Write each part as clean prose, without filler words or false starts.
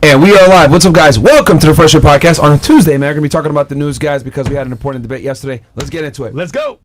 And we are live. What's up, guys? Welcome to the Fresh&Fit podcast on a Tuesday, man. We're going to be talking about the news, guys, because we had an important debate yesterday. Let's get into it. Let's go.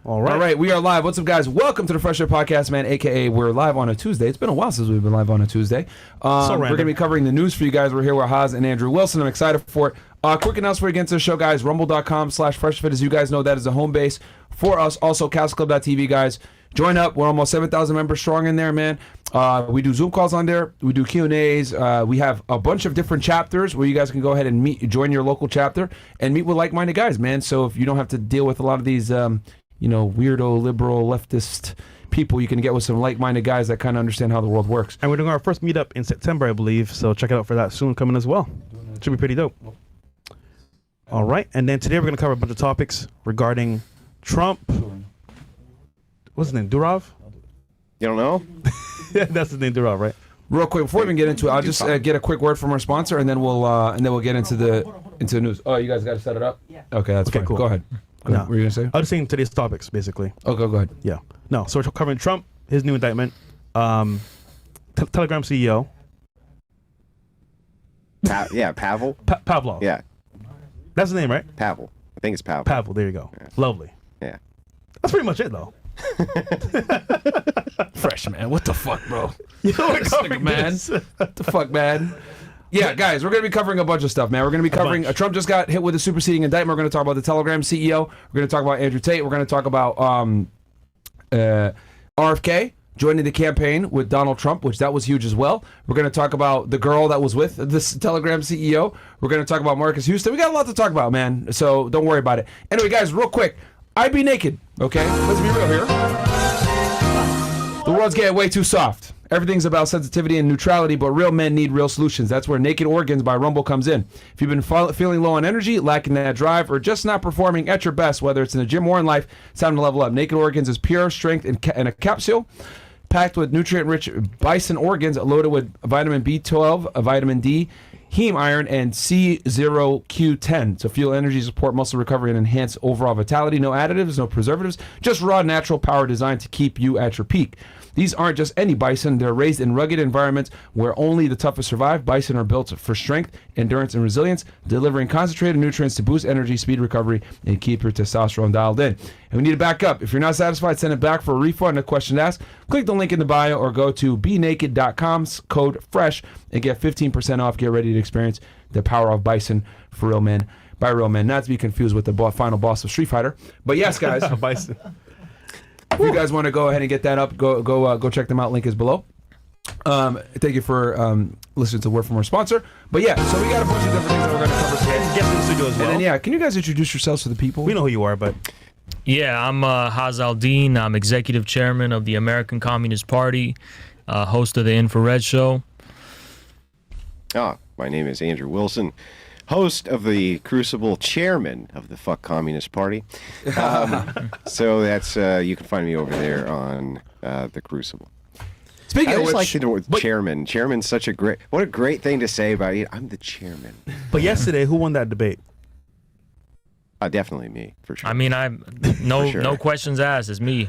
All right, we are live. What's up, guys? Welcome to the Fresh&Fit podcast, man, a.k.a. we're live on a Tuesday. It's been a while since we've been live on a Tuesday. We're going to be covering the news for you guys. We're here with Haas and Andrew Wilson. I'm excited for it. Quick announcement before we get into the show, guys. Rumble.com/FreshFit, as you guys know, that is the home base for us. Also, CastleClub.tv, guys. Join up. We're almost 7,000 members strong in there, man. We do Zoom calls on there. We do Q&As. We have a bunch of different chapters where you guys can go ahead and join your local chapter and meet with like-minded guys, man. So if you don't have to deal with a lot of these, weirdo, liberal, leftist people, you can get with some like-minded guys that kind of understand how the world works. And we're doing our first meetup in September, I believe. So check it out for that soon coming as well. Should be pretty dope. All right. And then today we're going to cover a bunch of topics regarding Trump. What's his name? Durov? You don't know? That's his name, Durov, right? Real quick, before we even get into it, I'll just get a quick word from our sponsor, and then we'll get into the news. Oh, you guys got to set it up? Yeah. Okay, that's fine. Cool. Go ahead. What were you going to say? I was saying today's topics, basically. Okay, go ahead. Yeah. No, so we're covering Trump, his new indictment, Telegram CEO. Pavel? Pavlov. Yeah, That's his name, right? Pavel. I think it's Pavel. Pavel, there you go. Yeah. Lovely. Yeah. That's pretty much it, though. Fresh, man. What the fuck, bro? You know what, man? What the fuck, man? Yeah, guys, we're going to be covering a bunch of stuff, man. We're going to be covering Trump just got hit with a superseding indictment. We're going to talk about the Telegram CEO. We're going to talk about Andrew Tate. We're going to talk about RFK joining the campaign with Donald Trump, which that was huge as well. We're going to talk about the girl that was with this Telegram CEO. We're going to talk about Marcus Houston. We got a lot to talk about, man, so don't worry about it. Anyway, guys, real quick, I'd be naked, okay? Let's be real here. The world's getting way too soft. Everything's about sensitivity and neutrality, but real men need real solutions. That's where Naked Organs by Rumble comes in. If you've been feeling low on energy, lacking that drive, or just not performing at your best, whether it's in the gym or in life, it's time to level up. Naked Organs is pure strength in a capsule, packed with nutrient-rich bison organs, loaded with vitamin B12, vitamin D, heme iron, and C0Q10 to fuel energy, support muscle recovery, and enhance overall vitality. No additives, no preservatives, just raw natural power designed to keep you at your peak. These aren't just any bison. They're raised in rugged environments where only the toughest survive. Bison are built for strength, endurance, and resilience, delivering concentrated nutrients to boost energy, speed recovery, and keep your testosterone dialed in. And we need to back up. If you're not satisfied, send it back for a refund and a question to ask. Click the link in the bio or go to BeNaked.com, code FRESH, and get 15% off. Get ready to experience the power of bison for real men, by real men. Not to be confused with the final boss of Street Fighter. But yes, guys. Bison. If you guys want to go ahead and get that up, go check them out. Link is below. Thank you for listening to word from our sponsor. But yeah, so we got a bunch of different things that we're going to cover today. And guests in the studio as well. And then, can you guys introduce yourselves to the people? We know who you are, but... Yeah, I'm Hasan Piker. I'm executive chairman of the American Communist Party, host of the Infrared Show. My name is Andrew Wilson, host of the Crucible, chairman of the Fuck Communist Party. So that's you can find me over there on the Crucible. Speaking I of just which, like the word chairman. Chairman's such a great thing to say about it. I'm the chairman. But yesterday, who won that debate? Definitely me, for sure. I mean, no questions asked. It's me.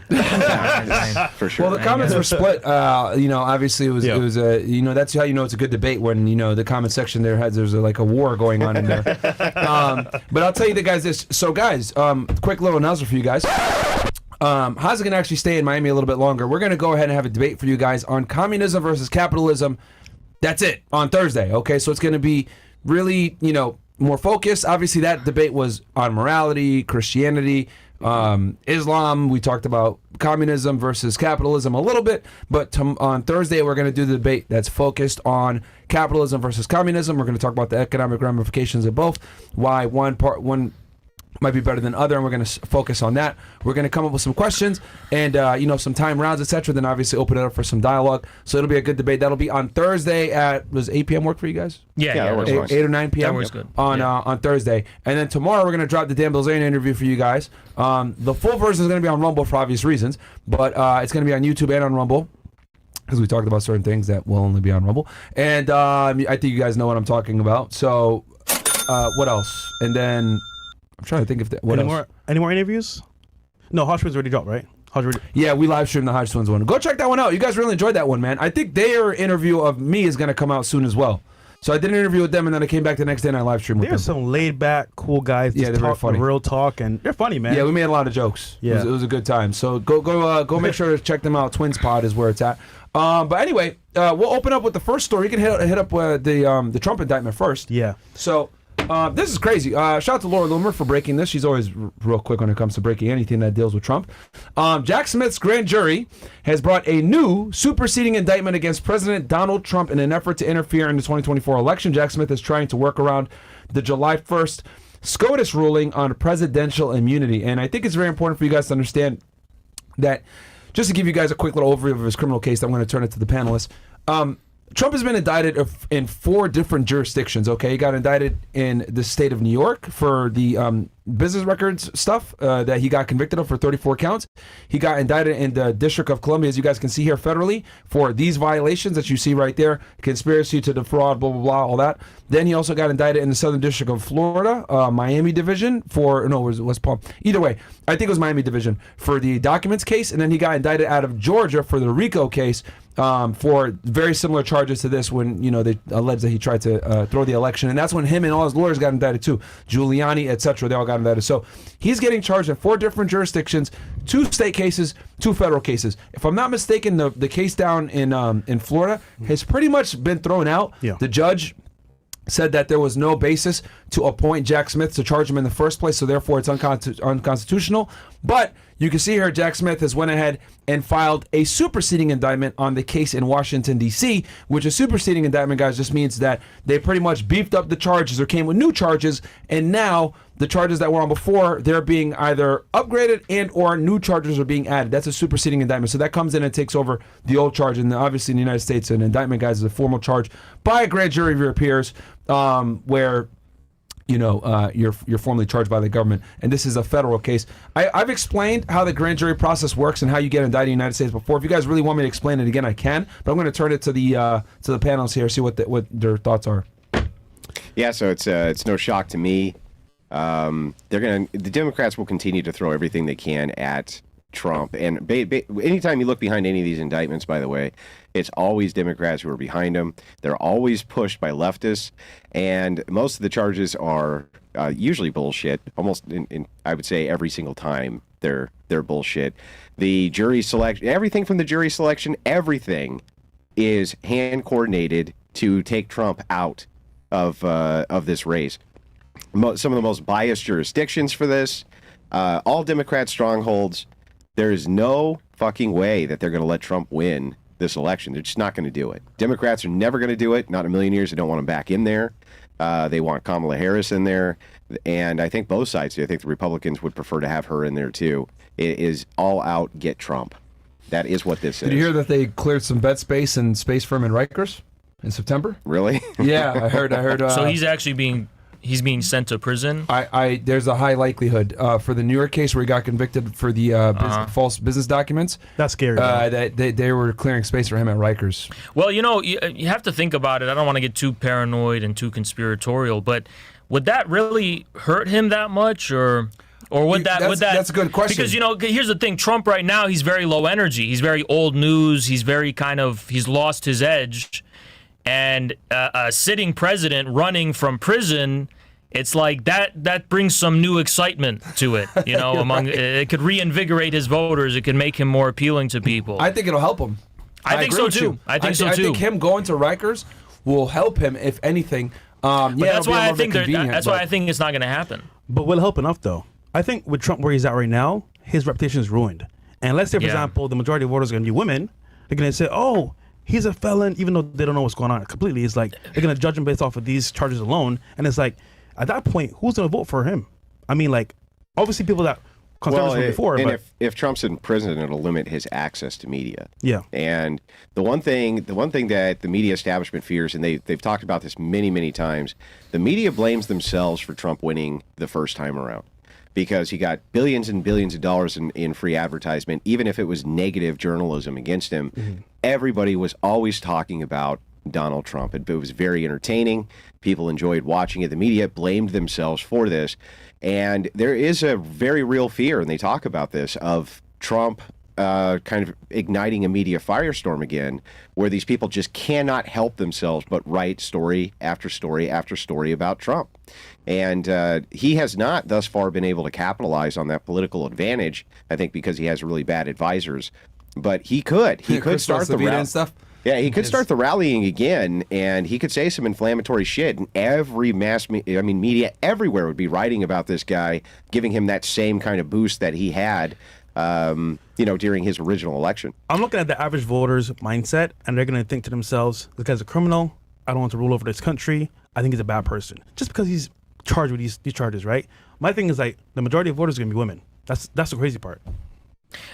For sure. well, the comments were split. Obviously it was that's how you know it's a good debate when the comment section there's like a war going on in there. But I'll tell you guys this. So guys, quick little announcement for you guys. Hasan can actually stay in Miami a little bit longer. We're going to go ahead and have a debate for you guys on communism versus capitalism. That's it on Thursday. Okay, so it's going to be really more focused. Obviously, that debate was on morality, Christianity, Islam. We talked about communism versus capitalism a little bit, but on Thursday we're going to do the debate that's focused on capitalism versus communism. We're going to talk about the economic ramifications of both, why one might be better than other, and we're going to focus on that. We're going to come up with some questions and some time rounds, etc. Then obviously open it up for some dialogue. So it'll be a good debate. That'll be on Thursday at 8 p.m. work for you guys? Yeah, that works fine. 8 or 9 p.m. That works good. On Thursday, and then tomorrow we're going to drop the Dan Bilzerian interview for you guys. The full version is going to be on Rumble for obvious reasons, but it's going to be on YouTube and on Rumble, because we talked about certain things that will only be on Rumble. And I think you guys know what I'm talking about. So what else? And then I'm trying to think if any more interviews? No, Hodge Twins already dropped, right? Yeah, we live streamed the Hodge Twins one. Go check that one out. You guys really enjoyed that one, man. I think their interview of me is going to come out soon as well. So I did an interview with them, and then I came back the next day and I live streamed with them. They're some laid back, cool guys. Yeah, they're very funny. Real talk, and they're funny, man. Yeah, we made a lot of jokes. Yeah, it was a good time. So go make sure to check them out. Twins Pod is where it's at. But anyway, we'll open up with the first story. You can hit up the Trump indictment first. Yeah. So this is crazy. Shout out to Laura Loomer for breaking this. She's always real quick when it comes to breaking anything that deals with Trump. Jack Smith's grand jury has brought a new superseding indictment against President Donald Trump in an effort to interfere in the 2024 election. Jack Smith is trying to work around the July 1st SCOTUS ruling on presidential immunity. And I think it's very important for you guys to understand that, just to give you guys a quick little overview of his criminal case, I'm going to turn it to the panelists. Trump has been indicted in 4 different jurisdictions, okay? He got indicted in the state of New York for the business records stuff that he got convicted of for 34 counts. He got indicted in the District of Columbia, as you guys can see here, federally, for these violations that you see right there, conspiracy to defraud, blah, blah, blah, all that. Then he also got indicted in the Southern District of Florida, Miami Division was Palm. Either way, I think it was Miami Division for the documents case, and then he got indicted out of Georgia for the RICO case, for very similar charges to this, when they alleged that he tried to throw the election, and that's when him and all his lawyers got indicted too. Giuliani, etc. They all got indicted. So he's getting charged in 4 different jurisdictions, 2 state cases, 2 federal cases. If I'm not mistaken, the case down in Florida has pretty much been thrown out. Yeah. The judge said that there was no basis to appoint Jack Smith to charge him in the first place, so therefore it's unconstitutional. But you can see here Jack Smith has went ahead and filed a superseding indictment on the case in Washington, D.C., which a superseding indictment, guys, just means that they pretty much beefed up the charges or came with new charges, and now the charges that were on before, they're being either upgraded and or new charges are being added. That's a superseding indictment. So that comes in and takes over the old charge. And obviously in the United States, an indictment, guys, is a formal charge by a grand jury of your peers, where you're formally charged by the government, and this is a federal case. I've explained how the grand jury process works and how you get indicted in the United States before. If you guys really want me to explain it again, I can, but I'm going to turn it to the panels here, see what their thoughts are. Yeah, so it's no shock to me. The Democrats will continue to throw everything they can at Trump, and anytime you look behind any of these indictments, by the way, it's always Democrats who are behind them. They're always pushed by leftists, and most of the charges are usually bullshit. Almost, I would say, every single time they're bullshit. The jury selection, everything from the jury selection, everything is hand coordinated to take Trump out of this race. Some of the most biased jurisdictions for this, all Democrat strongholds. There is no fucking way that they're going to let Trump win this election. They're just not going to do it. Democrats are never going to do it. Not in a million years. They don't want him back in there. They want Kamala Harris in there. And I think both sides do. I think the Republicans would prefer to have her in there, too. It is all out get Trump. That is what this is. Did you hear that they cleared some bed space and space for him in Rikers in September? Really? Yeah, I heard. So he's actually being sent to prison. There's a high likelihood for the New York case where he got convicted for the false business documents. That's scary. That they were clearing space for him at Rikers. Well, you have to think about it. I don't want to get too paranoid and too conspiratorial, but would that really hurt him that much, or would that? That's a good question. Because here's the thing: Trump right now, he's very low energy. He's very old news. He's very he's lost his edge. And a sitting president running from prison, it's like that brings some new excitement to it. It could reinvigorate his voters. It could make him more appealing to people. I think it'll help him. I think so too. I think him going to Rikers will help him, if anything. But that's why I think it's not going to happen. But will it help enough though? I think with Trump where he's at right now, his reputation is ruined. And let's say, for example, the majority of voters are going to be women. They're going to say, oh, he's a felon, even though they don't know what's going on completely. It's like they're going to judge him based off of these charges alone. And it's like, at that point, who's going to vote for him? I mean, like, obviously people that conservatives were before. And but if Trump's in prison, it'll limit his access to media. Yeah. And the one thing that the media establishment fears, and they've talked about this many, many times, the media blames themselves for Trump winning the first time around. Because he got billions and billions of dollars in free advertisement, even if it was negative journalism against him. Everybody was always talking about Donald Trump. It was very entertaining. People enjoyed watching it. The media blamed themselves for this. And there is a very real fear, and they talk about this, of Trump kind of igniting a media firestorm again, where these people just cannot help themselves but write story after story after story about Trump. And he has not thus far been able to capitalize on that political advantage, I think because he has really bad advisors. But he could. He could start the and stuff. Yeah, he could start the rallying again, and he could say some inflammatory shit, and every media everywhere would be writing about this guy, giving him that same kind of boost that he had, during his original election. I'm looking at the average voter's mindset, and they're going to think to themselves, this guy's a criminal. I don't want to rule over this country. I think he's a bad person. Just because he's charged with these charges, right? My thing is, like, the majority of voters are going to be women. That's the crazy part.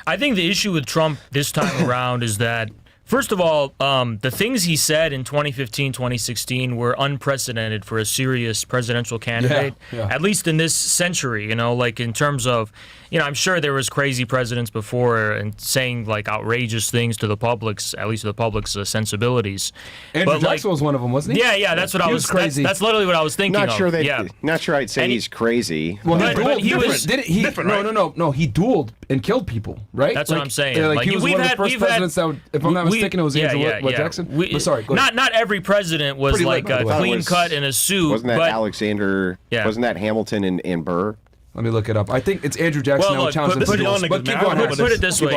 I think the issue with Trump this time around is that, first of all, the things he said in 2015, 2016 were unprecedented for a serious presidential candidate, at least in this century, like in terms of, I'm sure there was crazy presidents before and saying like outrageous things to the public's, at least to the public's sensibilities. Andrew Jackson was one of them, wasn't he? Yeah, that's what I was crazy. That's literally what I was thinking Not sure of. Not sure I'd say he's crazy. Well, he was different, right? No, he dueled and killed people, right? That's what I'm saying. He was one of the first presidents that would, if I'm not mistaken, it was Andrew Jackson. Sorry, go ahead. Not every president was like clean cut in a suit. Wasn't that Alexander? Yeah. Wasn't that Hamilton and Burr? Let me look it up. I think it's Andrew Jackson. Well, put it this way.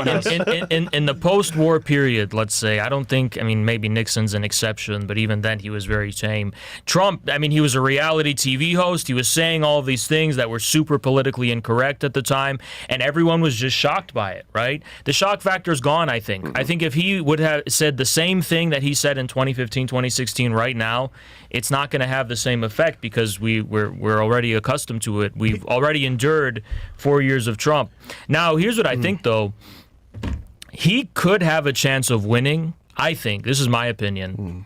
In the post-war period, let's say, I don't think, maybe Nixon's an exception, but even then he was very tame. Trump, he was a reality TV host. He was saying all of these things that were super politically incorrect at the time, and everyone was just shocked by it, right? The shock factor's gone, I think. Mm-hmm. I think if he would have said the same thing that he said in 2015, 2016 right now, it's not going to have the same effect because we're already accustomed to it. We've already endured 4 years of Trump. Now, here's what I think, though. He could have a chance of winning, I think, this is my opinion,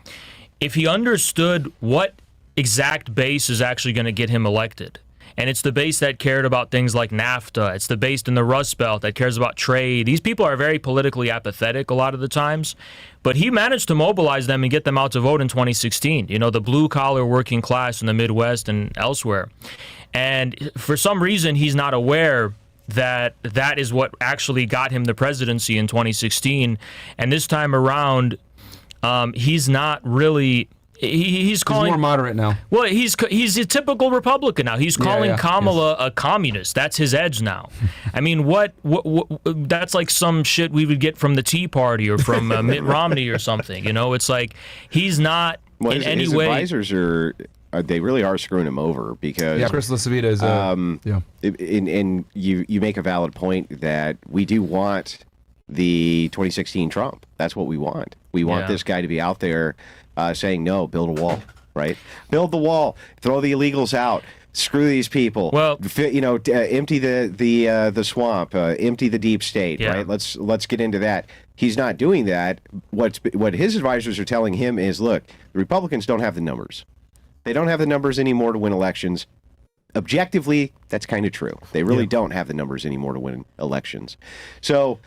if he understood what exact base is actually going to get him elected. And it's the base that cared about things like NAFTA. It's the base in the Rust Belt that cares about trade. These people are very politically apathetic a lot of the times. But he managed to mobilize them and get them out to vote in 2016. The blue-collar working class in the Midwest and elsewhere. And for some reason, he's not aware that that is what actually got him the presidency in 2016. And this time around, he's not really... He's more moderate now. Well, he's a typical Republican now. He's calling Kamala a communist. That's his edge now. What that's like some shit we would get from the Tea Party or from Mitt Romney or something. It's like he's not in any his way. Advisors are they really are screwing him over because Chris LaCivita is and you make a valid point that we do want the 2016 Trump. That's what we want. We want this guy to be out there saying, no, build a wall, right? Build the wall. Throw the illegals out. Screw these people. Well, empty the swamp. Empty the deep state, right? Let's get into that. He's not doing that. What his advisors are telling him is, look, the Republicans don't have the numbers. They don't have the numbers anymore to win elections. Objectively, that's kind of true. They really don't have the numbers anymore to win elections. So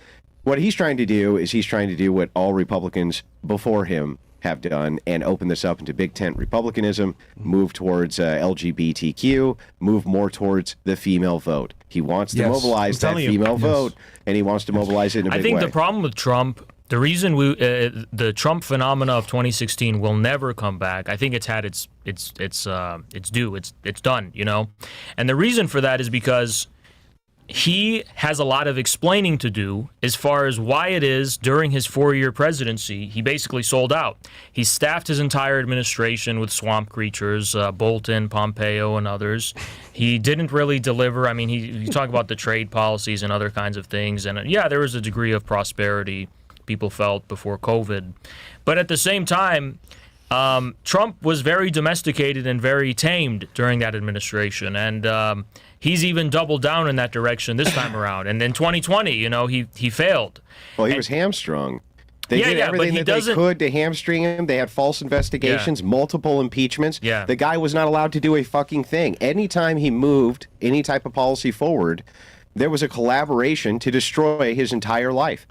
what he's trying to do is he's trying to do what all Republicans before him have done and open this up into big tent republicanism, move towards LGBTQ, move more towards the female vote. He wants to mobilize that female vote, and he wants to mobilize it in a big way. I think the problem with Trump, the reason the Trump phenomena of 2016 will never come back. I think it's had its due. It's done. And the reason for that is because he has a lot of explaining to do as far as why it is during his 4-year presidency he basically sold out. He staffed his entire administration with swamp creatures, Bolton, Pompeo, and others. He didn't really deliver. I mean, you talk about the trade policies and other kinds of things, and yeah, there was a degree of prosperity people felt before COVID. But at the same time, Trump was very domesticated and very tamed during that administration, and he's even doubled down in that direction this time around. And in 2020, he failed. Well, he was hamstrung. They did everything that they could to hamstring him. They had false investigations, multiple impeachments. Yeah. The guy was not allowed to do a fucking thing. Anytime he moved any type of policy forward, there was a collaboration to destroy his entire life.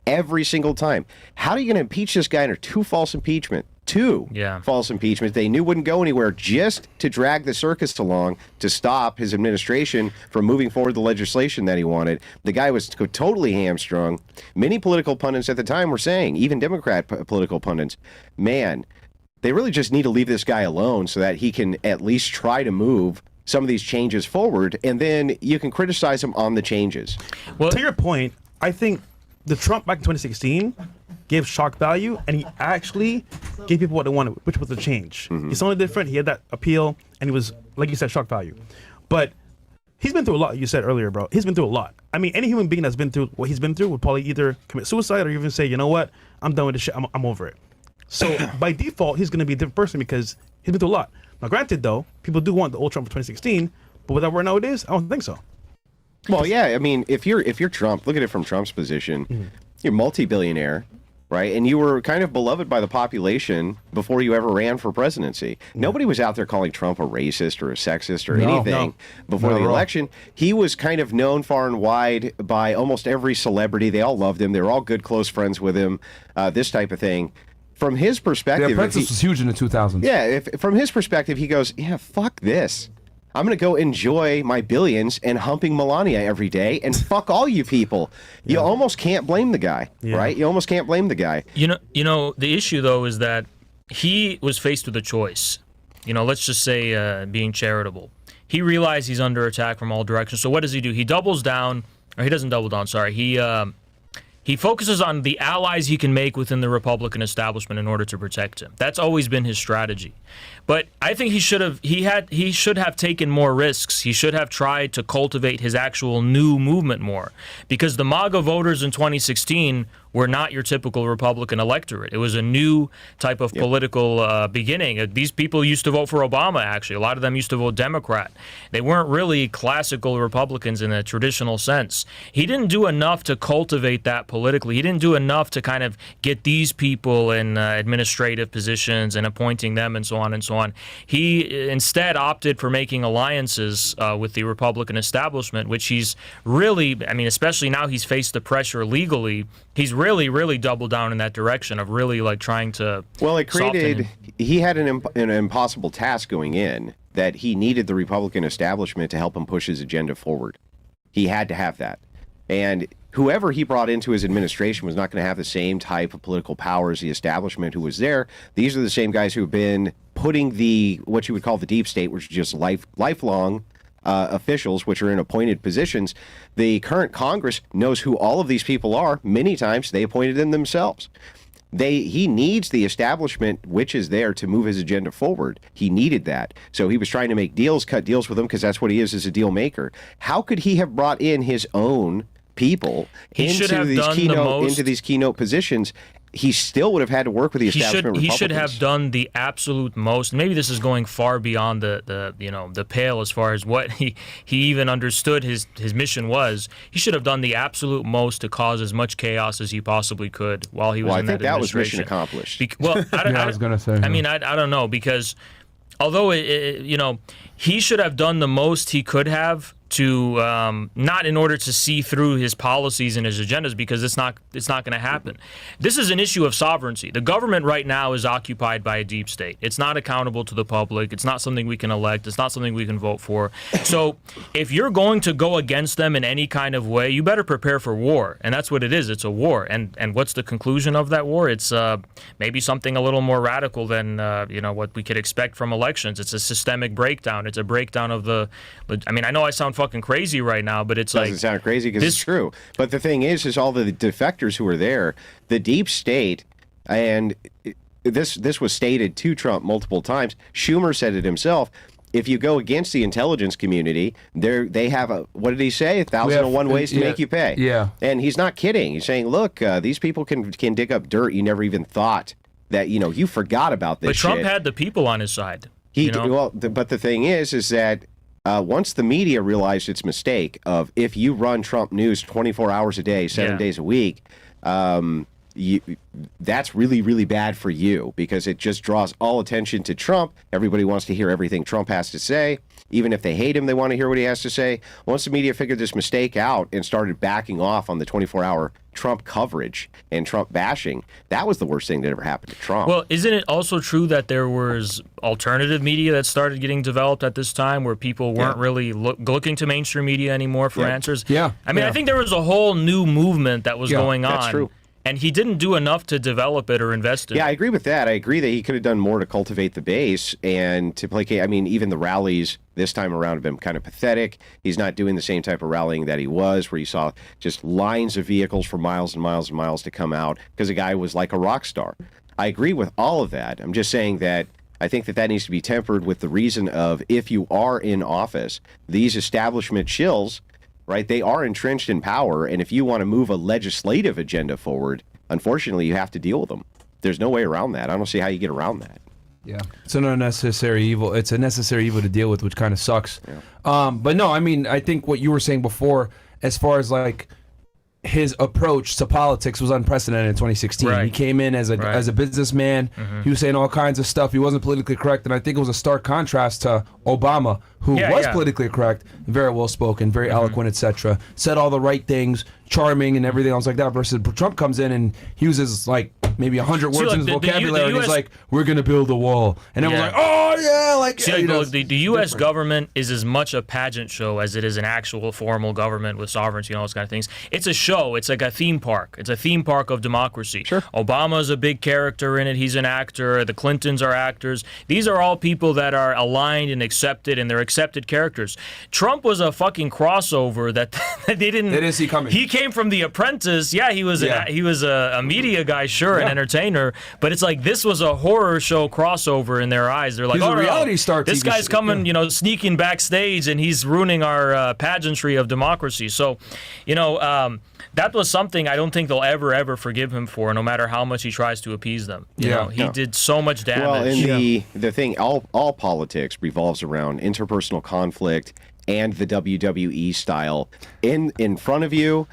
Every single time. How are you going to impeach this guy under 2 false impeachments? 2 false impeachments they knew wouldn't go anywhere, just to drag the circus along to stop his administration from moving forward the legislation that he wanted. The guy was totally hamstrung. Many political pundits at the time were saying, even Democrat political pundits, man, they really just need to leave this guy alone so that he can at least try to move some of these changes forward, and then you can criticize him on the changes. Well, to your point, I think the Trump back in 2016 gave shock value, and he actually gave people what they wanted, which was a change. He's only different. He had that appeal, and he was, like you said, shock value. But he's been through a lot. You said earlier, bro. He's been through a lot. I mean, any human being that's been through what he's been through would probably either commit suicide or even say, you know what, I'm done with this shit. I'm over it. So by default, he's going to be a different person because he's been through a lot. Now, granted, though, people do want the old Trump of 2016, but with that where nowadays, I don't think so. Well, yeah, I mean, if you're Trump, look at it from Trump's position. You're multi-billionaire, right? And you were kind of beloved by the population before you ever ran for presidency. Nobody was out there calling Trump a racist or a sexist or anything before the election. He was kind of known far and wide by almost every celebrity. They all loved him. They were all good, close friends with him, this type of thing. From his perspective... The Apprentice was huge in the 2000s. Yeah, from his perspective, he goes, yeah, fuck this. I'm going to go enjoy my billions and humping Melania every day, and fuck all you people. You almost can't blame the guy, right? You almost can't blame the guy. You know, the issue, though, is that he was faced with a choice. Let's just say being charitable. He realized he's under attack from all directions. So what does he do? He doubles down, or he doesn't double down, sorry. He focuses on the allies he can make within the Republican establishment in order to protect him. That's always been his strategy. But I think he should have taken more risks. He should have tried to cultivate his actual new movement more, because the MAGA voters in 2016 were not your typical Republican electorate. It was a new type of political beginning. These people used to vote for Obama, actually. A lot of them used to vote Democrat. They weren't really classical Republicans in a traditional sense. He didn't do enough to cultivate that politically. He didn't do enough to kind of get these people in administrative positions and appointing them and so on and so on. He instead opted for making alliances with the Republican establishment, which he's really, I mean, especially now he's faced the pressure legally, he's really doubled down in that direction of really like trying to he had an impossible task going in, that he needed the Republican establishment to help him push his agenda forward. He had to have that. And whoever he brought into his administration was not going to have the same type of political power as the establishment who was there. These are the same guys who have been putting what you would call the deep state, which is just lifelong officials, which are in appointed positions. The current Congress knows who all of these people are. Many times they appointed them themselves. He needs the establishment, which is there to move his agenda forward. He needed that. So he was trying to make deals, cut deals with them, because that's what he is as a deal maker. How could he have brought in his own people into these keynote positions? He still would have had to work with the establishment. He should have done the absolute most. Maybe this is going far beyond the pale as far as what he even understood his mission was. He should have done the absolute most to cause as much chaos as he possibly could while he was in that administration. I think that was mission accomplished. I was going to say. I mean, I don't know, because although he should have done the most he could have to not in order to see through his policies and his agendas, because it's not going to happen. This is an issue of sovereignty. The government right now is occupied by a deep state. It's not accountable to the public. It's not something we can elect. It's not something we can vote for. So if you're going to go against them in any kind of way, you better prepare for war. And that's what it is. It's a war. And what's the conclusion of that war? It's maybe something a little more radical than what we could expect from elections. It's a systemic breakdown. It's a breakdown of I mean, I know I sound fucking fucking crazy right now, but it's Doesn't sound crazy because it's true. But the thing is all the defectors who are there, the deep state, and this was stated to Trump multiple times. Schumer said it himself. If you go against the intelligence community, they have what did he say? 1,001 ways to make you pay. Yeah. And he's not kidding. He's saying, look, these people can dig up dirt you never even thought that, you forgot about this. But Trump shit. had the people on his side. But the thing is that once the media realized its mistake of if you run Trump news 24 hours a day, 7 days a week, that's really, really bad for you because it just draws all attention to Trump. Everybody wants to hear everything Trump has to say. Even if they hate him, they want to hear what he has to say. Once the media figured this mistake out and started backing off on the 24-hour Trump coverage and Trump bashing, that was the worst thing that ever happened to Trump. Well, isn't it also true that there was alternative media that started getting developed at this time where people weren't really looking to mainstream media anymore for answers? Yeah. I mean, I think there was a whole new movement that was going on. That's true. And he didn't do enough to develop it or invest in it. Yeah, I agree with that. I agree that he could have done more to cultivate the base and to placate. I mean, even the rallies this time around have been kind of pathetic. He's not doing the same type of rallying that he was, where you saw just lines of vehicles for miles and miles and miles to come out because the guy was like a rock star. I agree with all of that. I'm just saying that I think that needs to be tempered with the reason of if you are in office, these establishment shills, right? They are entrenched in power, and if you want to move a legislative agenda forward, unfortunately, you have to deal with them. There's no way around that. I don't see how you get around that. Yeah, it's an unnecessary evil. It's a necessary evil to deal with, which kind of sucks. Yeah. But no, I mean, I think what you were saying before, as far as like his approach to politics was unprecedented in 2016. Right. He came in as a businessman. Mm-hmm. He was saying all kinds of stuff. He wasn't politically correct, and I think it was a stark contrast to Obama, who was politically correct, very well spoken, very eloquent, etc. Said all the right things, charming, and everything else like that. Versus Trump comes in and he uses like maybe 100 words in his vocabulary, and he's like, "We're gonna build a wall," and everyone's like, "Oh yeah!" Like, the U.S. government is as much a pageant show as it is an actual formal government with sovereignty and all those kind of things. It's a show. It's like a theme park. It's a theme park of democracy. Sure. Obama's a big character in it. He's an actor. The Clintons are actors. These are all people that are aligned and accepted, and they're accepted characters. Trump was a fucking crossover that they didn't see coming. He came from The Apprentice. Yeah, he was a media guy, sure, an entertainer, but it's like this was a horror show crossover in their eyes. They're like, he's a reality star. This TV guy's show. coming, sneaking backstage, and he's ruining our pageantry of democracy. So, that was something I don't think they'll ever forgive him for, no matter how much he tries to appease them. He did so much damage. Well, and the thing, all politics revolves around interpersonal conflict and the WWE style. In front of you,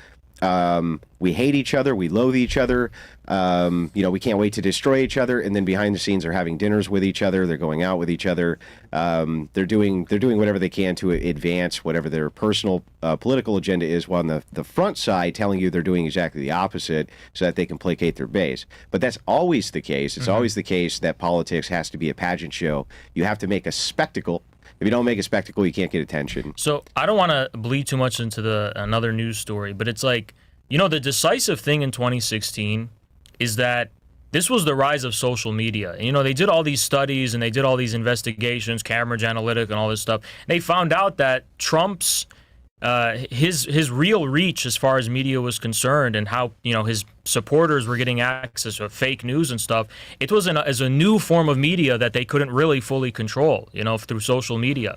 we hate each other, we loathe each other, we can't wait to destroy each other, and then behind the scenes they're having dinners with each other, they're going out with each other, they're doing whatever they can to advance whatever their personal political agenda is, while on the front side telling you they're doing exactly the opposite so that they can placate their base. But that's always the case. It's always the case that politics has to be a pageant show. You have to make a spectacle. If you don't make a spectacle, you can't get attention. So I don't want to bleed too much into another news story, but it's like, the decisive thing in 2016 is that this was the rise of social media. They did all these studies and they did all these investigations, Cambridge Analytica and all this stuff. They found out that Trump's his real reach as far as media was concerned, and how his supporters were getting access to fake news and stuff. It was as a new form of media that they couldn't really fully control, through social media.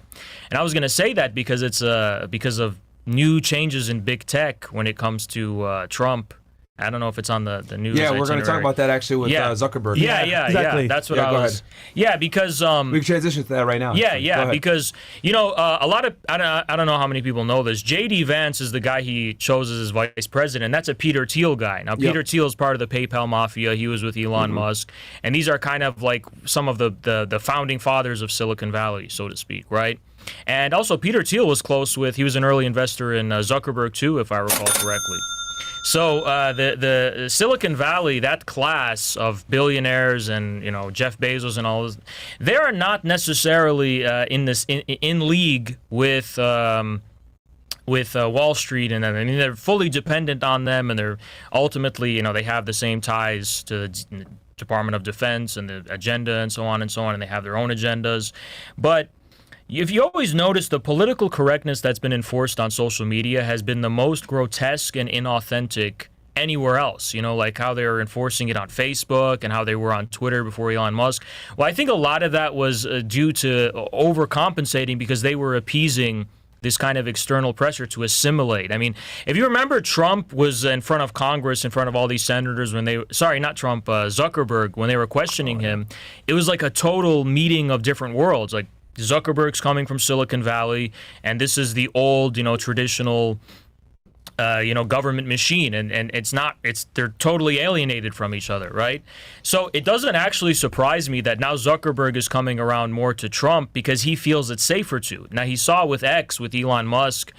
And I was going to say that because it's because of new changes in big tech when it comes to Trump. I don't know if it's on the news. Yeah, we're going to talk about that actually with Zuckerberg. Yeah, exactly. That's what I was. Ahead. Yeah, because we can transition to that right now. Yeah, because a lot of I don't know how many people know this. JD Vance is the guy he chose as his vice president. That's a Peter Thiel guy. Now Peter Thiel is part of the PayPal mafia. He was with Elon Musk, and these are kind of like some of the founding fathers of Silicon Valley, so to speak, right? And also Peter Thiel was close with. He was an early investor in Zuckerberg too, if I recall correctly. So the Silicon Valley, that class of billionaires and Jeff Bezos and all this, they are not necessarily in league with Wall Street and them. I mean, they're fully dependent on them, and they're ultimately they have the same ties to the Department of Defense and the agenda and so on, and they have their own agendas, but. if you always notice, the political correctness that's been enforced on social media has been the most grotesque and inauthentic anywhere else. You know, like how they were enforcing it on Facebook and how they were on Twitter before Elon Musk. Well, I think a lot of that was due to overcompensating because they were appeasing this kind of external pressure to assimilate. I mean, if you remember, Trump was in front of Congress, in front of all these senators when they, sorry, not Trump, Zuckerberg, when they were questioning him, it was like a total meeting of different worlds. Like Zuckerberg's coming from Silicon Valley, and this is the old, traditional, government machine, and they're totally alienated from each other, right? So it doesn't actually surprise me that now Zuckerberg is coming around more to Trump because he feels it's safer to. Now, he saw with X, with Elon Musk,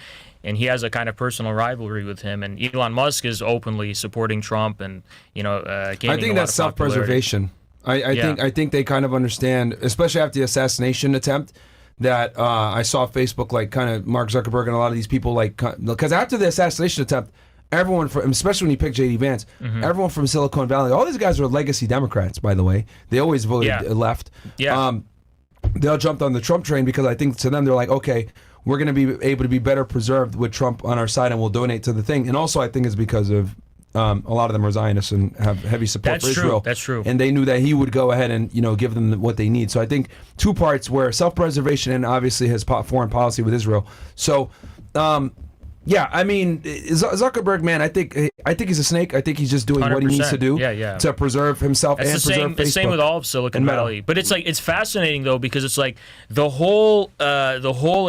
and he has a kind of personal rivalry with him, and Elon Musk is openly supporting Trump and, gaining I think that's self-preservation. I think they kind of understand, especially after the assassination attempt, that I saw Facebook, like, kind of Mark Zuckerberg and a lot of these people, like, because after the assassination attempt, everyone from, especially when you pick JD Vance, everyone from Silicon Valley, all these guys are legacy Democrats, by the way. They always voted left. Yeah. They all jumped on the Trump train because I think to them, they're like, okay, we're going to be able to be better preserved with Trump on our side and we'll donate to the thing. And also, I think it's because of a lot of them are Zionists and have heavy support for Israel. That's true. And they knew that he would go ahead and give them what they need. So I think two parts were self-preservation and obviously his foreign policy with Israel. So, I mean, Zuckerberg, man, I think he's a snake. I think he's just doing 100%. What he needs to do to preserve himself and preserve Facebook. The same with all of Silicon Valley. But it's fascinating though because it's like the whole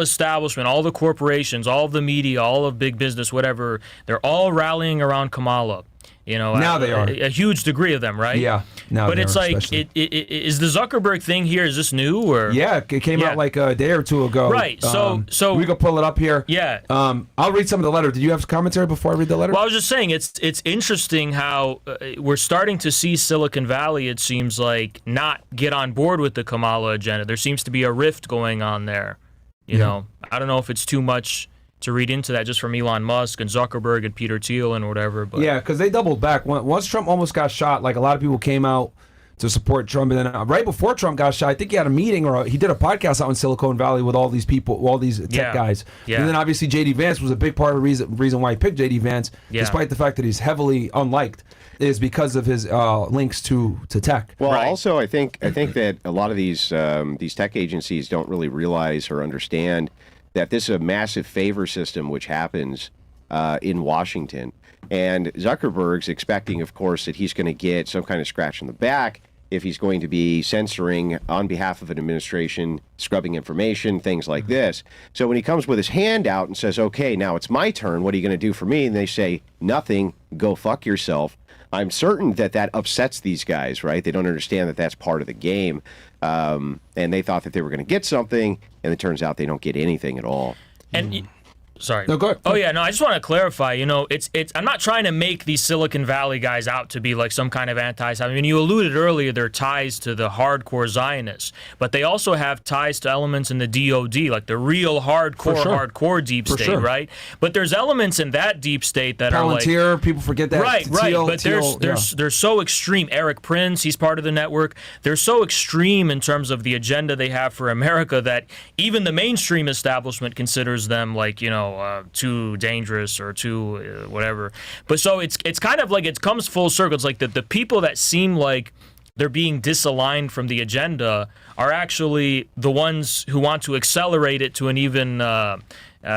establishment, all the corporations, all of the media, all of big business, whatever, they're all rallying around Kamala. Now they are a huge degree of them, right? Yeah. Now, but it's like, is the Zuckerberg thing here? Is this new or? Yeah, it came out like a day or two ago. Right. So we can pull it up here. Yeah. I'll read some of the letter. Did you have commentary before I read the letter? Well, I was just saying it's interesting how we're starting to see Silicon Valley. It seems like not get on board with the Kamala agenda. There seems to be a rift going on there. You know, I don't know if it's too much to read into that just from Elon Musk and Zuckerberg and Peter Thiel and whatever. But yeah, because they doubled back. Once Trump almost got shot, like a lot of people came out to support Trump. And then right before Trump got shot, I think he had a meeting or he did a podcast out in Silicon Valley with all these people, all these tech guys. Yeah. And then obviously JD Vance was a big part of the reason why he picked JD Vance, despite the fact that he's heavily unliked, is because of his links to tech. Well, also I think that a lot of these tech agencies don't really realize or understand that this is a massive favor system which happens in Washington. And Zuckerberg's expecting, of course, that he's going to get some kind of scratch on the back if he's going to be censoring on behalf of an administration, scrubbing information, things like this. So when he comes with his hand out and says, okay, now it's my turn, what are you going to do for me? And they say, nothing, go fuck yourself. I'm certain that upsets these guys, right? They don't understand that that's part of the game. And they thought that they were going to get something, and it turns out they don't get anything at all. And sorry. No, go ahead. Oh yeah, no. I just want to clarify. It's. I'm not trying to make these Silicon Valley guys out to be like some kind of anti-Zionist. I mean, you alluded earlier their ties to the hardcore Zionists, but they also have ties to elements in the DoD, like the real hardcore deep state, right? But there's elements in that deep state that Palantir, are like people forget that. Right. But they're so extreme. Eric Prince, he's part of the network. They're so extreme in terms of the agenda they have for America that even the mainstream establishment considers them like too dangerous or too whatever. But so it's kind of like it comes full circle. It's like the people that seem like they're being disaligned from the agenda are actually the ones who want to accelerate it to an even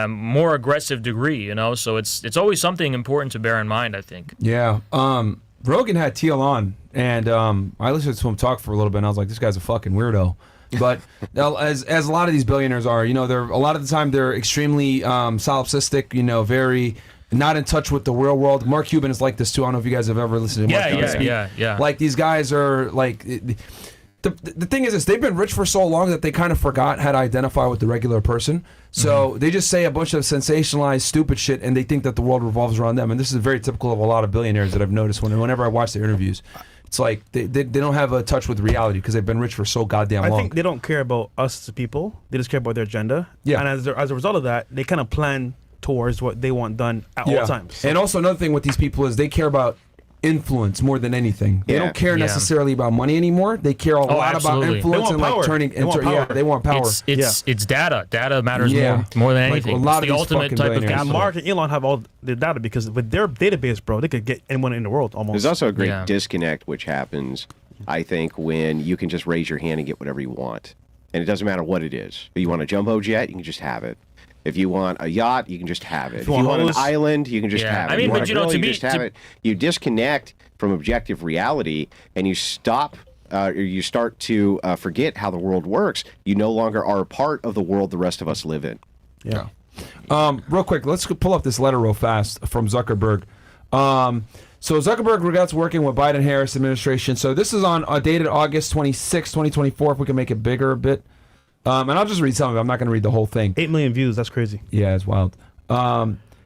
more aggressive degree. So it's always something important to bear in mind, I think. Yeah. Rogan had Thiel on, and I listened to him talk for a little bit, and I was like, this guy's a fucking weirdo. But as a lot of these billionaires are, they're a lot of the time they're extremely solipsistic, very not in touch with the real world. Mark Cuban is like this too. I don't know if you guys have ever listened to Mark speak. Yeah. Like these guys are like the thing is this: they've been rich for so long that they kind of forgot how to identify with the regular person. So they just say a bunch of sensationalized, stupid shit, and they think that the world revolves around them. And this is very typical of a lot of billionaires that I've noticed whenever I watch their interviews. It's like they don't have a touch with reality because they've been rich for so goddamn long. I think they don't care about us as people. They just care about their agenda. Yeah. And as a result of that, they kind of plan towards what they want done at all times. So. And also another thing with these people is they care about influence more than anything. They don't care necessarily about money anymore. They care a lot absolutely. about influence and like power. turning. They want power. Yeah, they want power. It's data. Data matters Yeah. more than Like, anything. a lot It's of the these ultimate fucking type of billionaires. And capital. Mark and Elon have all the data because with their database, bro, they could get anyone in the world almost. There's also a great Yeah. disconnect which happens, I think, when you can just raise your hand and get whatever you want. And it doesn't matter what it is. If you want a jumbo jet, you can just have it. If you want a yacht, you can just have it. If you want an island, you can just have it. I mean, you want but a you know, grill, to you be- just have it. You disconnect from objective reality, and you stop. Or you start to forget how the world works. You no longer are a part of the world the rest of us live in. Yeah. Real quick, let's pull up this letter real fast from Zuckerberg. So Zuckerberg regrets working with Biden-Harris administration. So this is on dated August 26, 2024. If we can make it bigger a bit. And I'll just read some of it. I'm not going to read the whole thing. 8 million views. That's crazy. Yeah, it's wild.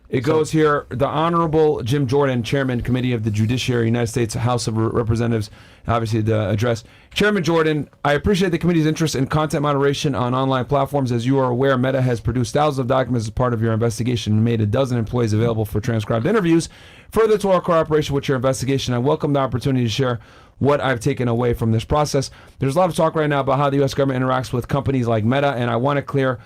It goes here. The Honorable Jim Jordan, Chairman, Committee of the Judiciary, United States House of Representatives, obviously the address. Chairman Jordan, I appreciate the committee's interest in content moderation on online platforms. As you are aware, Meta has produced thousands of documents as part of your investigation and made a dozen employees available for transcribed interviews. Further to our cooperation with your investigation, I welcome the opportunity to share what I've taken away from this process. There's a lot of talk right now about how the U.S. government interacts with companies like Meta, and I want to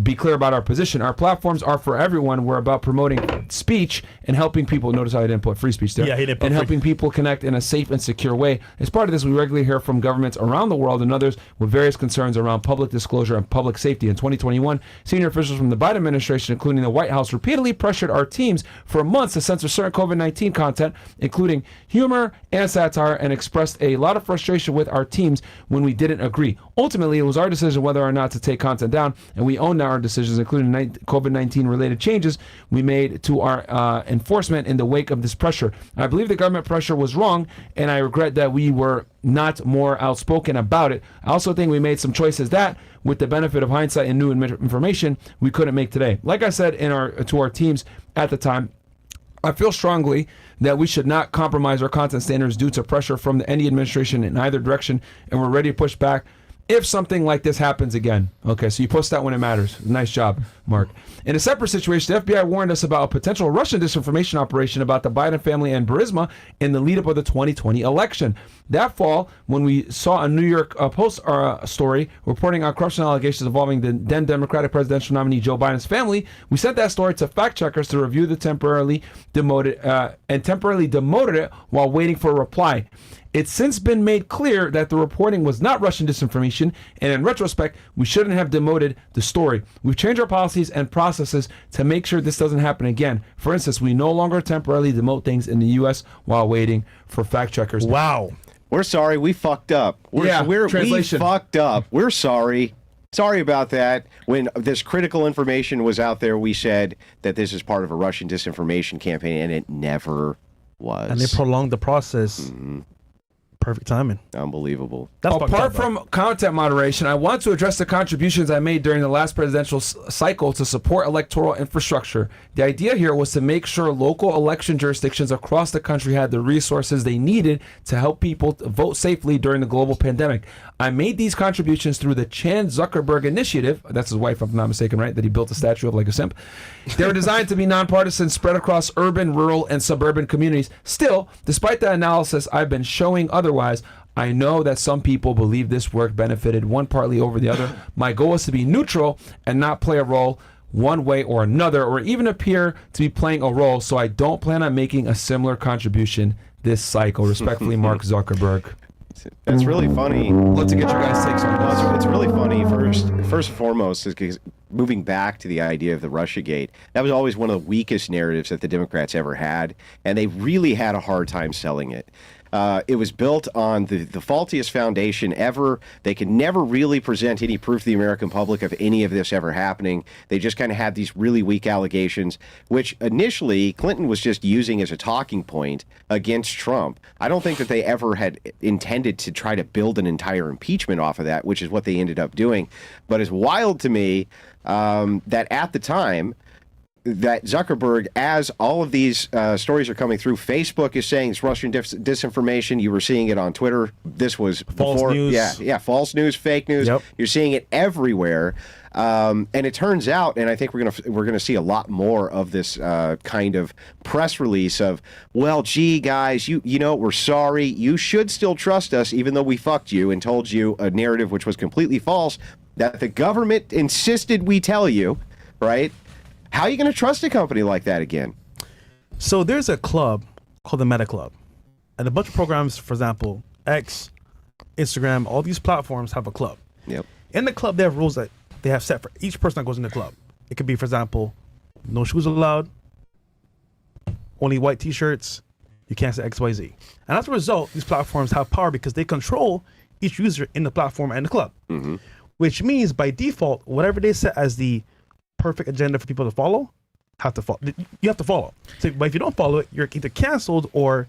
be clear about our position. Our platforms are for everyone. We're about promoting speech and helping people. Notice how I didn't put free speech there. Yeah, he didn't put and free. helping people connect in a safe and secure way. As part of this, we regularly hear from governments around the world and others with various concerns around public disclosure and public safety. In 2021, senior officials from the Biden administration, including the White House, repeatedly pressured our teams for months to censor certain COVID-19 content, including humor and satire, and expressed a lot of frustration with our teams when we didn't agree. Ultimately, it was our decision whether or not to take content down, and we own our decisions, including COVID-19 related changes we made to our enforcement in the wake of this pressure. I believe the government pressure was wrong, and I regret that we were not more outspoken about it. I also think we made some choices that, with the benefit of hindsight and new information, we couldn't make today. Like I said to our teams at the time, I feel strongly that we should not compromise our content standards due to pressure from any administration in either direction, and we're ready to push back if something like this happens again. Okay, so you post that when it matters. Nice job, Mark. In a separate situation, the FBI warned us about a potential Russian disinformation operation about the Biden family and Burisma in the lead-up of the 2020 election. That fall, when we saw a New York Post story reporting on corruption allegations involving the then Democratic presidential nominee Joe Biden's family, we sent that story to fact-checkers to review the temporarily demoted it while waiting for a reply. It's since been made clear that the reporting was not Russian disinformation, and in retrospect, we shouldn't have demoted the story. We've changed our policies and processes to make sure this doesn't happen again. For instance, we no longer temporarily demote things in the U.S. while waiting for fact checkers. Wow. We're sorry, we fucked up. We translation. fucked up. We're sorry. Sorry about that. When this critical information was out there, we said that this is part of a Russian disinformation campaign, and it never was. And they prolonged the process. Perfect timing. Unbelievable. That's fucked Apart up, bro. from content moderation, I want to address the contributions I made during the last presidential cycle to support electoral infrastructure. The idea here was to make sure local election jurisdictions across the country had the resources they needed to help people vote safely during the global pandemic. I made these contributions through the Chan Zuckerberg Initiative. That's his wife, if I'm not mistaken, right? That he built a statue of like a simp. They were designed to be nonpartisan, spread across urban, rural, and suburban communities. Still, despite the analysis I've been showing otherwise, I know that some people believe this work benefited one party over the other. My goal is to be neutral and not play a role one way or another, or even appear to be playing a role, so I don't plan on making a similar contribution this cycle. Respectfully, Mark Zuckerberg. That's really funny. Love to get your guys' takes on this. It's really funny. First and foremost, is because moving back to the idea of the Russiagate, that was always one of the weakest narratives that the Democrats ever had, and they really had a hard time selling it. It was built on the faultiest foundation ever. They could never really present any proof to the American public of any of this ever happening. They just kind of had these really weak allegations, which initially Clinton was just using as a talking point against Trump. I don't think that they ever had intended to try to build an entire impeachment off of that, which is what they ended up doing. But it's wild to me that at the time, that Zuckerberg, as all of these stories are coming through, Facebook is saying it's Russian disinformation. You were seeing it on Twitter. This was false before. news. Yeah, false news, fake news. Yep. You're seeing it everywhere. And it turns out, and I think we're gonna see a lot more of this kind of press release of, well, gee, guys, you know, we're sorry. You should still trust us, even though we fucked you and told you a narrative which was completely false that the government insisted we tell you, right? How are you going to trust a company like that again? So there's a club called the Meta Club, and a bunch of programs, for example, X, Instagram, all these platforms have a club. Yep. In the club, they have rules that they have set for each person that goes in the club. It could be, for example, no shoes allowed, only white T-shirts, you can't say XYZ. And as a result, these platforms have power because they control each user in the platform and the club. Mm-hmm. Which means, by default, whatever they set as the perfect agenda for people to follow, you have to follow. So, but if you don't follow it, you're either canceled or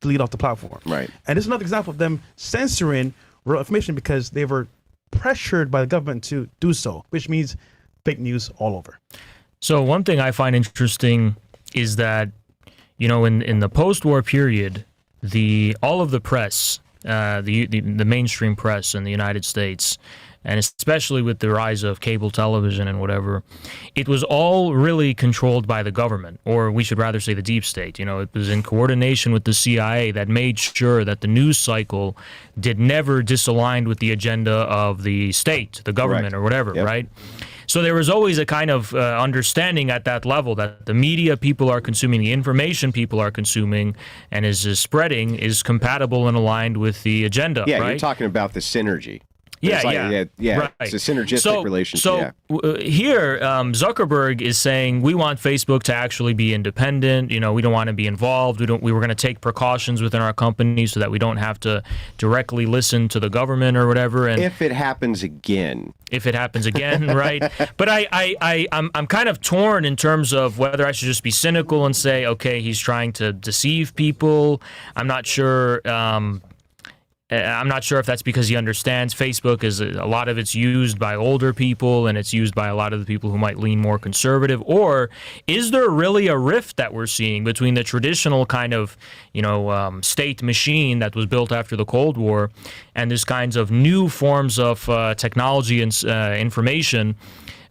deleted off the platform. Right. And this is another example of them censoring real information because they were pressured by the government to do so, which means fake news all over. So one thing I find interesting is that, you know, in the post-war period, all of the press, the mainstream press in the United States, and especially with the rise of cable television and whatever, it was all really controlled by the government, or we should rather say the deep state. You know, it was in coordination with the CIA that made sure that the news cycle did never disalign with the agenda of the state, the government, Correct. or whatever, Yep. right? So there was always a kind of understanding at that level that the media people are consuming, the information people are consuming, and is spreading is compatible and aligned with the agenda, Yeah, right? you're talking about the synergy. Yeah, It's like- yeah, Right. It's a synergistic relationship. So here, Zuckerberg is saying we want Facebook to actually be independent. You know, we don't want to be involved. We were going to take precautions within our company so that we don't have to directly listen to the government or whatever. And if it happens again, right? But I'm kind of torn in terms of whether I should just be cynical and say, okay, he's trying to deceive people. I'm not sure. I'm not sure if that's because he understands Facebook is a lot of it's used by older people and it's used by a lot of the people who might lean more conservative, or is there really a rift that we're seeing between the traditional kind of, you know, state machine that was built after the Cold War and these kinds of new forms of technology and information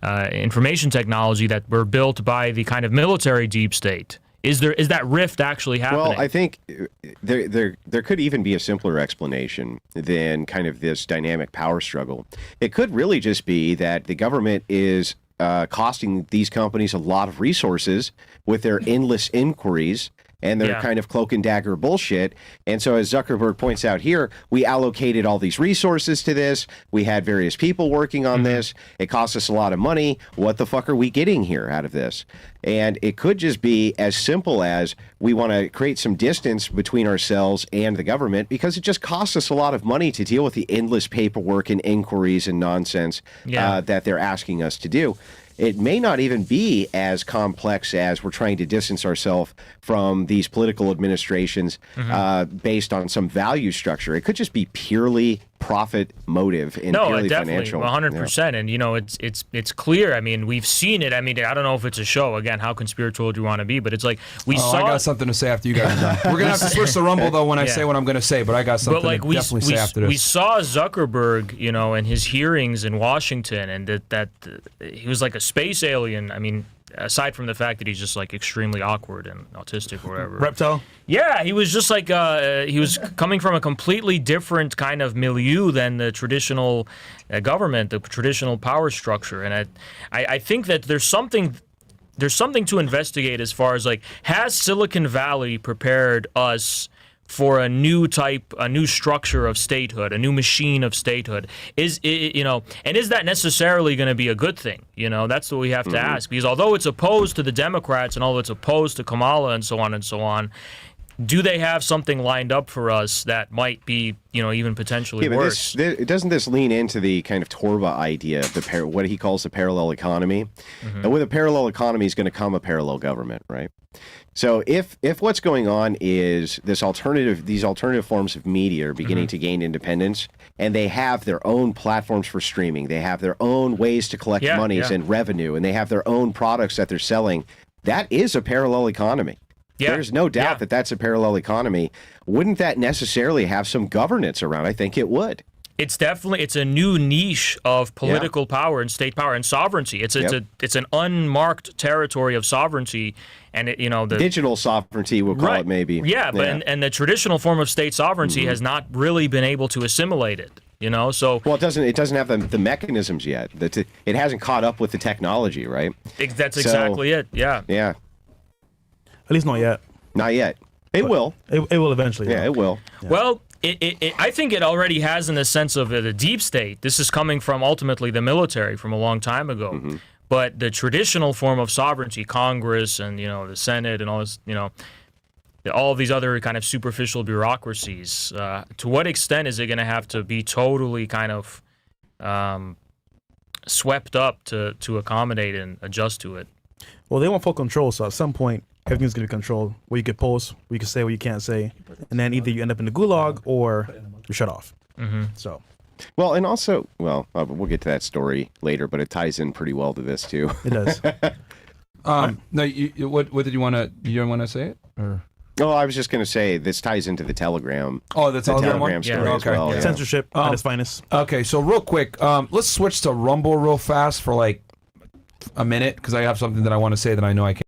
technology that were built by the kind of military deep state? Is that rift actually happening? well, I think there could even be a simpler explanation than kind of this dynamic power struggle. It could really just be that the government is costing these companies a lot of resources with their endless inquiries and their kind of cloak and dagger bullshit. And so, as Zuckerberg points out here, we allocated all these resources to this. We had various people working on this. It cost us a lot of money. What the fuck are we getting here out of this? And it could just be as simple as we want to create some distance between ourselves and the government because it just costs us a lot of money to deal with the endless paperwork and inquiries and nonsense that they're asking us to do. It may not even be as complex as we're trying to distance ourselves from these political administrations based on some value structure. It could just be purely profit motive and purely financial. 100%. And, you know, it's clear. I mean, we've seen it. I mean, I don't know if it's a show. Again, how conspiratorial do you want to be? But it's like we saw. I got something to say after you guys are done. We're going to have to switch the rumble, though, when I say what I'm going to say. But I got something to definitely say after this. We saw Zuckerberg, you know, in his hearings in Washington, and that he was like a space alien. I mean, aside from the fact that he's just like extremely awkward and autistic or whatever. Reptile? Yeah, he was just like he was coming from a completely different kind of milieu than the traditional government, the traditional power structure. And I think that there's something to investigate as far as like, has Silicon Valley prepared us for a new structure of statehood, a new machine of statehood? Is that necessarily going to be a good thing? You know, that's what we have to ask, because although it's opposed to the Democrats and although it's opposed to Kamala and so on, do they have something lined up for us that might be, even potentially worse? Doesn't this lean into the kind of Torba idea of what he calls the parallel economy? And with a parallel economy is going to come a parallel government, right? So if what's going on is these alternative forms of media are beginning to gain independence, and they have their own platforms for streaming, they have their own ways to collect monies and revenue, and they have their own products that they're selling, that is a parallel economy. Yeah. There's no doubt that that's a parallel economy. Wouldn't that necessarily have some governance around? I think it would. It's a new niche of political power and state power and sovereignty. It's an unmarked territory of sovereignty, and the digital sovereignty we'll call it maybe. Yeah, but and the traditional form of state sovereignty has not really been able to assimilate it. So well, it doesn't have the mechanisms yet. It hasn't caught up with the technology, right? That's exactly it. Yeah. Yeah. At least not yet. Not yet. It will. It will eventually. Yeah, it will. Yeah. Well, I think it already has in the sense of the deep state. This is coming from ultimately the military from a long time ago. But the traditional form of sovereignty, Congress and the Senate and all this, all of these other kind of superficial bureaucracies. To what extent is it going to have to be totally kind of swept up to accommodate and adjust to it? Well, they want full control, so at some point, everything's going to be controlled. What you could post, what you can say, what you can't say. And then either you end up in the gulag or you're shut off. So. Well, and also, we'll get to that story later, but it ties in pretty well to this, too. It does. No, what did you want to, you don't want to say it? Or? Oh, I was just going to say this ties into the Telegram. Oh, the Telegram story as well. Yeah. Censorship at its finest. Okay, so real quick, let's switch to Rumble real fast for like a minute, because I have something that I want to say that I know I can't.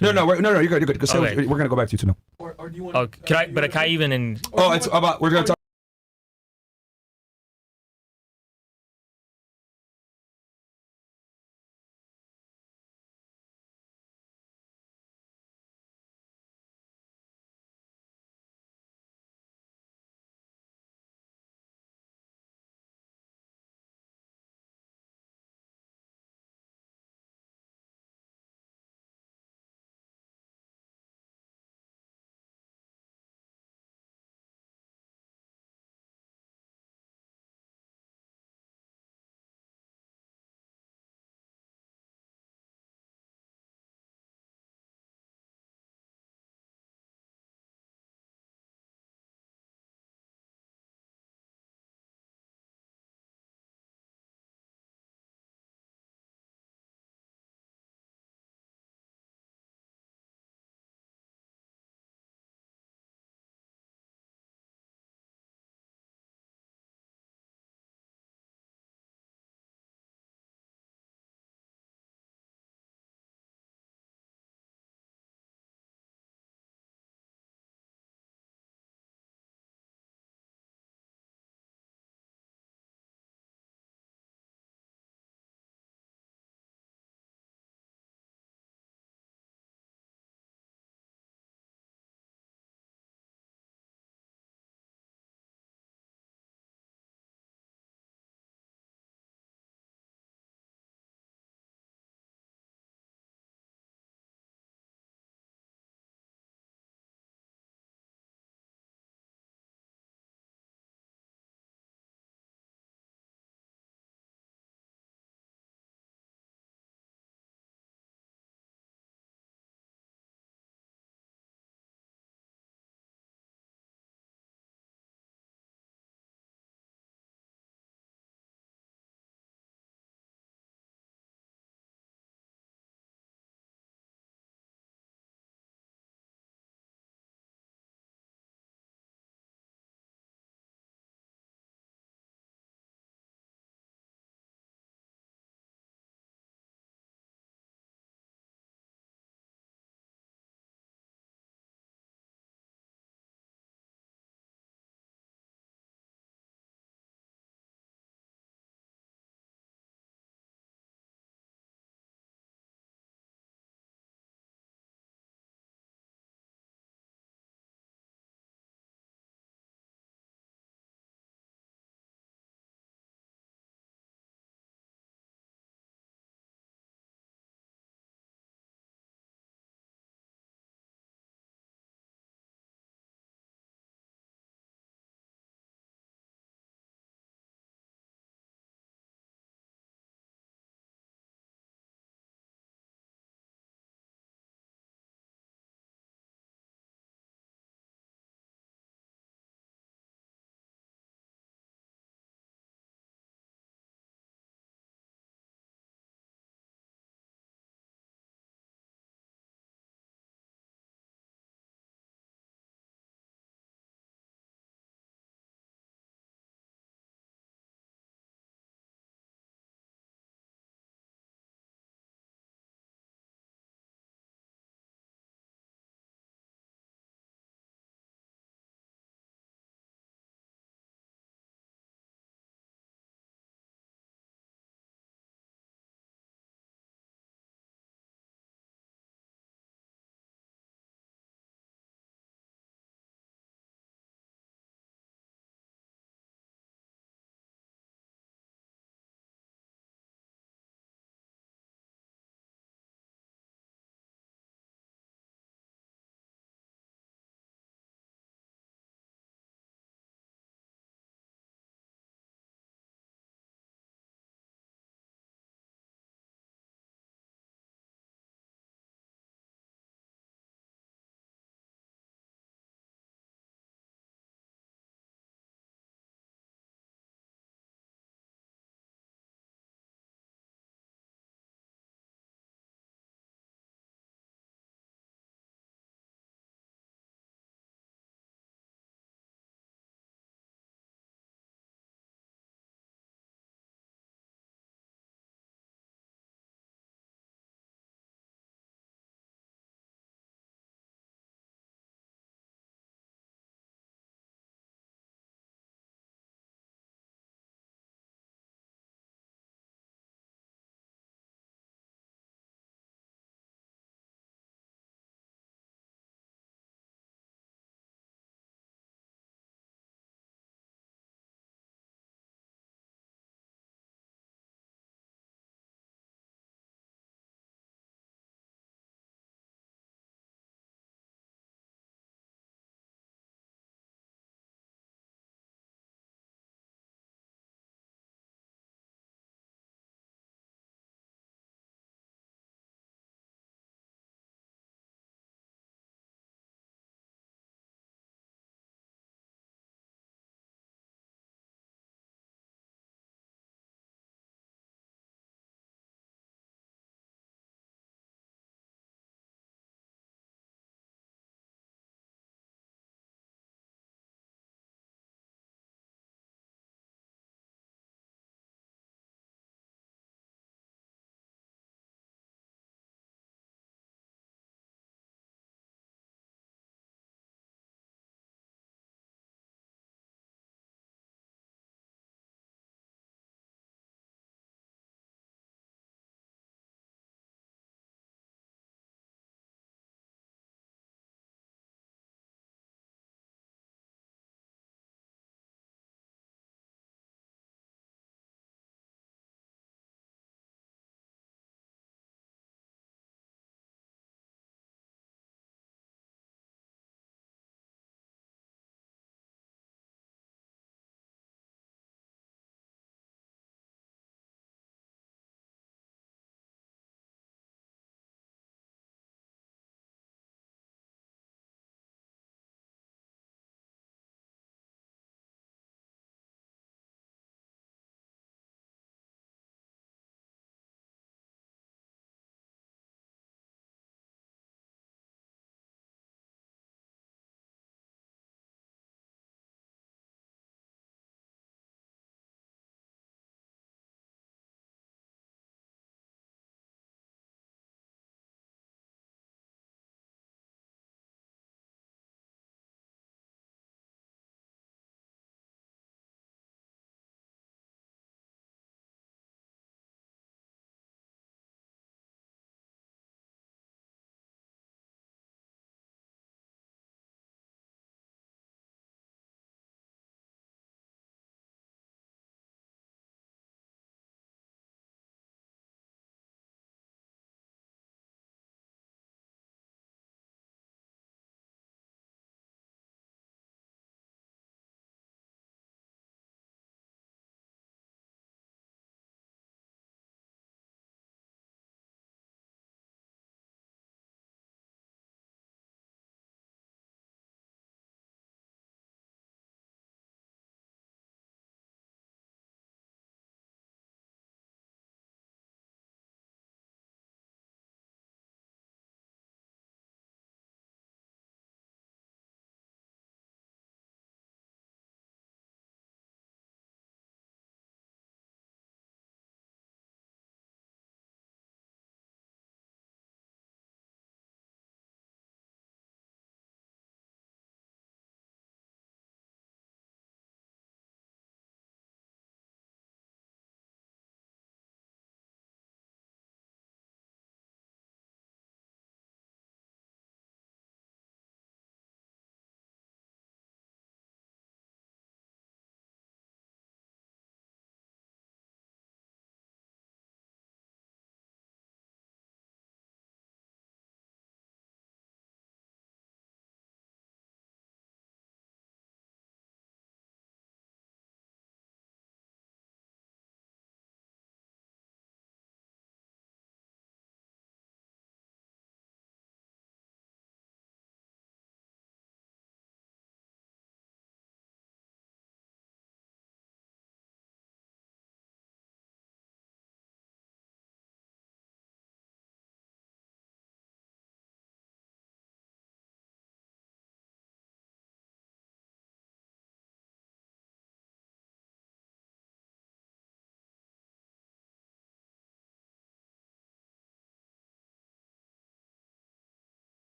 No, you're good. You're good. Go say Okay. we're gonna go back to you too now. Or do you want? Oh, can I? But can I even? Oh, it's about we're gonna talk.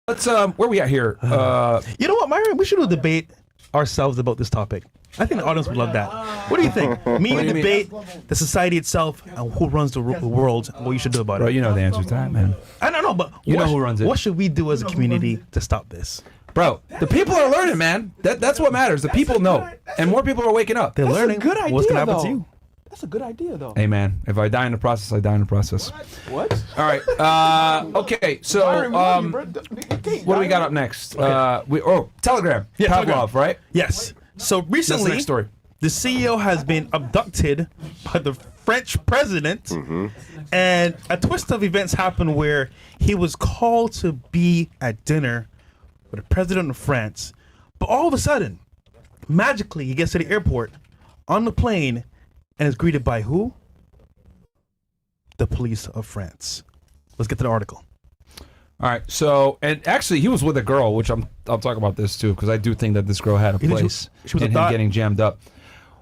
let's where we at here? You know what, Myron? We should do a debate ourselves about this topic. I think the audience would love that. What do you think? Me and debate the society itself and who runs the world and what you should do about Bro, it. you know the answer to that, man. I don't know, but You know who runs it. What should we do as a community to stop this? Bro, the people are learning, man. That's what matters. The people know, and more people are waking up. They're learning. Good idea, What's gonna happen though. to you? That's a good idea, though. Hey, man, if I die in the process, I die in the process. What? All right. Okay. So, what do we got up next? Telegram. Yeah, Pavlov, Telegram. right? Yes. So That's recently, the next story. the CEO has been abducted by the French president, and a twist of events happened where he was called to be at dinner with the president of France, but all of a sudden, magically, he gets to the airport on the plane and is greeted by who? The police of France. Let's get to the article. All right. So, and actually, he was with a girl, which I'll talk about this too, because I do think that this girl had a You think place she was a in him thought? getting jammed up.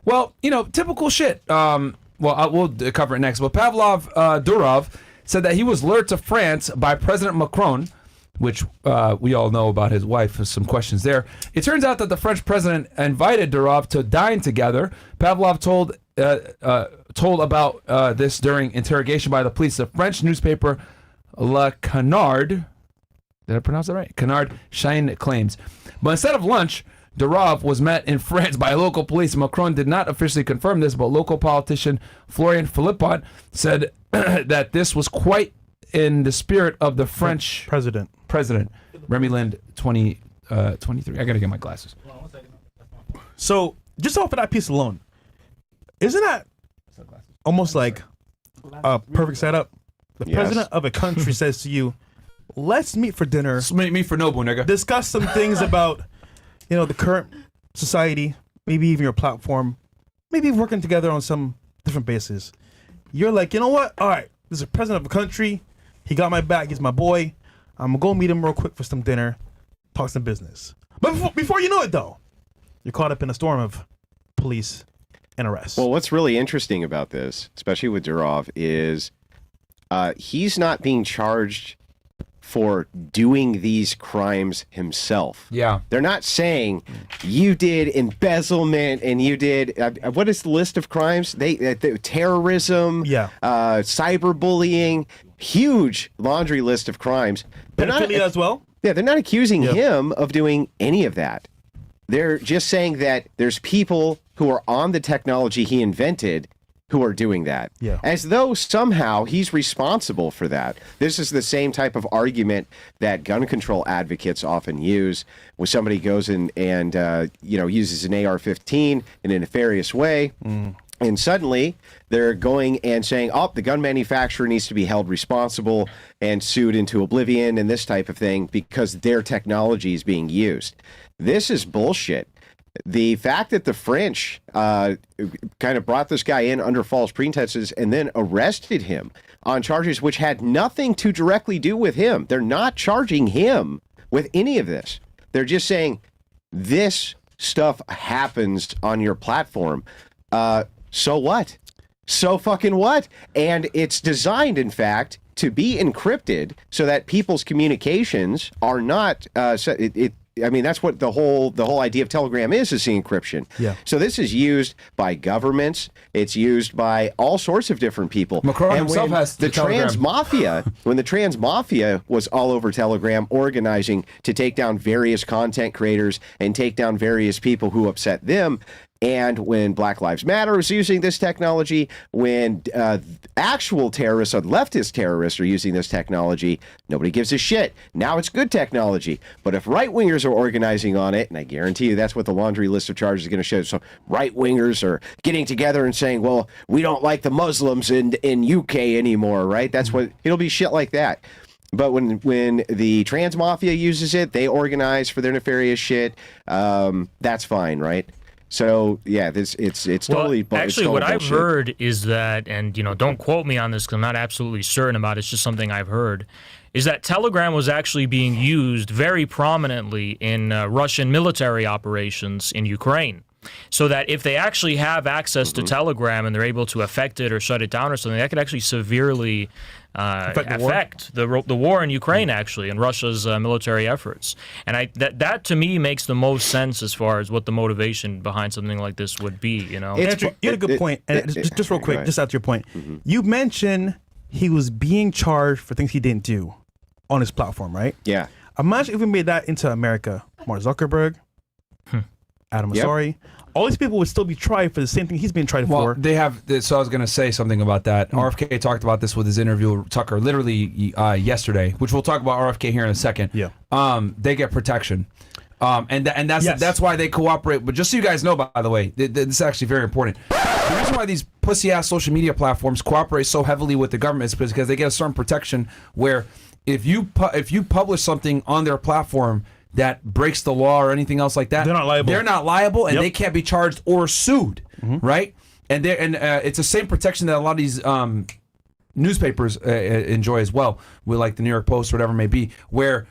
Well, typical shit. We'll cover it next. But Pavel Durov said that he was lured to France by President Macron, which we all know about his wife. Some questions there. It turns out that the French president invited Durov to dine together. Pavlov told about this during interrogation by the police. The French newspaper Le Canard, did I pronounce that right? Canard Shine claims. But instead of lunch, Durov was met in France by local police. Macron did not officially confirm this, but local politician Florian Philippot said that this was quite in the spirit of the French President. Remy Lind 2023. I gotta get my glasses. So, just off of that piece alone, isn't that almost like a perfect setup? The Yes. president of a country says to you, let's meet for dinner, Me for Nobu, nigga. discuss some things about, the current society, maybe even your platform, maybe working together on some different bases. You're like, you know what? All right, this is the president of a country. He got my back. He's my boy. I'm going to go meet him real quick for some dinner, talk some business. But before you know it, though, you're caught up in a storm of police and arrests. Well, what's really interesting about this, especially with Durov, is he's not being charged for doing these crimes himself. Yeah. They're not saying you did embezzlement and you did what is the list of crimes? Terrorism, cyberbullying, huge laundry list of crimes. Pedophilia as well? Yeah, they're not accusing him of doing any of that. They're just saying that there's people who are on the technology he invented who are doing that. Yeah. As though somehow he's responsible for that. This is the same type of argument that gun control advocates often use when somebody goes in and uses an AR-15 in a nefarious way. And suddenly they're going and saying, the gun manufacturer needs to be held responsible and sued into oblivion and this type of thing because their technology is being used. This is bullshit. The fact that the French kind of brought this guy in under false pretenses and then arrested him on charges which had nothing to directly do with him. They're not charging him with any of this. They're just saying this stuff happens on your platform. So what? So fucking what? And it's designed, in fact, to be encrypted so that people's communications are not. That's what the whole idea of Telegram is the encryption. Yeah. So this is used by governments. It's used by all sorts of different people. Macron himself has the Telegram. trans mafia. When the trans mafia was all over Telegram, organizing to take down various content creators and take down various people who upset them. And when Black Lives Matter is using this technology, when actual terrorists or leftist terrorists are using this technology, nobody gives a shit. Now it's good technology. But if right-wingers are organizing on it, and I guarantee you that's what the laundry list of charges is going to show. So right-wingers are getting together and saying, well, we don't like the Muslims in UK anymore, right? That's what it'll be shit like that. But when the trans mafia uses it, they organize for their nefarious shit. That's fine, right? So yeah, it's totally. Actually, what I've heard is that, and don't quote me on this because I'm not absolutely certain about it. It's just something I've heard, is that Telegram was actually being used very prominently in Russian military operations in Ukraine. So that if they actually have access to Telegram and they're able to affect it or shut it down or something, that could actually severely affect the war in Ukraine, actually, and Russia's military efforts. And that to me makes the most sense as far as what the motivation behind something like this would be. You know, Andrew, you had a good point. And just real quick, just out to your point, you mentioned he was being charged for things he didn't do on his platform, right? Yeah. Imagine if we made that into America. Mark Zuckerberg, Adam Azari, all these people would still be tried for the same thing he's being tried for. They have. So I was going to say something about that. RFK talked about this with his interview with Tucker literally yesterday, which we'll talk about RFK here in a second. Yeah. They get protection. That's why they cooperate. But just so you guys know, by the way, this is actually very important. The reason why these pussy-ass social media platforms cooperate so heavily with the government is because they get a certain protection where if you publish something on their platform that breaks the law or anything else like that, they're not liable, and they can't be charged or sued, right? And it's the same protection that a lot of these newspapers enjoy as well, with like the New York Post or whatever it may be, where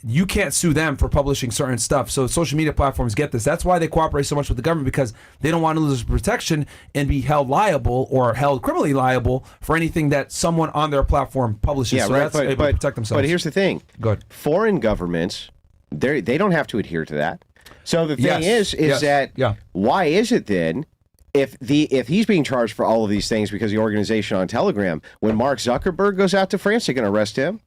you can't sue them for publishing certain stuff. So social media platforms get this. That's why they cooperate so much with the government, because they don't want to lose protection and be held liable or held criminally liable for anything that someone on their platform publishes. Yeah, so right. that's able to protect themselves. But here's the thing. Good. Foreign governments, they don't have to adhere to that. So the thing is that why is it then, if he's being charged for all of these things because the organization on Telegram, when Mark Zuckerberg goes out to France, they're going to arrest him?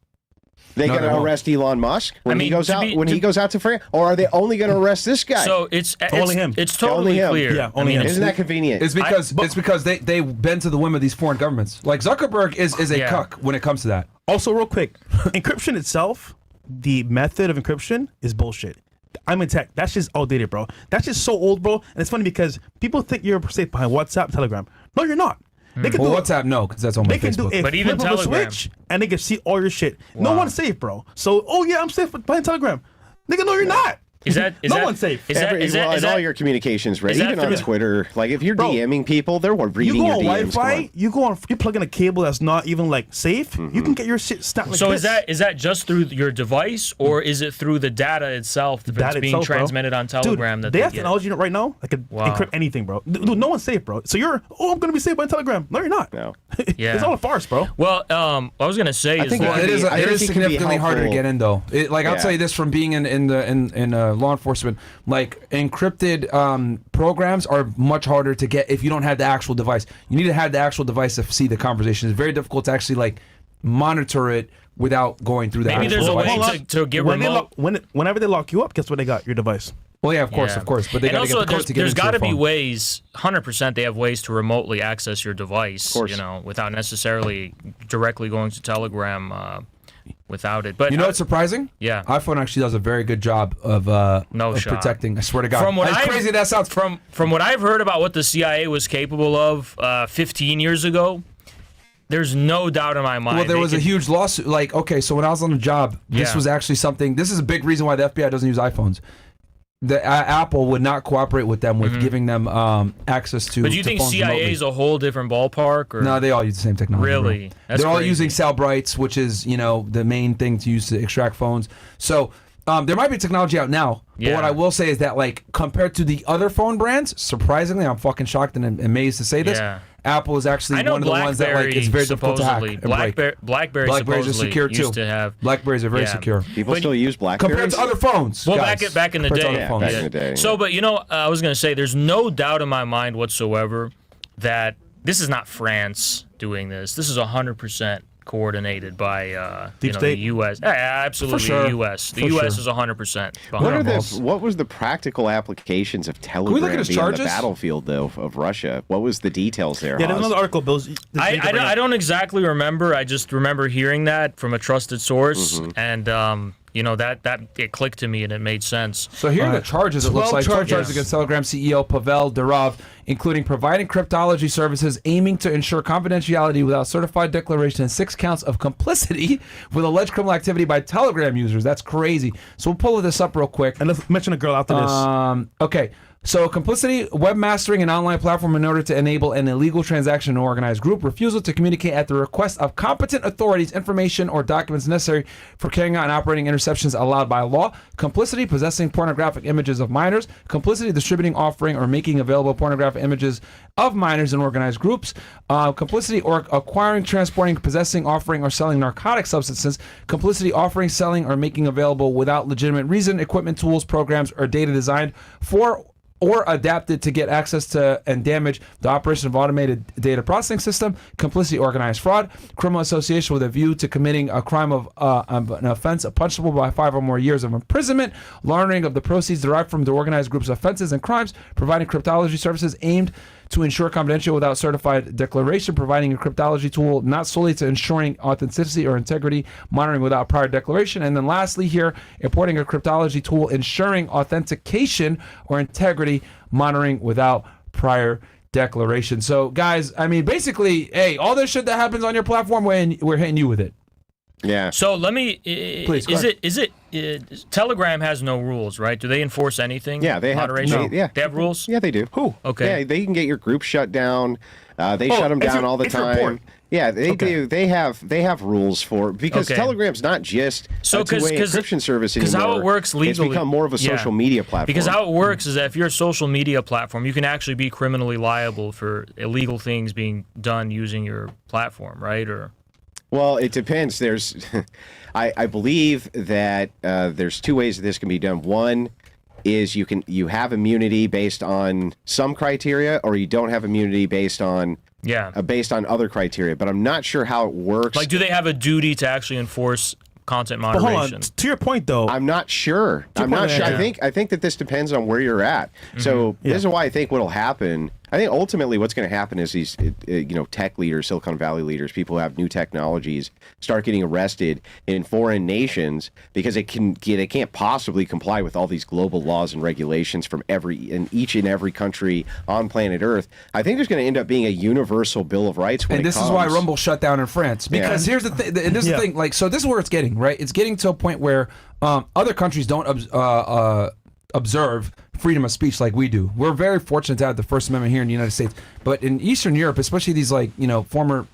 They going to arrest Elon Musk when he goes out to France, or are they only going to arrest this guy? So it's only him. It's totally clear. Yeah, only him. Isn't that convenient? It's because they bend to the whim of these foreign governments. Like Zuckerberg is a cuck when it comes to that. Also, real quick, encryption itself, the method of encryption is bullshit. I'm in tech. That's just outdated, bro. That's just so old, bro. And it's funny because people think you're safe behind WhatsApp, Telegram. No, you're not. They can do WhatsApp, no, because that's on my Facebook. But even Telegram, switch, and they can see all your shit. Wow. No one's safe, bro. So, I'm safe behind Telegram. Nigga, no, you're not. No one's safe. In all your communications, right? Even on Twitter, like if you're DMing people, they're reading your DMs. Wi-Fi, you plug in a cable that's not even like safe. You can get your shit snapped like this. So is that just through your device, or is it through the data itself that's being transmitted on Telegram? Dude, they have technology right now that can encrypt anything, bro. Dude, no one's safe, bro. So I'm gonna be safe by Telegram. No, you're not. No. It's all a farce, bro. Well, I was gonna say it is significantly harder to get in, though. I'll tell you this from being in law enforcement. Like encrypted programs are much harder to get if you don't have the actual device. You need to have the actual device to see the conversation. It's very difficult to actually like monitor it without going through that. Maybe there's a way to get remote. Whenever they lock you up, guess what they got? Your device. Well, yeah, of course. But they got to get the code to get there's got to be phone. ways. 100%, they have ways to remotely access your device. Without necessarily directly going to Telegram. Without it, but what's surprising? Yeah, iPhone actually does a very good job of protecting. I swear to God, as crazy that sounds. From what I've heard about what the CIA was capable of 15 years ago, there's no doubt in my mind. Well, there was a huge lawsuit. Like, okay, so when I was on the job, this was actually something. This is a big reason why the FBI doesn't use iPhones. Apple would not cooperate with them with giving them access to. But do you think CIA is a whole different ballpark? Or? No, they all use the same technology. Really? They're all using cell brights, which is the main thing to use to extract phones. So there might be technology out now. But what I will say is that, like, compared to the other phone brands, surprisingly, I'm fucking shocked and amazed to say this. Yeah. Apple is actually one of the ones that it's very difficult to hack. BlackBerries are secure too. Used to have. BlackBerries are very secure. People still use BlackBerries compared to other phones. Well, back in the day. Back in the day. So, but I was going to say, there's no doubt in my mind whatsoever that this is not France doing this. This is 100% coordinated by Deep State? The U.S. Absolutely, sure. the U.S. The U.S. is 100% behind. What was the practical applications of Telegram being on the battlefield, though, of Russia? What was the details there? Yeah, there's another article, Bill. I don't exactly remember. I just remember hearing that from a trusted source, and that it clicked to me and it made sense. So here are the charges. It looks like 12 charges against Telegram CEO Pavel Durov, including providing cryptology services aiming to ensure confidentiality without certified declaration, and 6 counts of complicity with alleged criminal activity by Telegram users. That's crazy. So we'll pull this up real quick. And let's mention a girl after this. Okay. So complicity, webmastering an online platform in order to enable an illegal transaction in an organized group, refusal to communicate at the request of competent authorities information or documents necessary for carrying out and operating interceptions allowed by law, complicity, possessing pornographic images of minors, complicity, distributing, offering, or making available pornographic images of minors in organized groups, complicity or acquiring, transporting, possessing, offering, or selling narcotic substances, complicity, offering, selling, or making available without legitimate reason, equipment, tools, programs, or data designed for or adapted to get access to and damage the operation of automated data processing system, complicity, organized fraud, criminal association with a view to committing a crime of an offense punishable by 5 or more years of imprisonment, laundering of the proceeds derived from the organized group's offenses and crimes, providing cryptology services aimed to ensure confidential without certified declaration, providing a cryptology tool not solely to ensuring authenticity or integrity, monitoring without prior declaration, and then lastly here, importing a cryptology tool ensuring authentication or integrity, monitoring without prior declaration. So guys, I mean, basically, hey, all this shit that happens on your platform, we're hitting you with it. Yeah. So let me. Please, Telegram has no rules, right? Do they enforce anything? Yeah, they have. Moderation? They have rules. Yeah, they do. Who? Okay. Yeah, they can get your group shut down. They shut them down all the time. Yeah, they do. They have rules for because Telegram's not just a two-way encryption service anymore. Because how it works legally, it's become more of a social media platform. Because how it works is that if you're a social media platform, you can actually be criminally liable for illegal things being done using your platform, right? Or well, it depends. There's, I believe that there's 2 ways that this can be done. One is you have immunity based on some criteria, or you don't have immunity based on other criteria. But I'm not sure how it works. Like, do they have a duty to actually enforce content moderation? But hold on. To your point, though, I'm not sure. I'm not sure. I think that this depends on where you're at. So this is why I think what'll happen. I think ultimately what's going to happen is these, tech leaders, Silicon Valley leaders, people who have new technologies, start getting arrested in foreign nations because they can't possibly comply with all these global laws and regulations from each and every country on planet Earth. I think there's going to end up being a universal Bill of Rights. And this is why Rumble shut down in France, because here's the thing. And this is the thing. Like, so this is where it's getting right. It's getting to a point where other countries don't observe freedom of speech like we do. We're very fortunate to have the First Amendment here in the United States, but in Eastern Europe, especially these former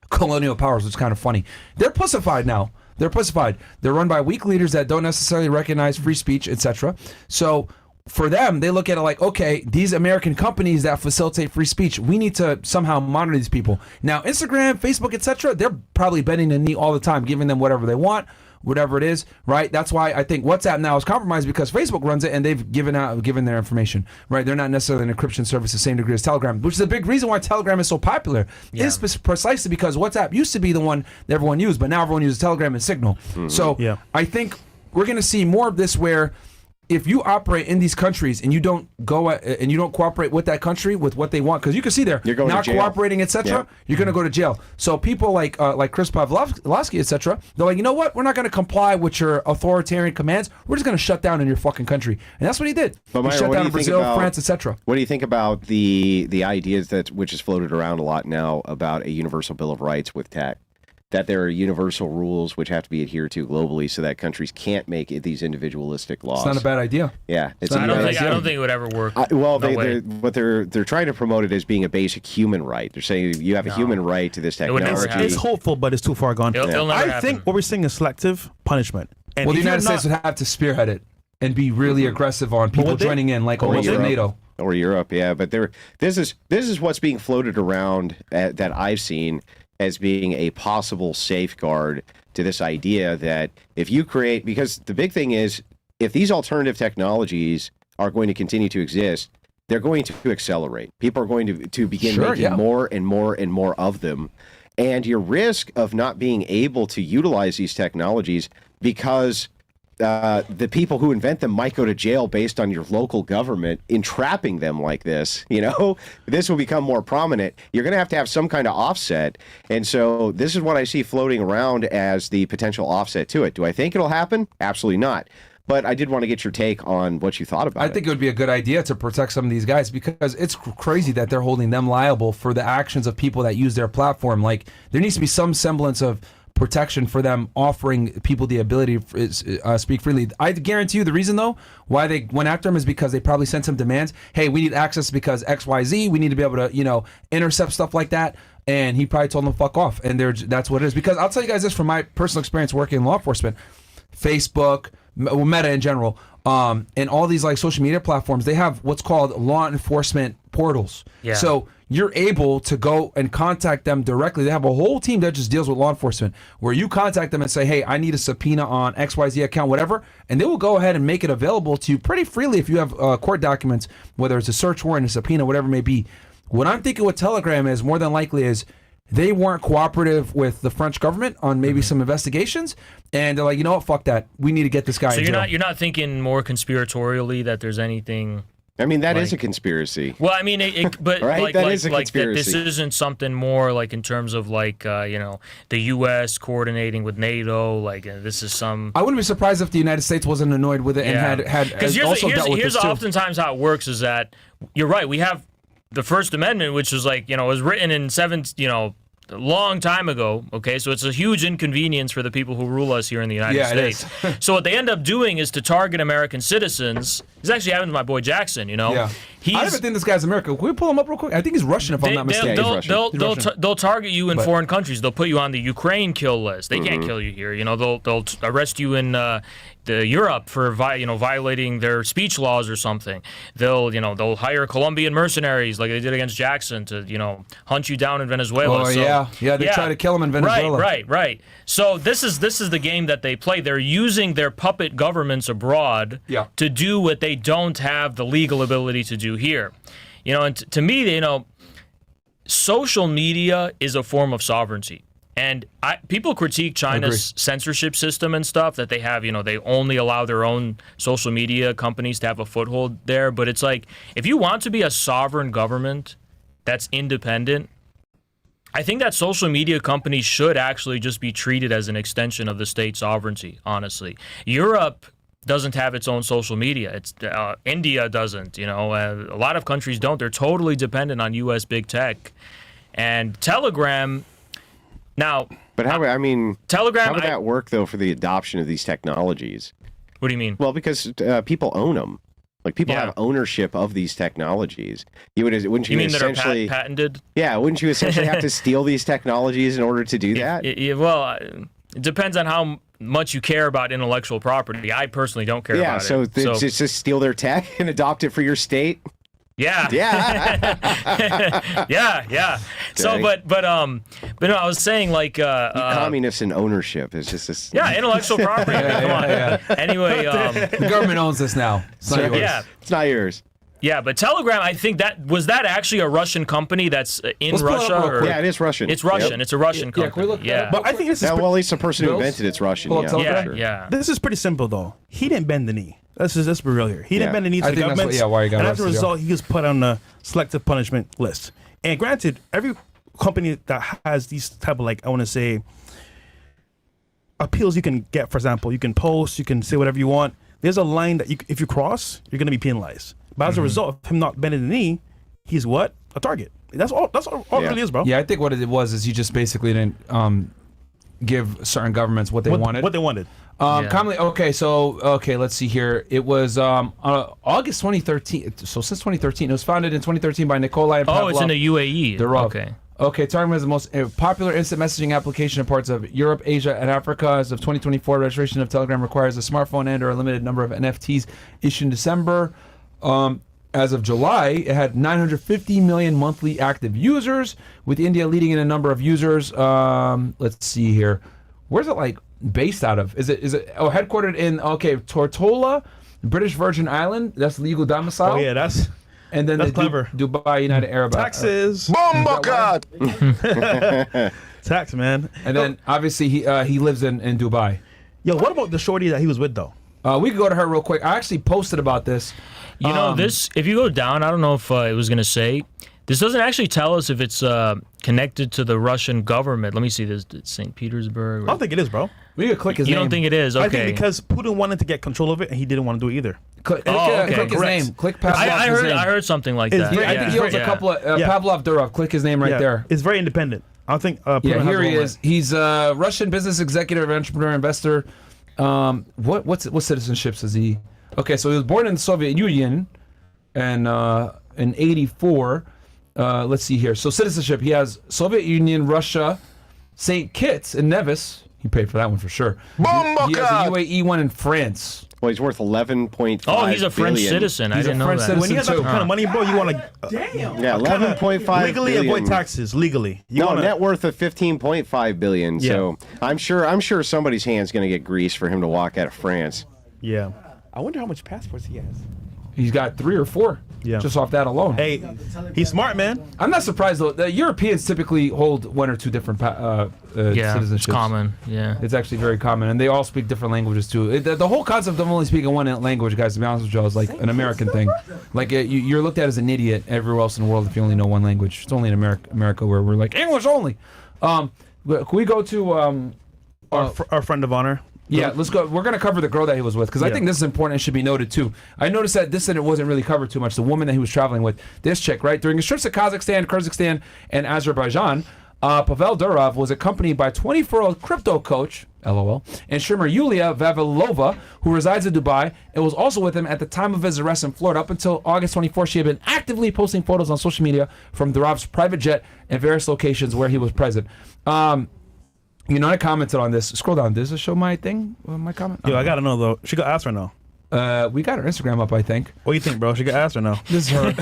colonial powers, which is kind of funny, they're pussified now. They're run by weak leaders that don't necessarily recognize free speech, etc. So for them, they look at it like, okay, these American companies that facilitate free speech, we need to somehow monitor these people. Now, Instagram, Facebook, etc., they're probably bending the knee all the time, giving them whatever they want, whatever it is, right? That's why I think WhatsApp now is compromised, because Facebook runs it and they've given their information, right? They're not necessarily an encryption service the same degree as Telegram, which is a big reason why Telegram is so popular. It's precisely because WhatsApp used to be the one that everyone used, but now everyone uses Telegram and Signal. So I think we're going to see more of this where if you operate in these countries and you don't go and you don't cooperate with that country with what they want, because you can see there you're going not to jail. Cooperating, etc., you're going to go to jail. So people like Chris Pavlovsky, etc., they're like, you know what? We're not going to comply with your authoritarian commands. We're just going to shut down in your fucking country, and that's what he did. But he Myron, shut down in Brazil, France, etc. What do you think about the ideas which is floated around a lot now about a universal bill of rights with tech? That there are universal rules which have to be adhered to globally, so that countries can't make these individualistic laws. It's not a bad idea. Yeah, I don't think it would ever work. They're trying to promote it as being a basic human right. They're saying you have a human right to this technology. It's hopeful, but it's too far gone. I think what we're seeing is selective punishment. And the United States would have to spearhead it and be really aggressive on people joining in, like almost like NATO. Or Europe, yeah. But this is what's being floated around that I've seen as being a possible safeguard to this idea that if you create, because the big thing is, if these alternative technologies are going to continue to exist, they're going to accelerate. People are going to begin making more and more and more of them. And your risk of not being able to utilize these technologies because the people who invent them might go to jail based on your local government entrapping them like this, this will become more prominent. You're going to have some kind of offset. And so this is what I see floating around as the potential offset to it. Do I think it'll happen? Absolutely not. But I did want to get your take on what you thought about it. I think it would be a good idea to protect some of these guys, because it's crazy that they're holding them liable for the actions of people that use their platform. Like, there needs to be some semblance of protection for them offering people the ability to speak freely. I guarantee you the reason, though, why they went after him is because they probably sent some demands. Hey, we need access because XYZ. We need to be able to, intercept stuff like that. And he probably told them to fuck off. And that's what it is. Because I'll tell you guys this from my personal experience working in law enforcement. Facebook, Meta in general, and all these like social media platforms, they have what's called law enforcement portals. Yeah. So you're able to go and contact them directly. They have a whole team that just deals with law enforcement, where you contact them and say, hey, I need a subpoena on XYZ account, whatever, and they will go ahead and make it available to you pretty freely if you have court documents, whether it's a search warrant, a subpoena, whatever it may be. What I'm thinking with Telegram is more than likely is they weren't cooperative with the French government on maybe some investigations, and they're like, you know what, fuck that. We need to get this guy. So in jail. you're not thinking more conspiratorially that there's anything. I mean, that is a conspiracy. Well, I mean, but right? That is a conspiracy. This isn't something more like in terms of like the U.S. coordinating with NATO. Like this is some. I wouldn't be surprised if the United States wasn't annoyed with it and had because here's oftentimes how it works is that you're right. We have the First Amendment, which was like was written in a long time ago, okay? So it's a huge inconvenience for the people who rule us here in the United States. So what they end up doing is to target American citizens. This actually happened to my boy Jackson, Yeah. I don't even think this guy's American. Can we pull him up real quick? I think he's Russian, if I'm not mistaken. They'll target you in foreign countries. They'll put you on the Ukraine kill list. They can't kill you here. They'll arrest you in Europe for violating their speech laws or something. They'll hire Colombian mercenaries like they did against Jackson to hunt you down in Venezuela. They try to kill him in Venezuela. Right. So this is the game that they play. They're using their puppet governments abroad to do what they don't have the legal ability to do here. And to me, social media is a form of sovereignty. And people critique China's censorship system and stuff that they have. They only allow their own social media companies to have a foothold there. But it's like, if you want to be a sovereign government that's independent, I think that social media companies should actually just be treated as an extension of the state sovereignty, honestly. Europe doesn't have its own social media. It's India doesn't, a lot of countries don't. They're totally dependent on U.S. big tech. And Telegram... Now, but Telegram, how would that work though for the adoption of these technologies? What do you mean? Well, because people own them. Like people have ownership of these technologies. Wouldn't you mean essentially that are patented? Yeah, wouldn't you essentially have to steal these technologies in order to do that? Well, it depends on how much you care about intellectual property. I personally don't care about it. So just steal their tech and adopt it for your state. Yeah. Okay. So, but no, I was saying like communists and ownership is just this. Yeah, intellectual property. Come on. Anyway, the government owns this now. It's not yours. Yeah, it's not yours. Yeah, but Telegram, I think that actually a Russian company that's in Russia? Yeah, it is Russian. It's Russian. Yep. It's a Russian company. But I think this is at least the person who invented it's Russian. Yeah. This is pretty simple though. He didn't bend the knee. Let's be real here. He didn't bend the knee to the government. And as a result, he was put on the selective punishment list. And granted, every company that has these type of appeals you can get, for example, you can post, you can say whatever you want. There's a line that if you cross, you're going to be penalized. But as a result of him not bending the knee, he's what? A target. That's all it really is, bro. Yeah, I think what it was is he just basically didn't give certain governments what they wanted. What they wanted. Commonly, okay, let's see here. It was August 2013. So since 2013, it was founded in 2013 by Nikolai and Pavel. Oh, it's in the UAE. Durov. Okay, Telegram is the most popular instant messaging application in parts of Europe, Asia, and Africa. As of 2024, registration of Telegram requires a smartphone and/or a limited number of NFTs issued in December. As of July, it had 950 million monthly active users, with India leading in a number of users. Let's see here. Where's it based out of? Is it headquartered in Tortola, British Virgin Island? That's legal domicile. Oh yeah, that's clever. Dubai, United Arab taxes. Bombocad. Tax, man. And then obviously he lives in Dubai. Yo, what about the shorty that he was with though? We could go to her real quick. I actually posted about this. This, if you go down, I don't know if it was going to say, this doesn't actually tell us if it's connected to the Russian government. Let me see this. St. Petersburg. I don't think it is, bro. We could click his name. You don't think it is? Okay. I think because Putin wanted to get control of it and he didn't want to do it either. Click his name. Click Pavlov's name. I heard something like that. I think he owns a couple of Pavlov Durov. Click his name right there. It's very independent. I don't think. Yeah, here he is. He's a Russian business executive, entrepreneur, investor. What citizenships is he? Okay, so he was born in the Soviet Union, and in '84. Let's see here. So citizenship, he has Soviet Union, Russia, St. Kitts, and Nevis. He paid for that one for sure. He has a UAE one in France. Well, he's worth 11.5. Oh, he's a French citizen. I didn't know that. When you have that kind of money, bro, you want to Yeah, 11.5 legally billion. avoid taxes. Legally, Net worth of 15.5 billion. Yeah. So I'm sure somebody's hand's going to get greased for him to walk out of France. Yeah. I wonder how much passports he has. He's got 3 or 4. Yeah. Just off that alone. Hey, he's smart, man. I'm not surprised though. The Europeans typically hold 1 or 2 different citizenships. It's common. Yeah. It's actually very common, and they all speak different languages too. The whole concept of only speaking one language, guys, to be honest with you, is like an American thing. Like you're looked at as an idiot everywhere else in the world if you only know one language. It's only in America where we're like English only. Can we go to Our friend of honor. Yeah, let's go. We're going to cover the girl that he was with because I think this is important and should be noted too. I noticed that this wasn't really covered too much. The woman that he was traveling with, this chick, right? During his trips to Kazakhstan, Kyrgyzstan, and Azerbaijan, Pavel Durov was accompanied by 24-year-old crypto coach, LOL, and streamer Yulia Vavilova, who resides in Dubai, and was also with him at the time of his arrest in Florida. Up until August 24th, she had been actively posting photos on social media from Durov's private jet and various locations where he was present. You know, I commented on this. Scroll down. Does this show my thing? My comment? Yo, I gotta know though. She got asked or no? We got her Instagram up, I think. What do you think, bro? She got asked or no? This is her.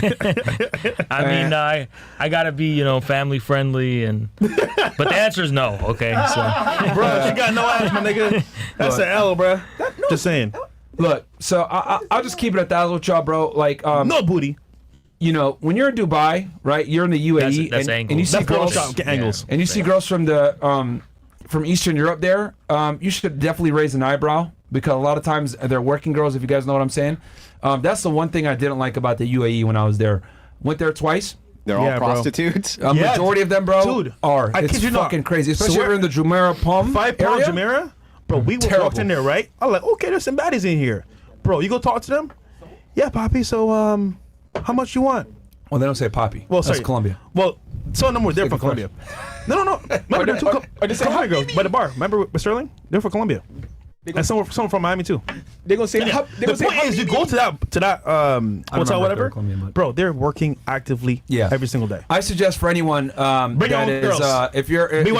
I mean, I gotta be, family friendly, but the answer is no. Okay, so Bro, she got no ass, my nigga. That's an L, bro. Just saying. Look, so I'll just keep it at that with y'all, bro. Like, No booty. you know, when you're in Dubai, right? You're in the UAE, That's and angles. you see That's girls, Photoshop. Get angles. and you see girls from the from Eastern Europe there. You should definitely raise an eyebrow because a lot of times they're working girls. If you guys know what I'm saying, that's the one thing I didn't like about the UAE when I was there. Went there twice. They're all Yeah, bro. prostitutes. A majority of them, bro, Dude, are. I It's kid you not. fucking crazy, especially So if you're in the Jumeirah Palm 5 pound area. Jumeirah? Bro, we walked in there, right? I'm like, okay, there's some baddies in here. Bro, you go talk to them? Yeah, Poppy, so how much you want? Well, they don't say poppy. Well, that's sorry. Colombia. Well, some of them were there from Colombia. No. Remember, there were 2 Colombian girls by the bar. Remember with Sterling? They're from Colombia. And some from Miami too. They're gonna say. The point is, you go to that hotel, remember if they whatever, were Colombian, but- bro. They're working actively every single day. I suggest for anyone Bring your that own is girls. if you're gonna BYOG.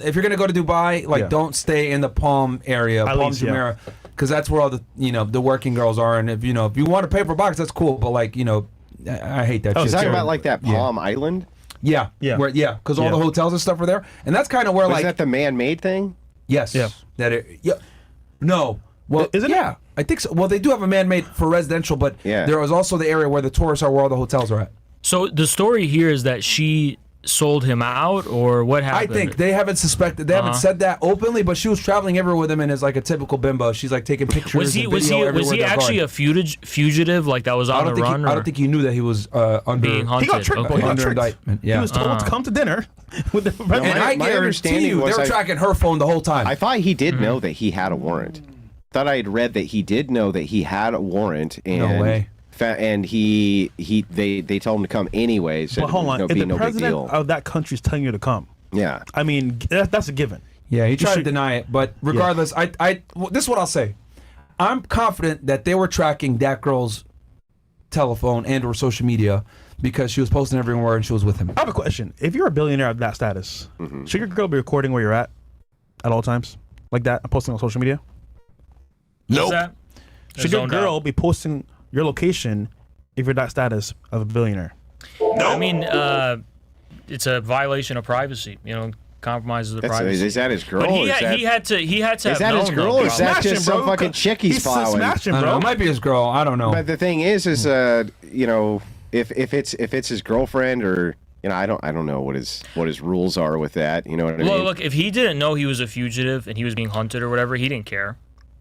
go if you're gonna go to Dubai, like Yeah. don't stay in the Palm area, At Palm least, yeah. Jumeirah, because that's where all the the working girls are. And if you want to pay for a box, that's cool. But like I hate that shit. You're talking So- about like that Palm Island? yeah, Yeah. because all the hotels and stuff are there, and that's kind of where Was like that the man-made thing? yes, Yeah. no. Well, Isn't it? yeah, I think so. Well, they do have a man-made for residential, but there is also the area where the tourists are, where all the hotels are at. So the story here is that she sold him out, or what I happened? think they haven't suspected. They haven't said that openly, but she was traveling everywhere with him, and is like a typical bimbo. She's like taking pictures. Was he actually a fugitive, like that was on the run? I don't think he knew that he was under being hunted. He got tricked, bro. He got under tricked. indictment. He Yeah, was told to come to dinner with the and I my guarantee understanding you, they was were tracking her phone the whole time. I thought he did know that he had a warrant. Thought I had read that he did know that he had a warrant. And No way. And they told him to come anyway. So But hold on, no if the big president deal. of that country is telling you to come, Yeah. I mean that's a given. Yeah, he tried to should- deny it, but regardless, this is what I'll say. I'm confident that they were tracking that girl's telephone and or social media because she was posting everywhere and she was with him. I have a question. If you're a billionaire of that status, should your girl be recording where you're at all times like that and posting on social media? What's that? Should your girl be posting your location if you're that status of a billionaire? I mean, it's a violation of privacy. Compromises the privacy. Is that his girl? But or is that, he had to is have that his known, girl though, or is that Smashing, just some bro. fucking chick he's plowing? Smashing, I don't know. bro. It might be his girl. I don't know. But the thing is if it's his girlfriend or I don't know what his rules are with that. You know what I mean? Well, look, if he didn't know he was a fugitive and he was being hunted or whatever, he didn't care.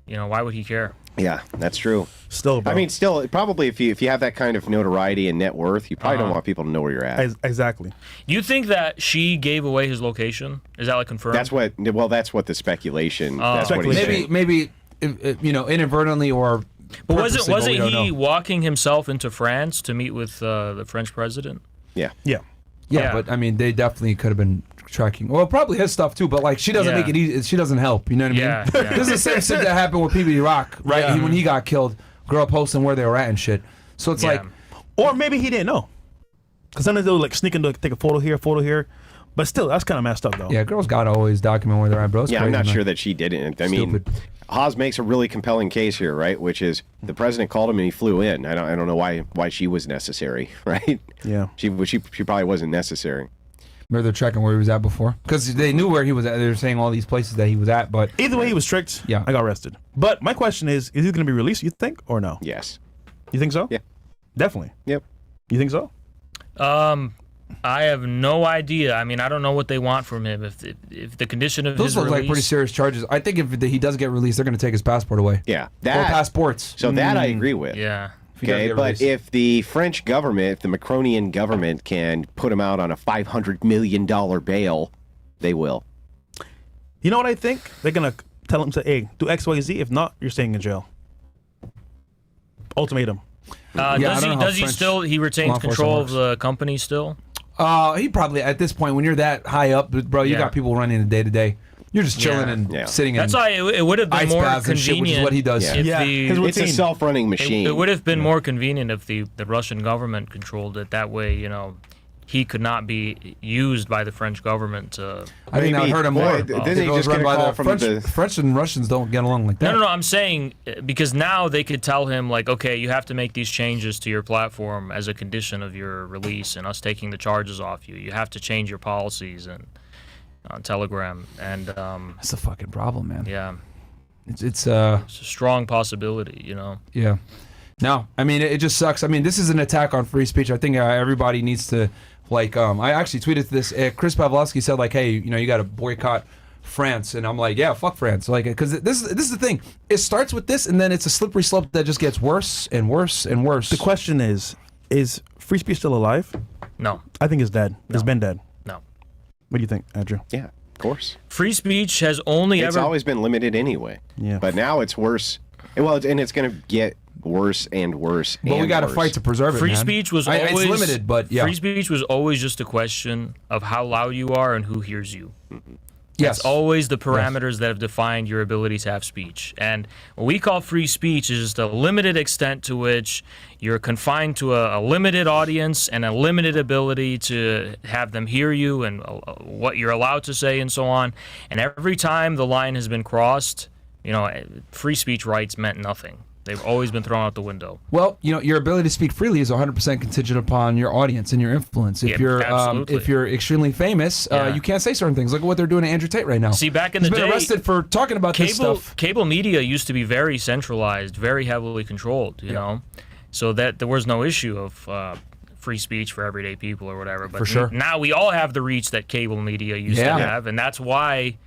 Why would he care? Yeah, that's true. Still, bro. I mean, still, probably if you have that kind of notoriety and net worth, you probably don't want people to know where you're at. Exactly. Do you think that she gave away his location? Is that like confirmed? That's what the speculation. That's what he's saying. maybe inadvertently or. But purposely, wasn't we don't he know. walking himself into France to meet with the French president? Yeah. Yeah. Yeah, Yeah. but I mean, they definitely could have been tracking. Well, probably his stuff too, but like she doesn't Yeah. make it easy. She doesn't help. You know what I mean? Yeah, yeah. This is the same shit that happened with PB Rock, right? Yeah. When he got killed, girl posting where they were at and shit. So it's Yeah. like, Or maybe he didn't know. Because sometimes they'll like sneak into take a photo here. But still, that's kind of messed up though. yeah, girls gotta always document where they're at, bro. It's Yeah, I'm crazy, not man. sure that she didn't. I mean, Stupid. Haas makes a really compelling case here, right? Which is the president called him and he flew in. I don't know why she was necessary, right? Yeah. She probably wasn't necessary. Maybe they're checking where he was at before, because they knew where he was at. They were saying all these places that he was at, but Either way, he was strict. Yeah. I got arrested. But my question is he going to be released, you think, or no? Yes. You think so? Yeah. Definitely. Yep. You think so? I have no idea. I mean, I don't know what they want from him. If the condition of those his look release, like pretty serious charges. I think if he does get released, they're gonna take his passport away. Yeah. Or That. passports. So that I agree with. yeah. If he does Okay, get but released. if the French government, if the Macronian government can put him out on a $500 million bail, they will. You know what I think? They're going to tell him to, hey, do X, Y, Z. If not, you're staying in jail. Ultimatum. I Does don't he? know how Does he French still? He retains law enforcement control of works. the company still. He probably at this point, when you're that high up, bro, you Yeah. got people running the day to day. You're just chilling Yeah. and Yeah. sitting That's in why it would have been ice more baths and convenient. shit, which is what he does. Yeah. If Yeah, the- his It's a routine. self-running machine. It would have been more convenient if the Russian government controlled it. That way, he could not be used by the French government to. I think that would Maybe. hurt him Boy, more. then If they it was just run get a by call the from French, the- French and Russians don't get along like that. No. I'm saying because now they could tell him like, okay, you have to make these changes to your platform as a condition of your release and us taking the charges off you. You have to change your policies and on Telegram and That's a fucking problem, man. yeah, It's it's a strong possibility. yeah. No, I mean it just sucks. I mean this is an attack on free speech. I think everybody needs to like. I actually tweeted this. Chris Pavlovsky said like, hey, you got to boycott France, and I'm like, yeah, fuck France, like because this is the thing. It starts with this, and then it's a slippery slope that just gets worse and worse and worse. The question is free speech still alive? No, I think it's dead. It's been dead. no. What do you think, Andrew? Yeah, of course. Free speech has only It's ever always been limited anyway. Yeah. But now it's worse. Well, and it's going to get worse and worse. But we and got to worse. fight to preserve it. free man. speech was It's always limited, but yeah, free speech was always just a question of how loud you are and who hears you. yes, It's always the parameters that have defined your ability to have speech. And what we call free speech is just a limited extent to which you're confined to a limited audience and a limited ability to have them hear you and what you're allowed to say and so on. And every time the line has been crossed, free speech rights meant nothing. They've always been thrown out the window. Well, your ability to speak freely is 100% contingent upon your audience and your influence. If Yeah, absolutely. if you're extremely famous, Yeah. you can't say certain things. Look at what they're doing to Andrew Tate right now. See, back in He's the been day, arrested for talking about this stuff. cable media used to be very centralized, very heavily controlled, you know, so that there was no issue of free speech for everyday people or whatever. But For sure. now we all have the reach that cable media used Yeah. to have, and that's why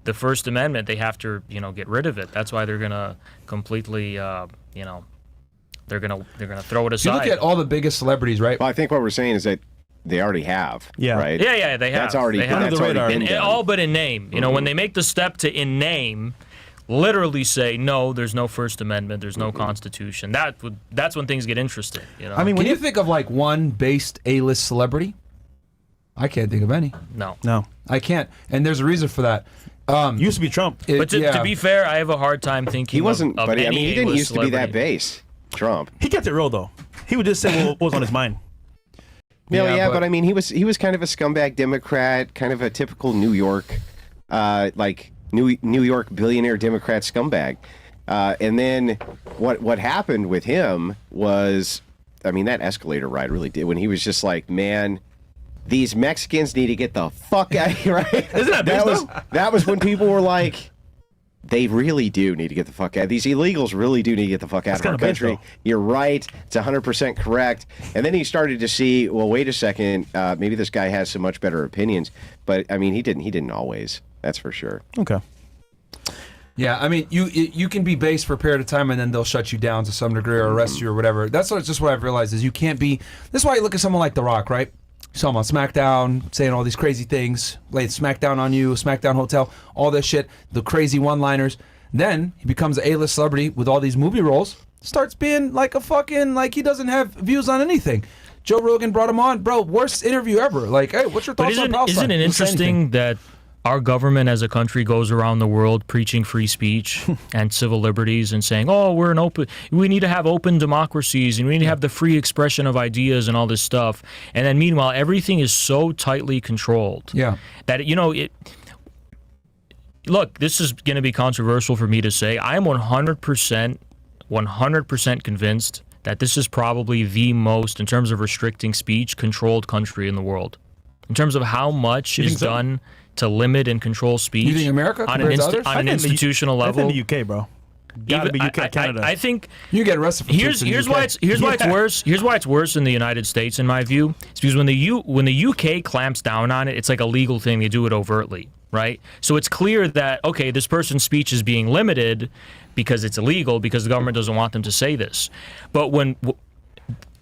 the First Amendment, they have to, get rid of it. That's why they're gonna completely, they're gonna throw it If you aside. look at all the biggest celebrities, right? Well, I think what we're saying is that they already have. Yeah. Right? yeah, they have. That's already, They have. that's Under the already radar. been done. All but in name. When they make the step to in name, literally say no, there's no First Amendment, there's no Constitution. That's when things get interesting. I mean, Can you think of like one based A-list celebrity? I can't think of any. no. No. I can't, and there's a reason for that. Used to be Trump. It- But to yeah. be fair, I have a hard time thinking. He wasn't, of but any he didn't A-list used to be that celebrity. base. Trump. He kept it real though. He would just say what was on his mind. Yeah, but I mean, he was kind of a scumbag Democrat, kind of a typical New York, New York billionaire Democrat scumbag. And then what happened with him was, I mean, that escalator ride really did when he was just like, man, these Mexicans need to get the fuck out of here. Right? Isn't that that was when people were like, they really do need to get the fuck out. These illegals really do need to get the fuck out of our kinda based, country. though. You're right. It's 100% correct. And then he started to see, well, wait a second. Maybe this guy has some much better opinions. But I mean, he didn't always. That's for sure. Okay. Yeah, I mean, you can be based for a period of time, and then they'll shut you down to some degree or arrest you or whatever. That's just what I've realized is you can't be. That's why you look at someone like The Rock, right? You saw him on SmackDown saying all these crazy things, laid SmackDown on you, SmackDown Hotel, all this shit, the crazy one-liners. Then he becomes an A-list celebrity with all these movie roles, starts being like a fucking, like he doesn't have views on anything. Joe Rogan brought him on, bro. Worst interview ever. Like, hey, what's your But thoughts on Palestine? isn't it Didn't say anything. interesting that our government as a country goes around the world preaching free speech and civil liberties and saying, oh, we need to have open democracies and we need to have the free expression of ideas and all this stuff. And then meanwhile, everything is so tightly controlled that, look, this is going to be controversial for me to say. I am 100% convinced that this is probably the most, in terms of restricting speech, controlled country in the world. In terms of how much is done to limit and control speech. You think America on compared to others? an institutional level? I think the UK, bro. Gotta be UK, Canada. I think you get arrested for here's why it's worse. Here's why it's worse in the United States, in my view. It's because when the UK clamps down on it, it's like a legal thing. They do it overtly, right? So it's clear that okay, this person's speech is being limited because it's illegal because the government doesn't want them to say this. But when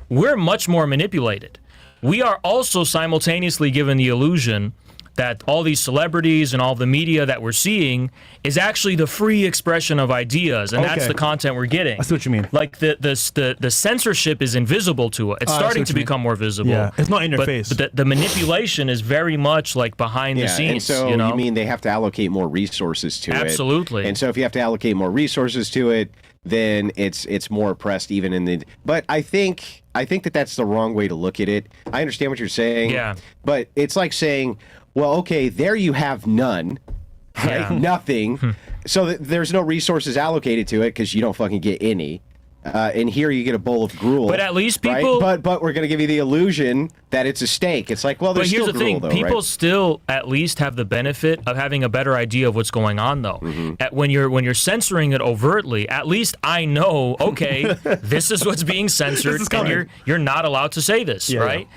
we're much more manipulated, we are also simultaneously given the illusion that all these celebrities and all the media that we're seeing is actually the free expression of ideas, and that's the content we're getting. I see what you mean. Like the censorship is invisible to it. It's starting to become more visible. Yeah, it's not in your face. But the manipulation is very much like behind the scenes. And so you mean they have to allocate more resources to it. Absolutely. And so if you have to allocate more resources to it, then it's more oppressed even in the. But I think that that's the wrong way to look at it. I understand what you're saying. Yeah. But it's like saying, well, okay, there you have none, right? Yeah. Nothing. So there's no resources allocated to it because you don't fucking get any. And here you get a bowl of gruel. But at least people. Right? But we're going to give you the illusion that it's a steak. It's like, well, there's But here's still the gruel, thing: though, people right? still at least have the benefit of having a better idea of what's going on, though. When you're censoring it overtly, at least I know, okay, this is what's being censored, and you're not allowed to say this, right?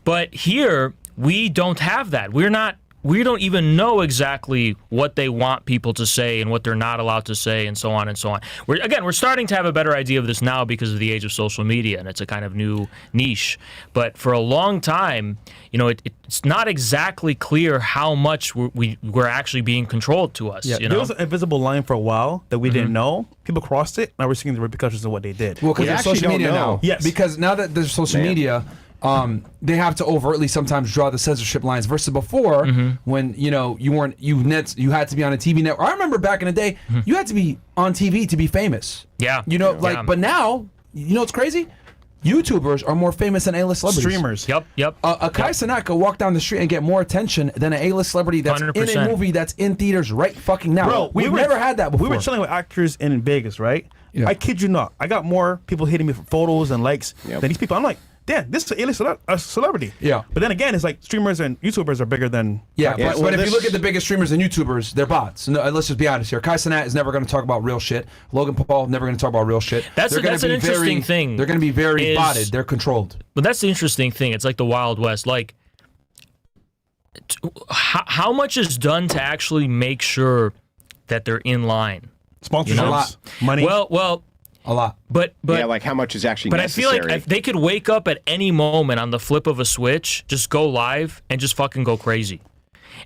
But here we don't have that. We don't even know exactly what they want people to say and what they're not allowed to say and so on and so on. We're starting to have a better idea of this now because of the age of social media, and it's a kind of new niche. But for a long time, it's not exactly clear how much we're actually being controlled to us. Yeah, there was an invisible line for a while that we didn't know. People crossed it. Now we're seeing the repercussions of what they did. Well, because there's social media now. Yes. Because now that there's social media, they have to overtly sometimes draw the censorship lines versus before when you had to be on a TV network. I remember back in the day, you had to be on TV to be famous. Yeah. But now, it's crazy? YouTubers are more famous than A-list celebrities. Streamers. Yep. A Kai Cenat could walk down the street and get more attention than an A-list celebrity that's 100%. in a movie that's in theaters right fucking now. Bro, we've never had that before. We were chilling with actors in Vegas, right? Yeah. I kid you not. I got more people hitting me for photos and likes than these people. I'm like, damn, this is an A-list celebrity. Yeah. But then again, it's like streamers and YouTubers are bigger than... But if you look at the biggest streamers and YouTubers, they're bots. No, let's just be honest here. Kai Cenat is never going to talk about real shit. Logan Paul never going to talk about real shit. That's an interesting thing. They're going to be very botted. They're controlled. But that's the interesting thing. It's like the Wild West. Like, how much is done to actually make sure that they're in line? Sponsorships, A lot. money. Well, a lot. But like how much is actually necessary? I feel like if they could wake up at any moment on the flip of a switch, just go live and just fucking go crazy.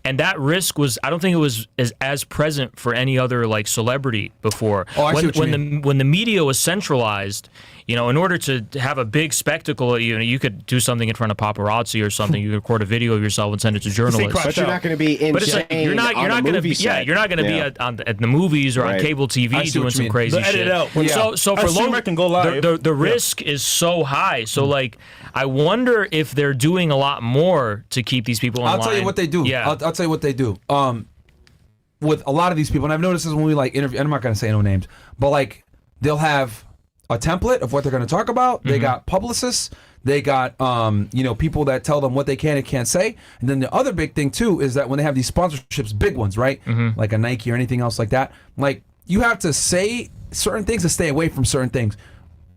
And that risk I don't think it was as present for any other like celebrity before. Oh, I see what you mean. When the media was centralized, in order to have a big spectacle, you could do something in front of paparazzi or something. You could record a video of yourself and send it to journalists. But you're not going to be insane. But it's like you're not going to be you're not going to be at the movies or on cable TV doing some crazy shit. So for low, can go live. The risk is so high. So like I wonder if they're doing a lot more to keep these people in line. I'll tell you what they do. Yeah. I'll tell you what they do. With a lot of these people, and I've noticed this when we like interview, and I'm not going to say no names, but like they'll have a template of what they're going to talk about. They got publicists. They got people that tell them what they can and can't say. And then the other big thing too is that when they have these sponsorships, big ones, right? Like a Nike or anything else like that, like you have to say certain things to stay away from certain things.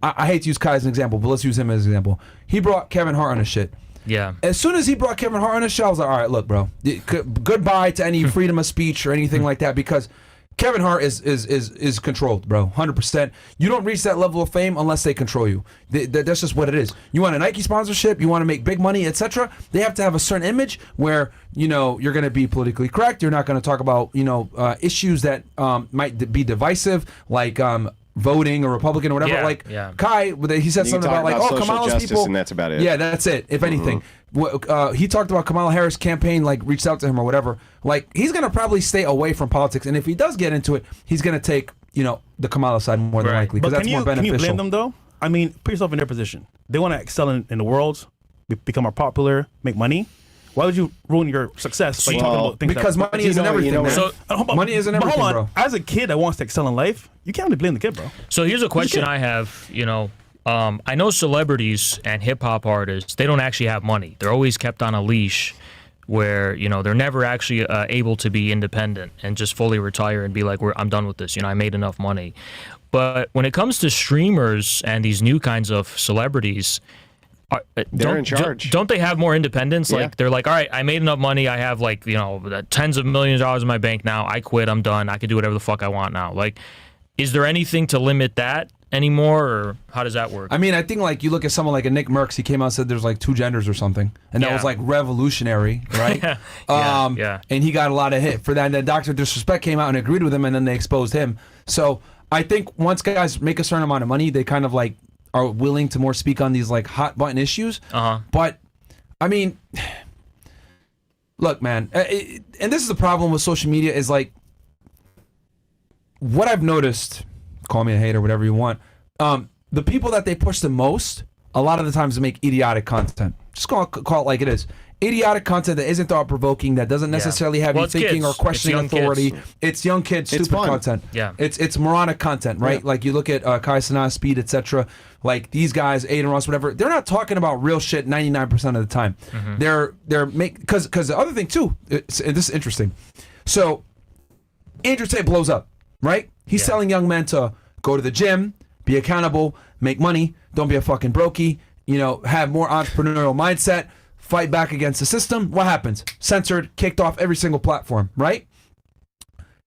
I hate to use Kai as an example, but let's use him as an example. He brought Kevin Hart on his shit. Yeah. As soon as he brought Kevin Hart on his show, I was like, all right, look, bro, goodbye to any freedom of speech or anything like that, because Kevin Hart is controlled, bro, 100%. You don't reach that level of fame unless they control you. That's just what it is. You want a Nike sponsorship, you want to make big money, etc. They have to have a certain image where you're going to be politically correct. You're not going to talk about issues that might be divisive, like voting or Republican or whatever. Yeah, like yeah. Kai, he said You something talk about like, about oh, social Kamala's justice people, and that's about it. Yeah, that's it. If anything, he talked about Kamala Harris campaign, like reached out to him or whatever. Like he's gonna probably stay away from politics, and if he does get into it, he's gonna take the Kamala side more than Right. likely because that's more Can beneficial. you blame them though? I mean, put yourself in their position. They want to excel in the world, become more popular, make money. Why would you ruin your success by talking about things because money isn't everything, man. So- money isn't everything, hold on. bro. As a kid that wants to excel in life, you can't really blame the kid, bro. So here's a question I have. I know celebrities and hip hop artists, they don't actually have money. They're always kept on a leash where, they're never actually able to be independent and just fully retire and be like, I'm done with this. I made enough money. But when it comes to streamers and these new kinds of celebrities, They're in charge. Don't they have more independence? Yeah. Like they're like, all right, I made enough money. I have tens of millions of dollars in my bank now. I quit. I'm done. I can do whatever the fuck I want now. Like, is there anything to limit that anymore, or how does that work? I mean, I think like you look at someone like a Nick Merckx. He came out and said there's like 2 genders or something, and that Yeah. was like revolutionary, right? Yeah. And he got a lot of hit for that. And then Dr. Disrespect came out and agreed with him, and then they exposed him. So I think once guys make a certain amount of money, they kind of like are willing to more speak on these like hot button issues. But I mean, look, man, and this is the problem with social media is like what I've noticed. Call me a hater, whatever you want. The people that they push the most, a lot of the times, make idiotic content. Just call it like it is. Idiotic content that isn't thought provoking, that doesn't necessarily have you it's thinking kids. or questioning It's young authority. kids. It's young kids, It's stupid fun. content. Yeah. It's moronic content, right? Yeah. Like you look at Kai Cenat, Speed, etc. Like these guys, Aiden Ross, whatever. They're not talking about real shit 99% of the time. They're because the other thing too, and this is interesting. So Andrew Tate blows up, right? He's telling young men to go to the gym, be accountable, make money, don't be a fucking brokey, have more entrepreneurial mindset, fight back against the system. What happens? Censored, kicked off every single platform, right?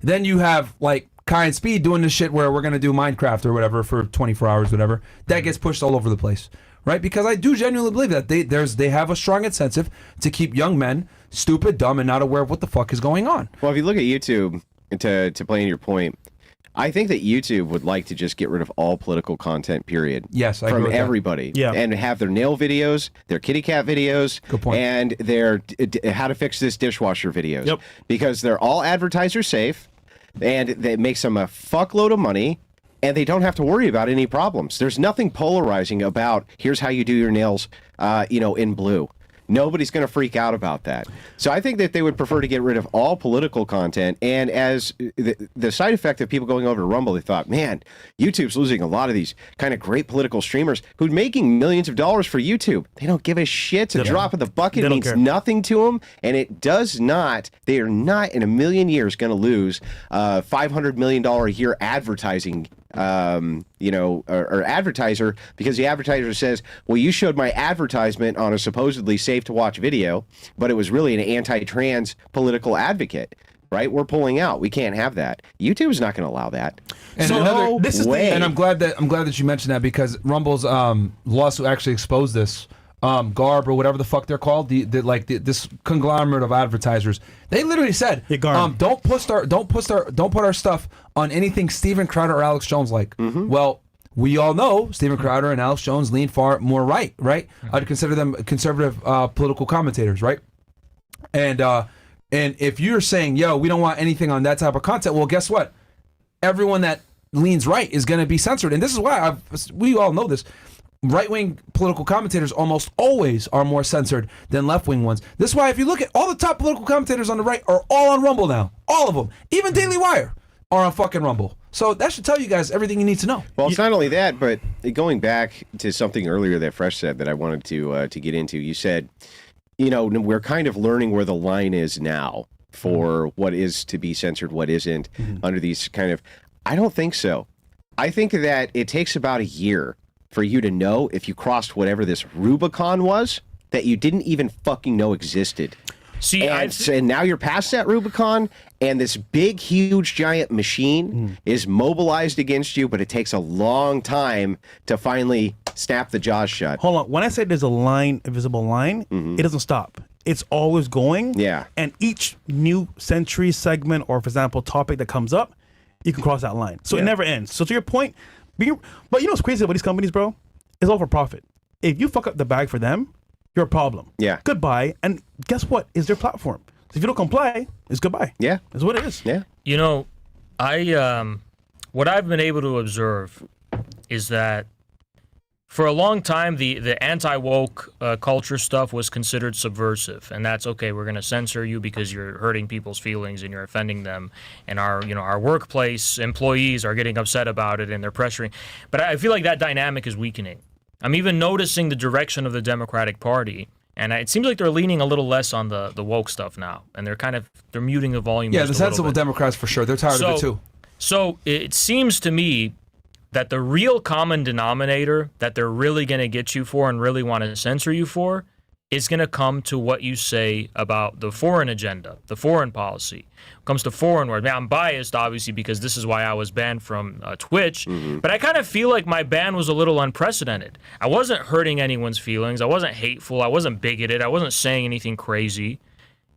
Then you have like Kai and Speed doing this shit where we're going to do Minecraft or whatever for 24 hours, whatever. That gets pushed all over the place, right? Because I do genuinely believe that they have a strong incentive to keep young men stupid, dumb, and not aware of what the fuck is going on. Well, if you look at YouTube, to play in your point, I think that YouTube would like to just get rid of all political content, period. Yes, I agree from with that. everybody. Yeah. And have their nail videos, their kitty cat videos, Good point. and their how to fix this dishwasher videos. Yep. Because they're all advertiser safe, and it makes them a fuckload of money, and they don't have to worry about any problems. There's nothing polarizing about here's how you do your nails, in blue. Nobody's going to freak out about that. So I think that they would prefer to get rid of all political content. And as the side effect of people going over to Rumble, they thought, man, YouTube's losing a lot of these kind of great political streamers who're making millions of dollars for YouTube. They don't give a shit. A drop in the bucket They don't means care. nothing to them. And it does not, they are not in a million years going to lose $500 million a year advertising or advertiser, because the advertiser says, well, you showed my advertisement on a supposedly safe to watch video, but it was really an anti-trans political advocate, right? We're pulling out. We can't have that. YouTube's not going to allow that. And So another, this is way. and I'm glad that you mentioned that because Rumble's lawsuit actually exposed this. Garb or whatever the fuck they're called, this conglomerate of advertisers. They literally said, Yeah, Garb. don't put our stuff on anything Steven Crowder or Alex Jones like. Well, we all know Steven Crowder and Alex Jones lean far more right? I'd consider them conservative political commentators, right? And if you're saying, yo, we don't want anything on that type of content, well, guess what? Everyone that leans right is going to be censored, and this is why we all know this. Right-wing political commentators almost always are more censored than left-wing ones. This is why if you look at all the top political commentators on the right are all on Rumble now. All of them. Even Daily Wire are on fucking Rumble. So that should tell you guys everything you need to know. Well, it's not only that, but going back to something earlier that Fresh said that I wanted to get into. You said, we're kind of learning where the line is now for what is to be censored, what isn't, under these kind of... I don't think so. I think that it takes about a year for you to know if you crossed whatever this Rubicon was that you didn't even fucking know existed. See, And now you're past that Rubicon, and this big, huge, giant machine is mobilized against you, but it takes a long time to finally snap the jaws shut. Hold on. When I say there's a visible line, it doesn't stop. It's always going. Yeah. And each new century segment or, for example, topic that comes up you can cross that line. So Yeah. it never ends. So to your point, but you know what's crazy about these companies, bro? It's all for profit. If you fuck up the bag for them, you're a problem. Yeah. Goodbye. And guess what? It's their platform. So if you don't comply, it's goodbye. Yeah. That's what it is. Yeah. You know, what I've been able to observe is that for a long time, the anti-woke culture stuff was considered subversive, and that's okay. We're going to censor you because you're hurting people's feelings and you're offending them, and our workplace employees are getting upset about it and they're pressuring. But I feel like that dynamic is weakening. I'm even noticing the direction of the Democratic Party, and it seems like they're leaning a little less on the woke stuff now, and they're muting the volume. Yeah, just the a little sensible bit. Democrats for sure. They're tired of it too. So it seems to me that the real common denominator that they're really going to get you for and really want to censor you for is going to come to what you say about the foreign agenda, the foreign policy. When it comes to foreign words, now I'm biased, obviously, because this is why I was banned from Twitch, but I kind of feel like my ban was a little unprecedented. I wasn't hurting anyone's feelings. I wasn't hateful. I wasn't bigoted. I wasn't saying anything crazy.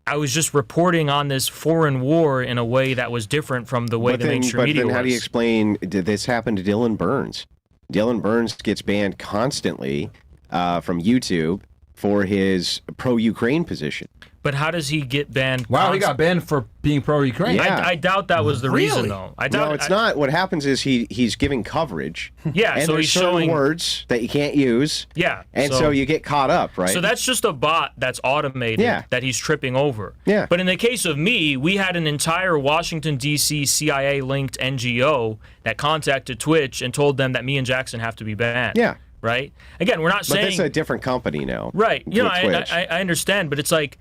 I was just reporting on this foreign war in a way that was different from the way the mainstream media was. But then how do you explain, did this happen to Dylan Burns? Dylan Burns gets banned constantly from YouTube for his pro-Ukraine position. But how does he get banned? Wow, he got banned for being pro-Ukraine. Yeah. I doubt that was the reason, Really? though. No, it's not. What happens is he's giving coverage. Yeah, and so there's he's certain showing words that you can't use. Yeah, And so you get caught up, right? So that's just a bot that's automated that he's tripping over. Yeah. But in the case of me, we had an entire Washington, D.C. CIA-linked NGO that contacted Twitch and told them that me and Jackson have to be banned. Yeah. Right? Again, we're not But saying... that's a different company now. Right. You know, with Twitch. I understand, but it's like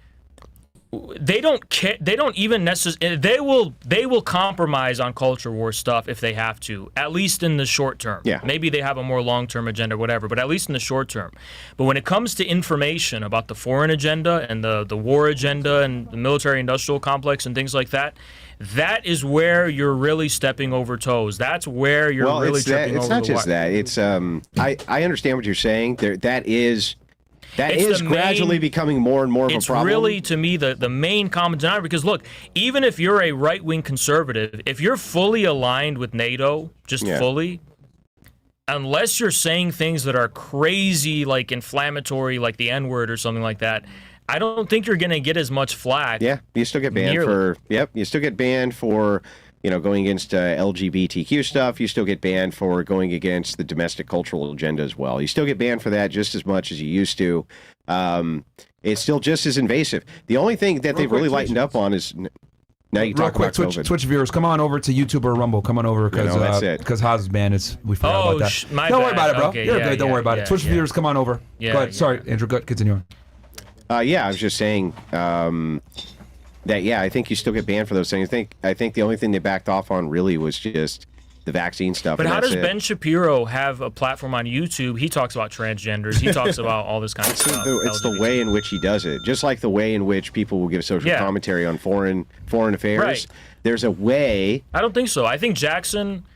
they don't care. They don't even necessarily. They will compromise on culture war stuff if they have to, at least in the short term. Yeah. Maybe they have a more long-term agenda, or whatever, but at least in the short term. But when it comes to information about the foreign agenda and the war agenda and the military-industrial complex and things like that, that is where you're really stepping over toes. That's where you're really tripping over the wire. It's not just that. It's I understand what you're saying. That is gradually becoming more and more of a problem. It's really, to me, the main common denominator. Because, look, even if you're a right-wing conservative, if you're fully aligned with NATO, fully, unless you're saying things that are crazy, like inflammatory, like the N-word or something like that, I don't think you're going to get as much flack. Yeah, you still get banned you still get banned for going against LGBTQ stuff. You still get banned for going against the domestic cultural agenda as well. You still get banned for that just as much as you used to. It's still just as invasive. The only thing that they've really lightened up on is now you talk about COVID. Twitch viewers, come on over to YouTube or Rumble. Come on over because Haz's ban is. We forgot about that. Don't worry about it, bro. Okay, You're good. Don't worry about it. Twitch viewers, come on over. Yeah, go ahead. Sorry, Andrew. Go ahead. Continue. I was just saying that I think you still get banned for those things. I think the only thing they backed off on really was just the vaccine stuff. But how does Ben Shapiro have a platform on YouTube? He talks about transgenders. He talks about all this kind of stuff. It's the way in which he does it. Just like the way in which people will give social commentary on foreign affairs. Right. There's a way. I don't think so. I think Jackson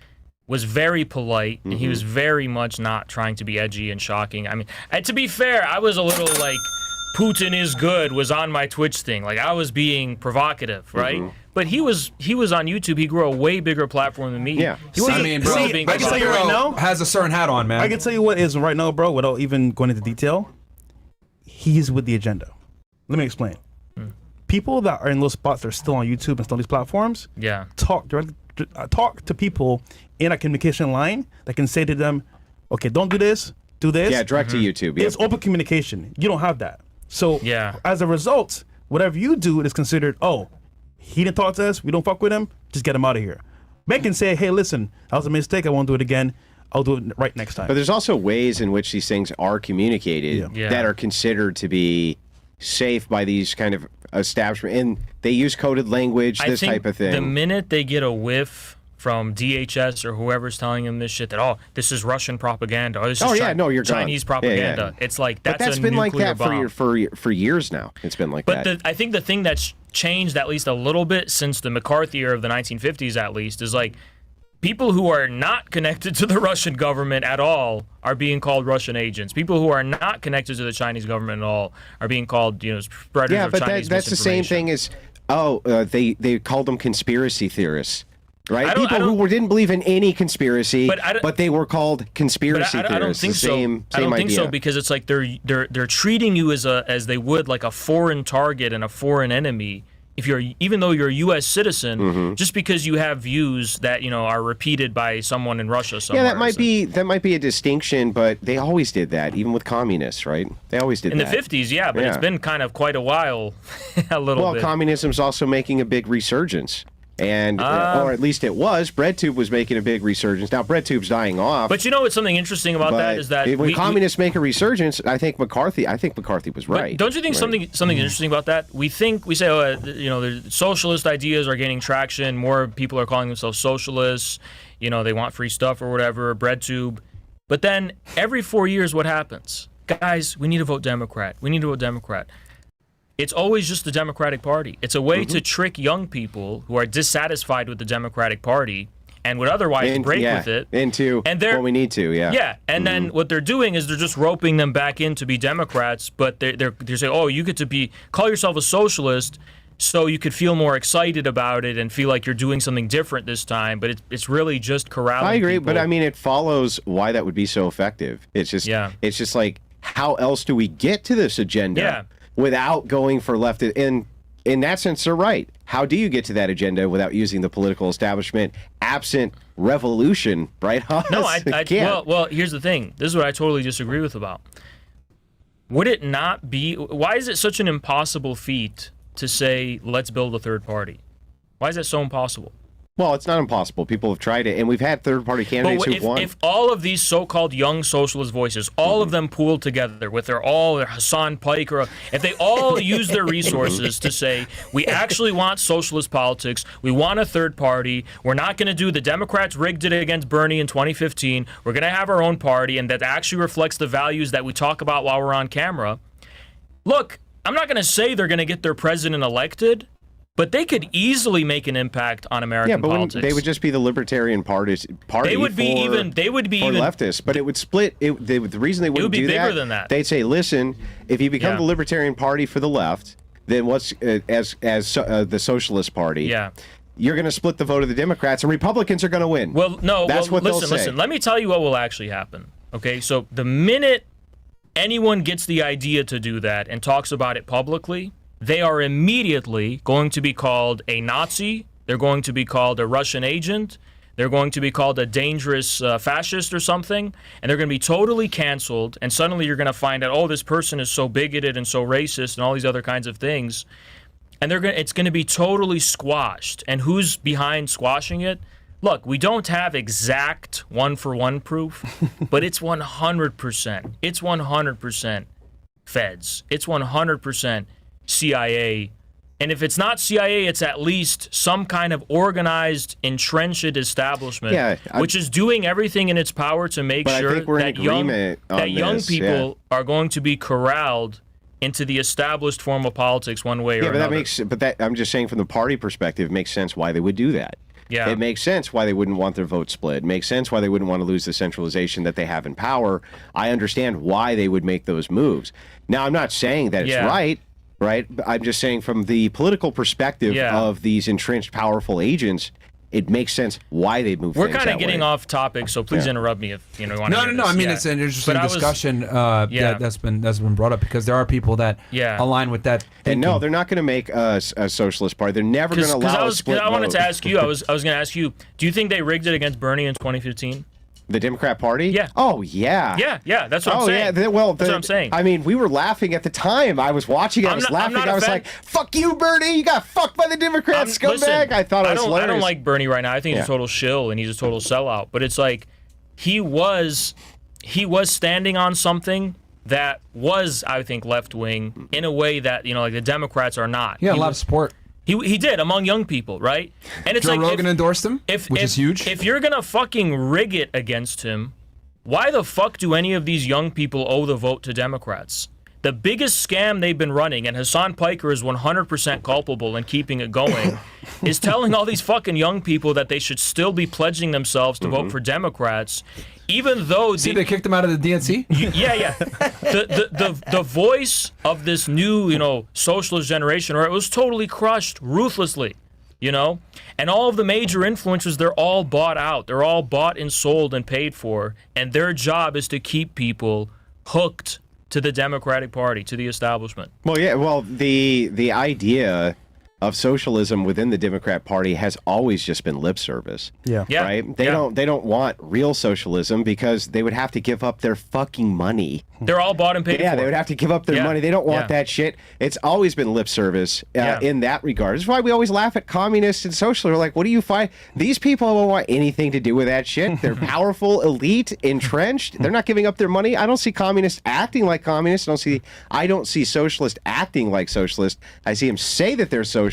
was very polite, and he was very much not trying to be edgy and shocking. I mean, to be fair, I was a little like, Putin is good was on my Twitch thing. Like, I was being provocative, right? But he was on YouTube. He grew a way bigger platform than me. Yeah. He wasn't I can tell you right now, has a certain hat on, man. I can tell you what is right now, bro, without even going into detail. He's with the agenda. Let me explain. People that are in those spots that are still on YouTube and still on these platforms, talk to people in a communication line that can say to them, okay, don't do this, do this. Yeah, direct to YouTube. It's open communication. You don't have that. So as a result, whatever you do, it is considered, he didn't talk to us, we don't fuck with him, just get him out of here. Ben can say, hey, listen, that was a mistake, I won't do it again, I'll do it right next time. But there's also ways in which these things are communicated that are considered to be safe by these kind of establishment, and they use coded language, this type of thing. The minute they get a whiff from DHS or whoever's telling them this shit that this is Russian propaganda or this is you're Chinese gone. propaganda. It's like that's been like that bomb. for years now. It's been like that. But I think the thing that's changed at least a little bit since the McCarthy era of the 1950s, at least, is like people who are not connected to the Russian government at all are being called Russian agents. People who are not connected to the Chinese government at all are being called spreaders of Chinese that's the same thing as they called them conspiracy theorists. right? People who didn't believe in any conspiracy, but they were called conspiracy theorists. I don't think so. I don't think so because it's like they're treating you as they would like a foreign target and a foreign enemy. Even though you're a U.S. citizen, just because you have views that are repeated by someone in Russia somewhere. Yeah, that might be a distinction, but they always did that, even with communists, right? They always did that. In the 50s, yeah, but it's been kind of quite a while, a little bit. Well, communism's also making a big resurgence. And, or at least it was. BreadTube was making a big resurgence. Now, BreadTube's dying off. But what's something interesting about that is that when communists make a resurgence, I think McCarthy was right. Don't you think something interesting about that? We say, the socialist ideas are gaining traction. More people are calling themselves socialists. They want free stuff or whatever, BreadTube. But then every 4 years, what happens? Guys, we need to vote Democrat. We need to vote Democrat. It's always just the Democratic Party. It's a way to trick young people who are dissatisfied with the Democratic Party and would otherwise break with it into what we need to. Yeah, and then what they're doing is they're just roping them back in to be Democrats, but they're saying, oh, you get to call yourself a socialist, so you could feel more excited about it and feel like you're doing something different this time. But it's really just corralling. I agree, people. but I mean, it follows why that would be so effective. It's just like, how else do we get to this agenda? Yeah. Without going for left, in that sense, they're right. How do you get to that agenda without using the political establishment, absent revolution, right? No, I can't. Well, here's the thing. This is what I totally disagree with about. Would it not be? Why is it such an impossible feat to say, let's build a third party? Why is that so impossible? Well, it's not impossible. People have tried it, and we've had third-party candidates who've won. If all of these so-called young socialist voices, all of them pooled together with their Hasan Piker, if they all use their resources to say, we actually want socialist politics, we want a third party, we're not going to do the Democrats rigged it against Bernie in 2015, we're going to have our own party, and that actually reflects the values that we talk about while we're on camera. Look, I'm not going to say they're going to get their president elected, but they could easily make an impact on American politics. They would just be the Libertarian Party. They would be even leftists, but it would split. The reason they wouldn't do bigger than that. They'd say, listen, if you become the Libertarian Party for the left, then what's the Socialist Party? Yeah. You're going to split the vote of the Democrats, and Republicans are going to win. Well, no. That's what they'll say. Listen. Let me tell you what will actually happen. Okay, so the minute anyone gets the idea to do that and talks about it publicly, they are immediately going to be called a Nazi. They're going to be called a Russian agent. They're going to be called a dangerous fascist or something. And they're going to be totally canceled. And suddenly you're going to find out, oh, this person is so bigoted and so racist and all these other kinds of things. And it's going to be totally squashed. And who's behind squashing it? Look, we don't have exact one-for-one proof, but it's 100%. It's 100% feds. It's 100% CIA, and if it's not CIA, it's at least some kind of organized, entrenched establishment, which is doing everything in its power to make sure that young people are going to be corralled into the established form of politics one way or another. I'm just saying from the party perspective, it makes sense why they would do that. Yeah. It makes sense why they wouldn't want their vote split. It makes sense why they wouldn't want to lose the centralization that they have in power. I understand why they would make those moves. Now, I'm not saying that it's right. Right? I'm just saying from the political perspective of these entrenched, powerful agents, it makes sense why they move. We're kind of getting off topic, so please interrupt me if you want to. No. I mean, it's an interesting discussion that's been brought up because there are people that align with that thinking. And no, they're not going to make a socialist party. They're never going to allow a split vote. I wanted to ask you. I was going to ask you. Do you think they rigged it against Bernie in 2015? The Democrat Party? Yeah. Oh, yeah. Yeah, that's what I'm saying. That's what I'm saying. I mean, we were laughing at the time. I was watching it. I was laughing. I was like, fuck you, Bernie. You got fucked by the Democrats, scumbag. Listen, I thought it was hilarious. I don't like Bernie right now. I think he's a total shill and he's a total sellout. But it's like he was standing on something that was, I think, left-wing in a way that, like the Democrats are not. Yeah, a lot of support. He did among young people, right? And it's Joe like Rogan endorsed him, which is huge. If you're gonna fucking rig it against him, why the fuck do any of these young people owe the vote to Democrats? The biggest scam they've been running, and Hasan Piker is 100% culpable in keeping it going, is telling all these fucking young people that they should still be pledging themselves to vote for Democrats, even though they kicked him out of the DNC. Yeah. The voice of this new, socialist generation, or it was totally crushed ruthlessly. you know? And all of the major influencers, they're all bought out. They're all bought and sold and paid for. And their job is to keep people hooked to the Democratic Party, to the establishment. Well, yeah. Well, the idea of socialism within the Democrat Party has always just been lip service. Yeah. Yeah. Right? They don't want real socialism because they would have to give up their fucking money. They're all bought and paid for. Yeah, they would have to give up their Yeah. money. They don't want Yeah. that shit. It's always been lip service in that regard. That's why we always laugh at communists and socialists. We're like, what do you find? These people don't want anything to do with that shit. They're powerful, elite, entrenched. They're not giving up their money. I don't see communists acting like communists. I don't see socialists acting like socialists. I see them say that they're socialist.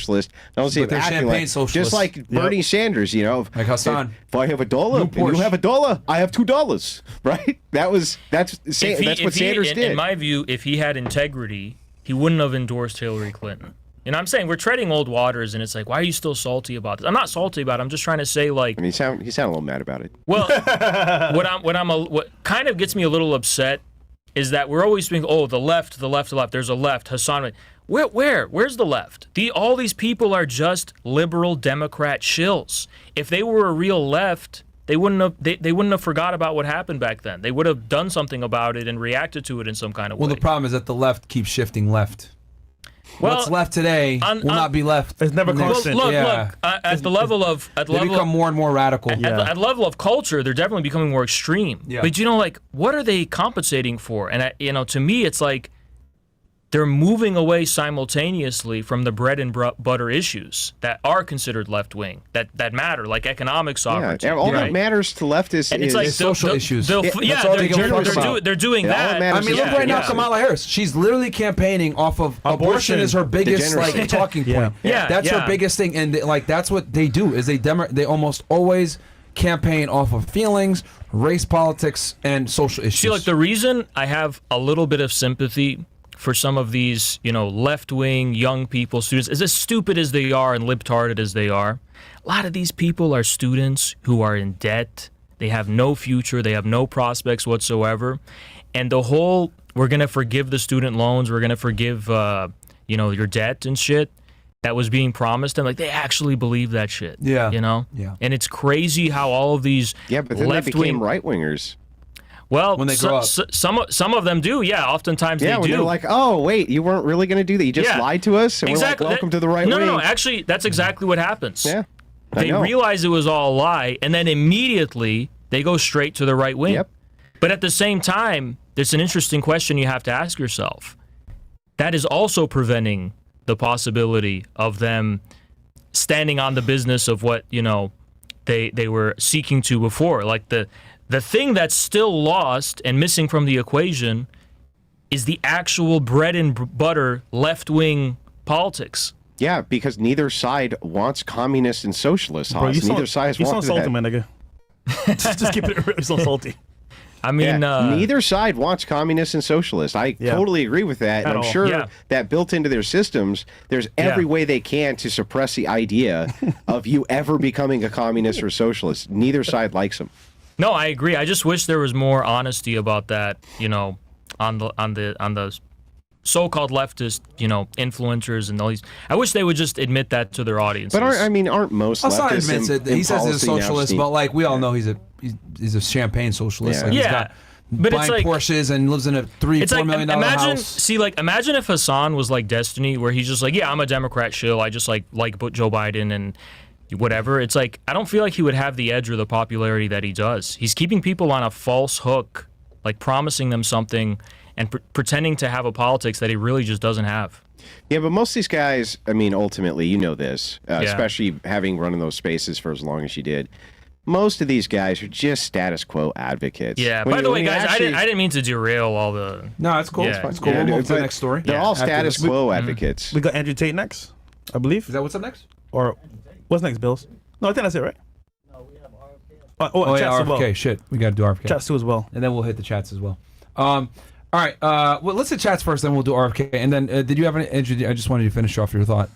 I don't see But them they're acting champagne like socialists. just like Bernie Sanders. You know, Like Hasan. If I have $1, and you Porsche. have $1, I have $2. Right? That's what Sanders did. In my view, if he had integrity, he wouldn't have endorsed Hillary Clinton. You know what I'm saying? We're treading old waters, and it's like, why are you still salty about this? I'm not salty about it. I'm just trying to say, like... I mean, he sounded a little mad about it. Well, what kind of gets me a little upset is that we're always being, oh, the left. There's a left. Hasan... Where's the left? All these people are just liberal Democrat shills. If they were a real left... They wouldn't have forgot about what happened back then. They would have done something about it and reacted to it in some kind of way. Well, the problem is that the left keeps shifting left. Well, What's left today will not be left. It's never next- constant. Look, Yeah. at the level of They become more and more radical. at the level of culture, they're definitely becoming more extreme. Yeah. But like, what are they compensating for? And to me, it's like they're moving away simultaneously from the bread and butter issues that are considered left wing, that matter, like economic sovereignty. Yeah, all that right? matters to leftists And it's like social issues. They're That's all they give a fuck about. they're doing It all that. matters I mean, look Yeah, right now, yeah. Kamala Harris. She's literally campaigning off of abortion is her biggest Degeneracy. talking point. Yeah, That's yeah. her biggest thing, and that's what they do. Is they almost always campaign off of feelings, race politics, and social issues. See, like the reason I have a little bit of sympathy for some of these, left-wing young people, students, as stupid as they are and libtarded as they are, a lot of these people are students who are in debt. They have no future. They have no prospects whatsoever. And the whole, we're going to forgive the student loans, we're going to forgive, your debt and shit that was being promised them, like they actually believe that shit. Yeah. Yeah. And it's crazy how all of these Yeah, but then they became right-wingers. Well, when they grow up. some of them do, yeah. Oftentimes Yeah, they when do. they're like, oh, wait, you weren't really going to do that. You just lied to us? And exactly. we're like, welcome to the right wing. No. Actually, that's exactly what happens. Yeah, I They know. realize it was all a lie, and then immediately they go straight to the right wing. Yep. But at the same time, there's an interesting question you have to ask yourself. That is also preventing the possibility of them standing on the business of what, they were seeking to before. Like the thing that's still lost and missing from the equation is the actual bread and butter left-wing politics. Yeah, because neither side wants communists and socialists. Bro, Hans. Neither side you sound wants salty, that. my nigga. just keep it real. You sound salty. I mean, neither side wants communists and socialists. I totally agree with that. And At I'm all. sure Yeah. that built into their systems, there's every way they can to suppress the idea of you ever becoming a communist or socialist. Neither side likes them. No, I agree. I just wish there was more honesty about that, on the so-called leftist, influencers and all these. I wish they would just admit that to their audiences. But aren't most Hasan leftists admits it. in He says he's a policy now socialist, seen- but like we all know, he's a champagne socialist. Yeah. Like, he's Yeah. got But it's buying like- Porsches and lives in a it's $4 like million imagine house. imagine if Hasan was like Destiny, where he's just like, yeah, I'm a Democrat shill. I just like Joe Biden and whatever. It's like I don't feel like he would have the edge or the popularity that he does. He's keeping people on a false hook, like promising them something and pretending to have a politics that he really just doesn't have. Yeah, but most of these guys, I mean, ultimately, you know this, Yeah. especially having run in those spaces for as long as you did. Most of these guys are just status quo advocates. Yeah. When By the way, when you guys, actually- I didn't mean to derail all the. No, it's cool. Yeah. It's cool. Yeah, We'll move to the but next story. They're all After status this. quo advocates. We got Andrew Tate next, I believe. Is that what's up next? Or what's next, Bills? No, I think that's it, right? No, we have RFK. Oh yeah, chats as RFK. well. Shit, we got to do RFK. Chats too as well. And then we'll hit the chats as well. All right. Well, let's hit chats first, then we'll do RFK. And then, did you have any? I just wanted you to finish off your thought.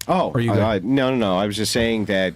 Oh, Are you there? no. I was just saying that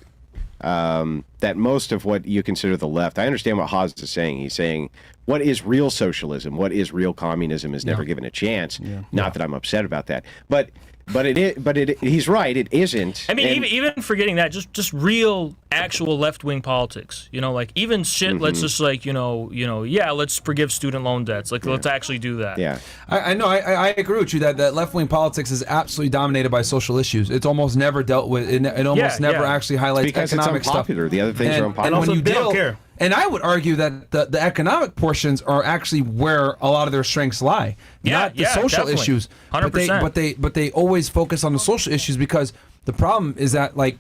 that most of what you consider the left, I understand what Haas is saying. He's saying what is real socialism, what is real communism is never given a chance. Not that I'm upset about that, but But he's right. It isn't. I mean, even forgetting that, just real, actual left-wing politics. You know, like even shit. Let's just like yeah, let's forgive student loan debts. Like let's actually do that. Yeah. I know. I agree with you that left-wing politics is absolutely dominated by social issues. It's almost never dealt with. It almost never actually highlights because economic it's unpopular. stuff. The other things are unpopular. And also, when you they don't deal, care. And I would argue that the economic portions are actually where a lot of their strengths lie, not the social definitely. issues. 100%. But they always focus on the social issues because the problem is that, like,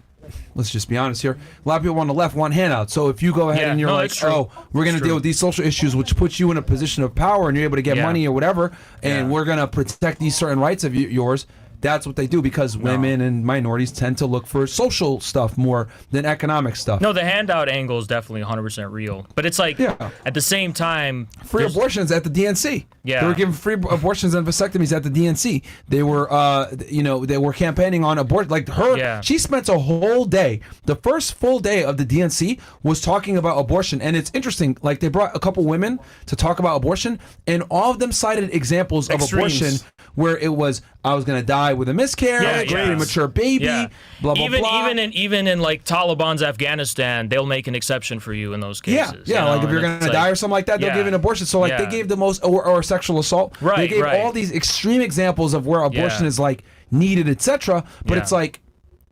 let's just be honest here, a lot of people on the left want handouts. So if you go ahead and you're like, oh, we're going to deal with these social issues, which puts you in a position of power and you're able to get money or whatever, and we're going to protect these certain rights of yours. That's what they do because women and minorities tend to look for social stuff more than economic stuff. No, the handout angle is definitely 100% real. But it's like, at the same time... Free abortions at the DNC. Yeah. They were giving free abortions and vasectomies at the DNC. They were, they were campaigning on abortion. Like she spent a whole day. The first full day of the DNC was talking about abortion. And it's interesting. Like, they brought a couple women to talk about abortion, and all of them cited examples of abortion where it was, I was going to die with a miscarriage, premature baby, blah, blah, blah. Even in like Taliban's Afghanistan, they'll make an exception for you in those cases. Yeah, like if you're going to die or something like that, they'll give an abortion. So like they gave the most, or sexual assault. They gave all these extreme examples of where abortion is like needed, etc. But it's like,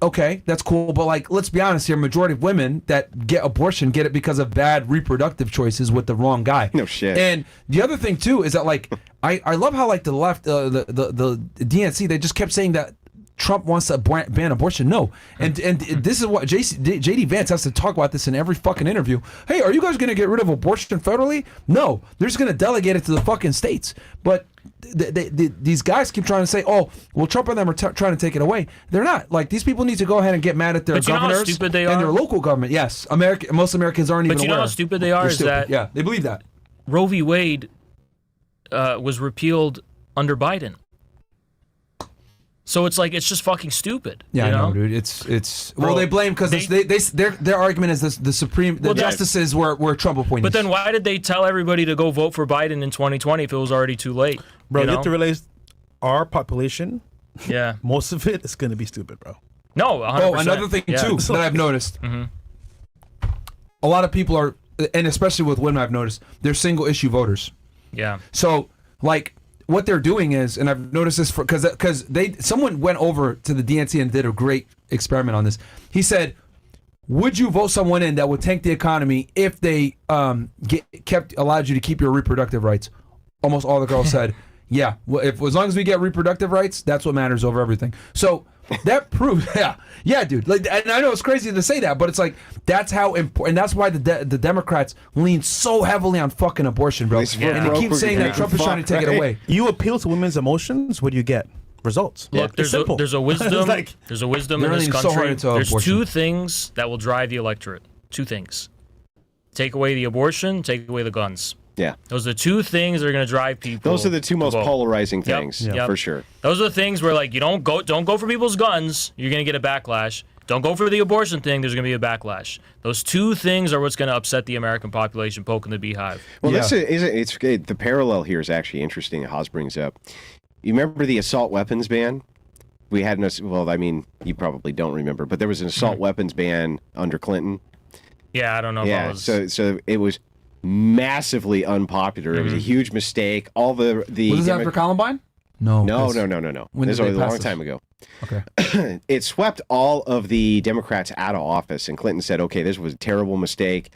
okay, that's cool, but like, let's be honest here, majority of women that get abortion get it because of bad reproductive choices with the wrong guy. No shit. And the other thing too is that like, I love how like the left, the DNC, they just kept saying that Trump wants to ban abortion. No. And this is what JD Vance has to talk about this in every fucking interview. Hey, are you guys going to get rid of abortion federally? No. They're just going to delegate it to the fucking states. But these guys keep trying to say, oh, well, Trump and them are trying to take it away. They're not. Like, these people need to go ahead and get mad at their governors and their local government. Yes. Most Americans aren't even aware. But you know how stupid they are? Is that they believe that Roe v. Wade was repealed under Biden. So it's like, it's just fucking stupid. Yeah, you know? I know, dude. It's well, they blame because their argument is the justices were Trump appointees. But then why did they tell everybody to go vote for Biden in 2020 if it was already too late? Bro, you have to realize our population, yeah, most of it is going to be stupid, bro. No, 100%. Oh, another thing too that I've noticed. A lot of people are, and especially with women, I've noticed they're single issue voters. Yeah. So like, what they're doing is, and I've noticed this because someone went over to the DNC and did a great experiment on this. He said, would you vote someone in that would tank the economy if they allowed you to keep your reproductive rights? Almost all the girls said, yeah. Well, as long as we get reproductive rights, that's what matters over everything. So that proves, yeah, dude. Like, and I know it's crazy to say that, but it's like that's how important, and that's why the Democrats lean so heavily on fucking abortion, bro. And they keep saying that Trump is trying to take it away. You appeal to women's emotions, what do you get? Results. Look, there's a wisdom. There's a wisdom in this country. There's two things that will drive the electorate. Two things: take away the abortion, take away the guns. Yeah. Those are the two things that are going to drive people. Those are the two most polarizing things, for sure. Those are the things where, like, you don't go for people's guns, you're going to get a backlash. Don't go for the abortion thing, there's going to be a backlash. Those two things are what's going to upset the American population, poking the beehive. Well, it's the parallel here is actually interesting. Haas brings up. You remember the assault weapons ban? We had you probably don't remember, but there was an assault weapons ban under Clinton. Yeah, I don't know. Yeah, so it was massively unpopular. It was a huge mistake. All the was this after Columbine? No. When this was a long time ago. Okay. It swept all of the Democrats out of office, and Clinton said, "Okay, this was a terrible mistake."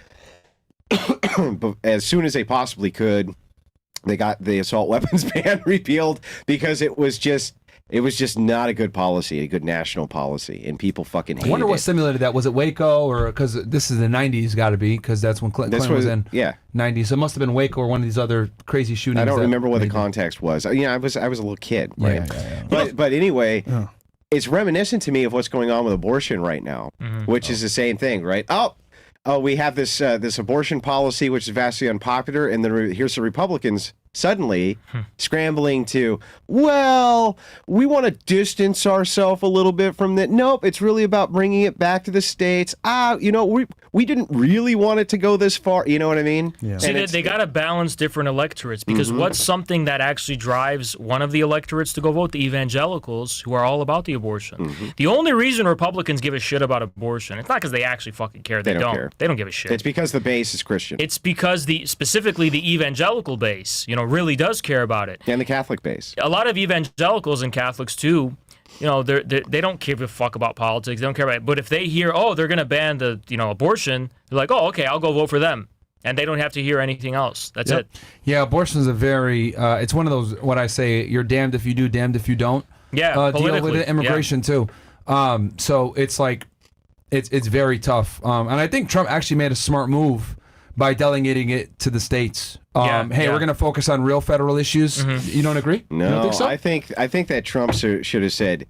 But as soon as they possibly could, they got the assault weapons ban repealed because it was just not a good policy, a good national policy, and people fucking hated it. I wonder what stimulated that. Was it Waco, or because this is the 90s, got to be, because that's when Clinton was in 90s. So it must have been Waco or one of these other crazy shootings. I don't remember what the context was. I was a little kid, right? Yeah. But anyway, it's reminiscent to me of what's going on with abortion right now, which is the same thing, right? Oh, we have this abortion policy which is vastly unpopular, and then here's the Republicans suddenly scrambling to, well, we want to distance ourselves a little bit from that. Nope, it's really about bringing it back to the states. We didn't really want it to go this far. You know what I mean? Yeah. See, they got to balance different electorates because what's something that actually drives one of the electorates to go vote? The evangelicals, who are all about the abortion. The only reason Republicans give a shit about abortion, it's not because they actually fucking care. They don't care. They don't give a shit. It's because the base is Christian. It's because specifically the evangelical base, really does care about it. And the Catholic base. A lot of evangelicals and Catholics too, they don't give a fuck about politics. They don't care about it. But if they hear, they're going to ban the, abortion, they're like, oh, okay, I'll go vote for them. And they don't have to hear anything else. That's it. Yeah, abortion is a very, it's one of those, what I say, you're damned if you do, damned if you don't. Yeah, deal with it, immigration too. So it's like, it's very tough. And I think Trump actually made a smart move by delegating it to the states. We're going to focus on real federal issues. You don't agree? No, you don't think so? I think that Trump should have said,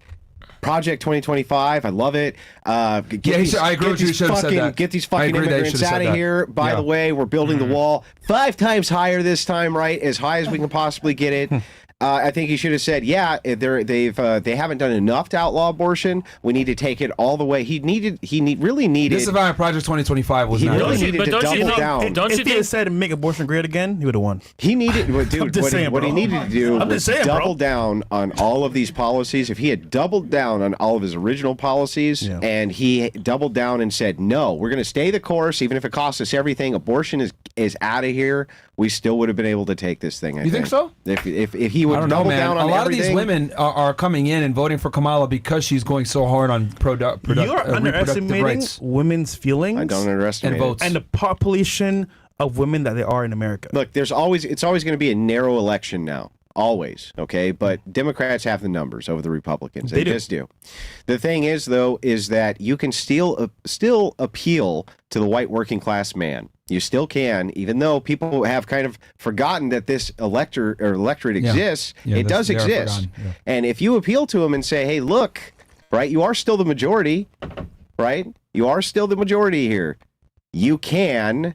Project 2025, I love it. I agree with you. Should have said that. Get these fucking immigrants out of here. By the way, we're building the wall 5 times higher this time, right? As high as we can possibly get it. I think he should have said, they haven't done enough to outlaw abortion. We need to take it all the way. He really needed. This is why Project 2025 was not. He really needed to double down. If he had said make abortion great again, he would have won. He needed, dude. What he needed to do was double down on all of these policies. If he had doubled down on all of his original policies, and he doubled down and said, no, we're going to stay the course, even if it costs us everything. Abortion is out of here. We still would have been able to take this thing. You think so? If he would double down on a lot everything. of these women are coming in and voting for Kamala because she's going so hard on You're underestimating rights. women's feelings. I don't underestimate and votes and the population of women that they are in America. Look, it's always going to be a narrow election now. Always, okay? But Democrats have the numbers over the Republicans. They just do. The thing is, though, is that you can still appeal to the white working class man. You still can, even though people have kind of forgotten that this electorate exists. It does exist. And if you appeal to them and say, hey, look, right, you are still the majority, right? You are still the majority here. You can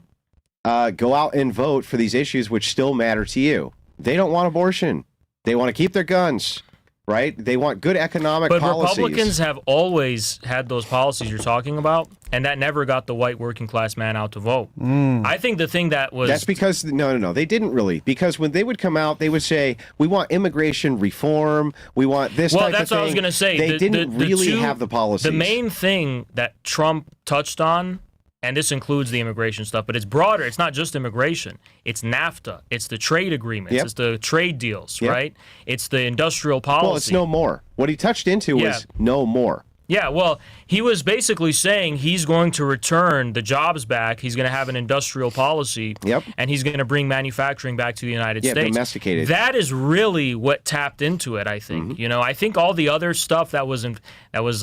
go out and vote for these issues which still matter to you. They don't want abortion. They want to keep their guns, right? They want good economic policies. But Republicans have always had those policies you're talking about, and that never got the white working class man out to vote. I think the thing that was... That's because, no, they didn't really. Because when they would come out, they would say, we want immigration reform, we want this type of thing. Well, that's what I was going to say. They didn't really have the policies. The main thing that Trump touched on, and this includes the immigration stuff, but it's broader. It's not just immigration. It's NAFTA. It's the trade agreements. It's the trade deals, right? It's the industrial policy. Well, it's no more. What he touched into was no more. Yeah, well, he was basically saying he's going to return the jobs back. He's going to have an industrial policy, and he's going to bring manufacturing back to the United States. Domesticated. That is really what tapped into it, I think. I think all the other stuff that was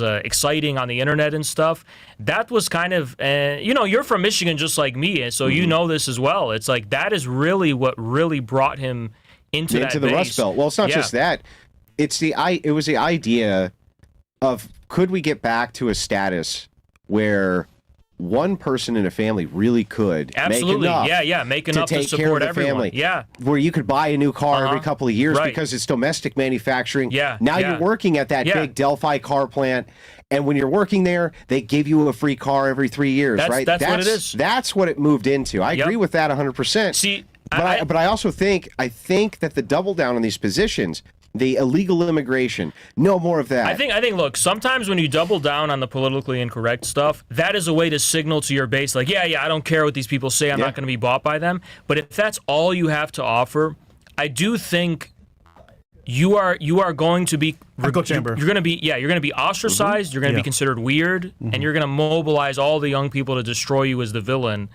exciting on the internet and stuff, that was kind of, you're from Michigan just like me, so you know this as well. It's like that is really what really brought him into the Rust Belt. Well, it's not just that. It was the idea of, could we get back to a status where one person in a family really could make enough, make enough to take support care of the everyone. family, where you could buy a new car every couple of years because it's domestic manufacturing. Now you're working at that big Delphi car plant, and when you're working there, they give you a free car every 3 years, right? That's what it is. That's what it moved into. I agree with that 100%. See, but I also think that the double down on these positions, the illegal immigration, no more of that. I think. Look, sometimes when you double down on the politically incorrect stuff, that is a way to signal to your base, like, I don't care what these people say. I'm not going to be bought by them. But if that's all you have to offer, I do think you are going to be echo chamber. You're going to be ostracized. You're going to be considered weird, and you're going to mobilize all the young people to destroy you as the villain.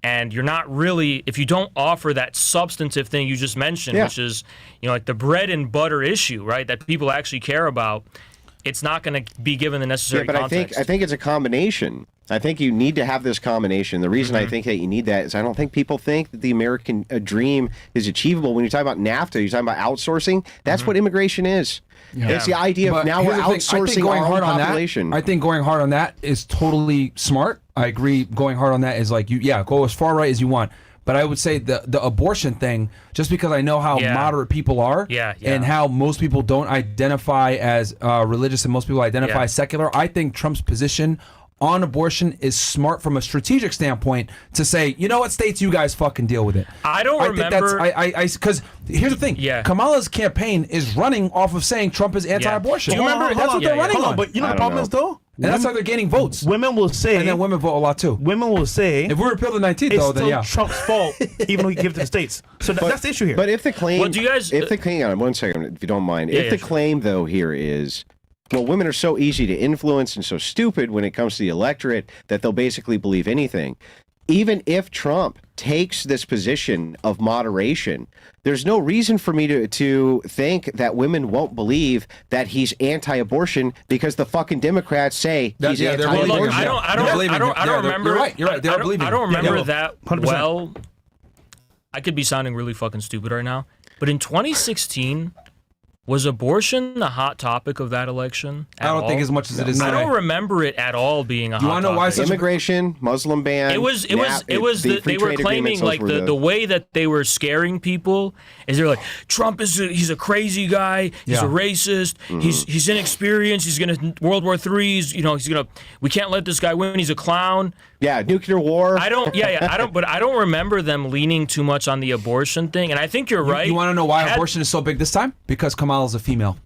And you're not really, if you don't offer that substantive thing you just mentioned, which is, like the bread and butter issue, right, that people actually care about, it's not going to be given the necessary context. I think it's a combination. I think you need to have this combination. The reason I think that you need that is I don't think people think that the American dream is achievable. When you talk about NAFTA, you're talking about outsourcing. That's what immigration is. It's the idea of now we're outsourcing our own population. I think going hard on that is totally smart. I agree. Going hard on that is like, go as far right as you want. But I would say the abortion thing, just because I know how moderate people are, and how most people don't identify as religious and most people identify as secular, I think Trump's position on abortion is smart from a strategic standpoint to say, you know what, states, you guys fucking deal with it. I don't remember. Because here's the thing. Kamala's campaign is running off of saying Trump is anti-abortion. Do you remember? That's what they're running on. But you know the problem is, though? And that's how they're gaining votes. Women will say, and then women vote a lot too. Women will say, if we repeal the 19th, though, then it's still Trump's fault, even though he give it to the states. So that's the issue here. But if the claim, hang on 1 second, if you don't mind, if the claim though here is, well, women are so easy to influence and so stupid when it comes to the electorate that they'll basically believe anything. Even if Trump takes this position of moderation, there's no reason for me to think that women won't believe that he's anti-abortion because the fucking Democrats say he's anti-abortion. Look, I don't remember. You're right. You're right. They're believing. I don't remember that 100%. well. I could be sounding really fucking stupid right now, but in 2016. Was abortion the hot topic of that election? I don't think as much as it is I today. don't remember it at all being a hot topic. You want to know why? Immigration, Muslim ban. It was. They were claiming like the way that they were scaring people is they're like, Trump he's a crazy guy. He's a racist. He's inexperienced. He's gonna World War III. We can't let this guy win. He's a clown. Yeah, nuclear war. I don't remember them leaning too much on the abortion thing. And I think you're right. You want to know why abortion is so big this time? Because Kamala's a female.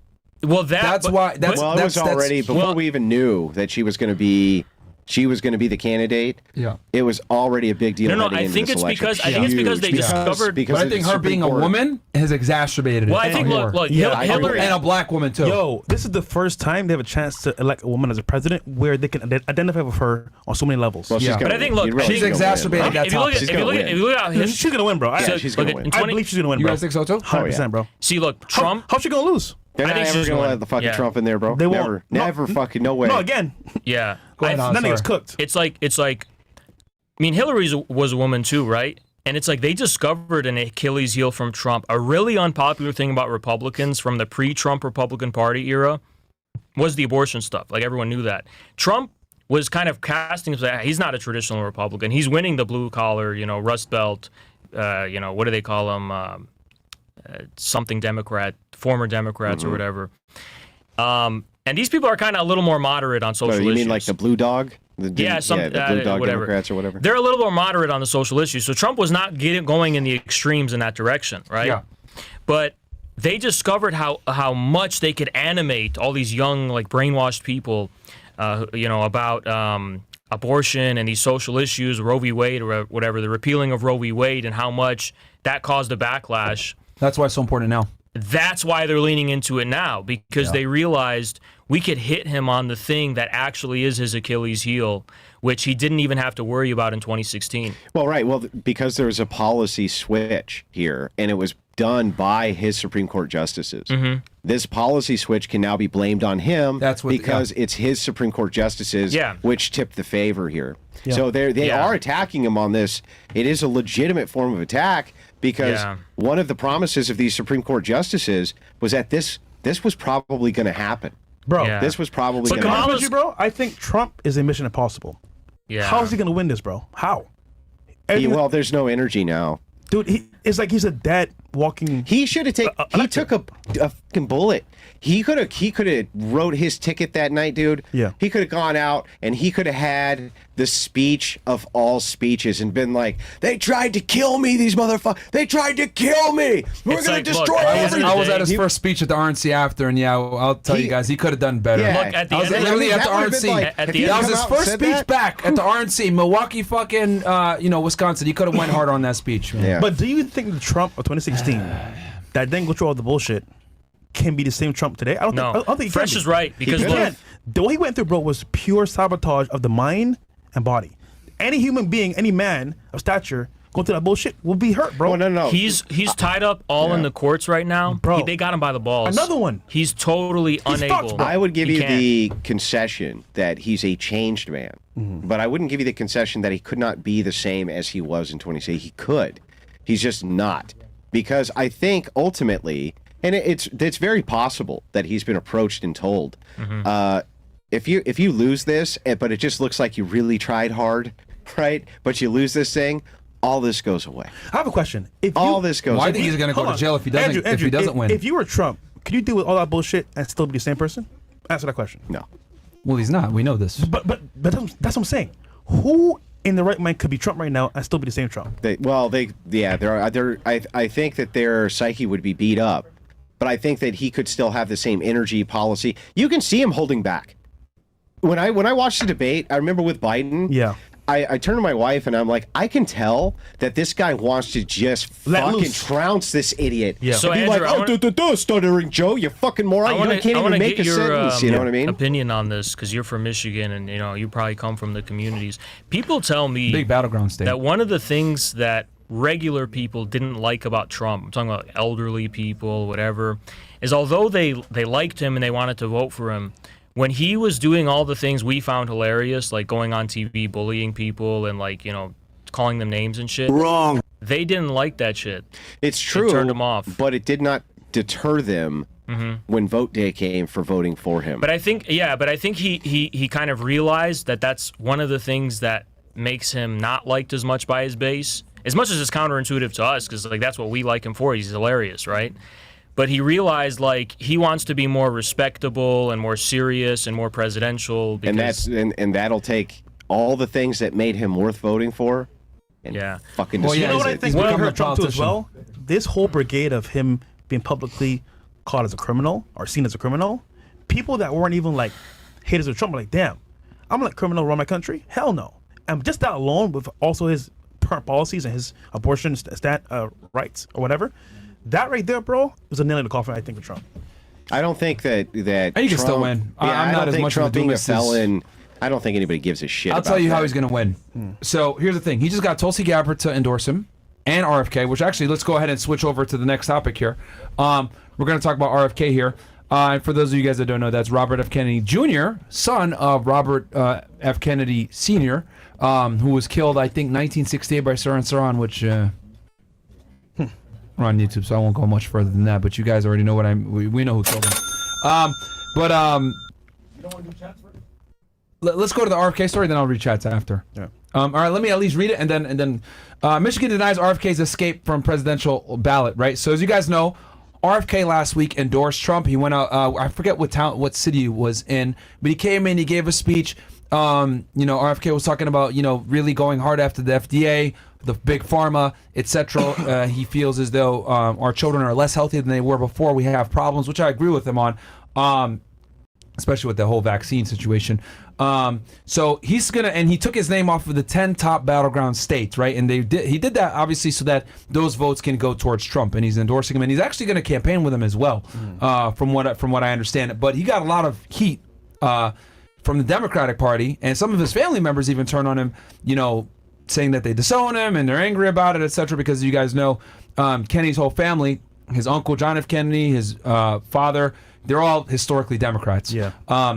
Well, that's why. It was already before we even knew that she was going to be. She was going to be the candidate. Yeah, it was already a big deal. No, I think it's because they discovered. But I think her being a woman has exacerbated it. Well, I think look, Hillary and a black woman too. Yo, this is the first time they have a chance to elect a woman as a president where they can identify with her on so many levels. Well, but I think she's exacerbated that topic. If you look at she's going to win, bro. She's going to win. I believe she's going to win, bro. You guys think so too? 100%, bro. See, look, Trump. How's she going to lose? They're not ever going to let the fucking Trump in there, bro. They won't. Never fucking, no way. No, again. Yeah. Nothing is cooked. It's like, I mean, Hillary was a woman too, right? And it's like they discovered an Achilles heel from Trump. A really unpopular thing about Republicans from the pre-Trump Republican Party era was the abortion stuff. Like everyone knew that. Trump was kind of casting himself. He's not a traditional Republican. He's winning the blue collar, Rust Belt, what do they call them? Something Democrat, former Democrats or whatever. And these people are kind of a little more moderate on social issues. You mean like the blue dog? The blue dog whatever. Democrats or whatever? They're a little more moderate on the social issues. So Trump was not going in the extremes in that direction, right? Yeah. But they discovered how much they could animate all these young, like brainwashed people, about abortion and these social issues, Roe v. Wade or whatever, the repealing of Roe v. Wade, and how much that caused a backlash. That's why it's so important now. That's why they're leaning into it now, because they realized we could hit him on the thing that actually is his Achilles heel, which he didn't even have to worry about in 2016. Well, right. Well, because there was a policy switch here, and it was done by his Supreme Court justices. This policy switch can now be blamed on him because it's his Supreme Court justices which tipped the favor here. So they are attacking him on this. It is a legitimate form of attack because one of the promises of these Supreme Court justices was that this was probably going to happen. Bro, this was probably going to happen. Bro, I think Trump is a mission impossible. Yeah. How is he going to win this, bro? How? Well, there's no energy now. Dude, it's like he's a dead walking. He should have taken. He took a fucking bullet. He could have wrote his ticket that night, dude. Yeah. He could have gone out and he could have had the speech of all speeches and been like, "They tried to kill me, these motherfuckers. They tried to kill me. We're gonna destroy everything." I was at his first speech at the RNC after, and I'll tell you guys, he could have done better. Yeah. Look, at the end, literally at the RNC. That was his first speech back at the RNC, Milwaukee, fucking, Wisconsin. He could have went hard on that speech. Man. Yeah. But do you think the Trump of 2016 that didn't go through all the bullshit can be the same Trump today? I don't think Fresh is right, because the way he went through, bro, was pure sabotage of the mind and body. Any human being, any man of stature going through that bullshit will be hurt, bro. Oh, no. He's tied up in the courts right now. Bro. They got him by the balls. Another one. He's totally unable. fucked, bro. I would give you the concession that he's a changed man, but I wouldn't give you the concession that he could not be the same as he was in 2016. He could. He's just not. Because I think ultimately, and it's very possible that he's been approached and told, if you lose this, but it just looks like you really tried hard, right? But you lose this thing, all this goes away. I have a question. If All you, this goes Well, I away. think he's going to go Hold to on. jail if he doesn't. Andrew, if he doesn't win. If you were Trump, could you deal with all that bullshit and still be the same person? Answer that question. No. Well, he's not. We know this. But that's what I'm saying. Who in the right mind could be Trump right now and still be the same Trump? I think that their psyche would be beat up, but I think that he could still have the same energy, policy. You can see him holding back. When I watched the debate, I remember with Biden. Yeah. I turned to my wife and I'm like, I can tell that this guy wants to just Let fucking loose. trounce this idiot. Yeah. So, Be Andrew, like, stuttering Joe, you fucking moron. You can't even make a sentence. You know what I mean? Opinion on this, because you're from Michigan and you probably come from the communities. People tell me Big battleground state. that one of the things that regular people didn't like about Trump, I'm talking about elderly people, whatever, is although they liked him and they wanted to vote for him, when he was doing all the things we found hilarious, like going on TV, bullying people, and calling them names and shit. Wrong. They didn't like that shit. It's true. It turned him off. But it did not deter them when vote day came for voting for him. But I think he kind of realized that that's one of the things that makes him not liked as much by his base. As much as it's counterintuitive to us, because that's what we like him for. He's hilarious, right? But he realized he wants to be more respectable and more serious and more presidential. Because, and that'll take all the things that made him worth voting for. And fucking Well, destroy yeah, You know what I it. think He's will become hurt a Trump too as politician. well? This whole brigade of him being publicly caught as a criminal or seen as a criminal, people that weren't even haters of Trump are like, damn, I'm gonna let criminal run my country? Hell no. And just that alone, with also his current policies and his abortion rights or whatever, that right there, bro, was a nail in the coffin, I think, for Trump. I don't think that He can Trump, still win. Yeah, I'm I not don't as think much Trump of a being a doomist as- felon. I don't think anybody gives a shit. I'll about tell you how that. he's going to win. So here's the thing. He just got Tulsi Gabbard to endorse him and RFK, which actually, let's go ahead and switch over to the next topic here. We're going to talk about RFK here. And for those of you guys that don't know, that's Robert F. Kennedy Jr., son of Robert F. Kennedy Sr., who was killed, I think, 1968 by Saran Saran, which... We're on YouTube, so I won't go much further than that. But you guys already know we know who killed him. You don't want to do chats first? Let's go to the RFK story, then I'll read chats after. Yeah. All right, let me at least read it, and then Michigan denies RFK's escape from presidential ballot. Right. So as you guys know, RFK last week endorsed Trump. He went out. I forget what city he was in, but he came in. He gave a speech. RFK was talking about really going hard after the FDA, the big pharma, etc. He feels as though our children are less healthy than they were before. We have problems, which I agree with him on, especially with the whole vaccine situation. So he's and he took his name off of the 10 top battleground states, right? And he did that obviously so that those votes can go towards Trump, and he's endorsing him, and he's actually going to campaign with him as well, from what I understand. But he got a lot of heat from the Democratic Party, and some of his family members even turned on him, saying that they disown him and they're angry about it, etc. Because you guys know Kennedy's whole family, his uncle John F. Kennedy, his father, they're all historically Democrats. Yeah.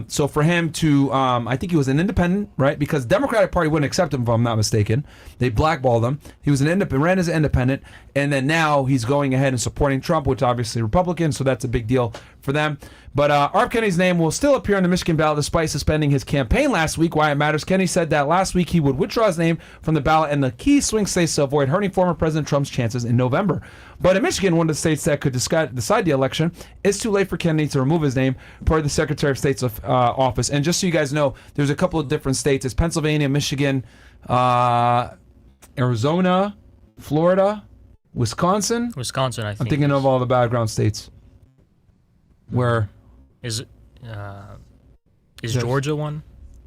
So for him to, I think he was an independent, right? Because the Democratic Party wouldn't accept him, if I'm not mistaken. They blackballed him. He was ran as an independent, and then now he's going ahead and supporting Trump, which obviously Republican, so that's a big deal for them. But R.F. Kennedy's name will still appear on the Michigan ballot despite suspending his campaign last week. Why it matters, Kennedy said that last week he would withdraw his name from the ballot in the key swing states to avoid hurting former President Trump's chances in November. But in Michigan, one of the states that could decide the election, it's too late for Kennedy to remove his name per the Secretary of State's office. And just so you guys know, there's a couple of different states. It's Pennsylvania, Michigan, Arizona, Florida, Wisconsin. Wisconsin, I think. I'm thinking of all the battleground states. Where... Is Georgia one?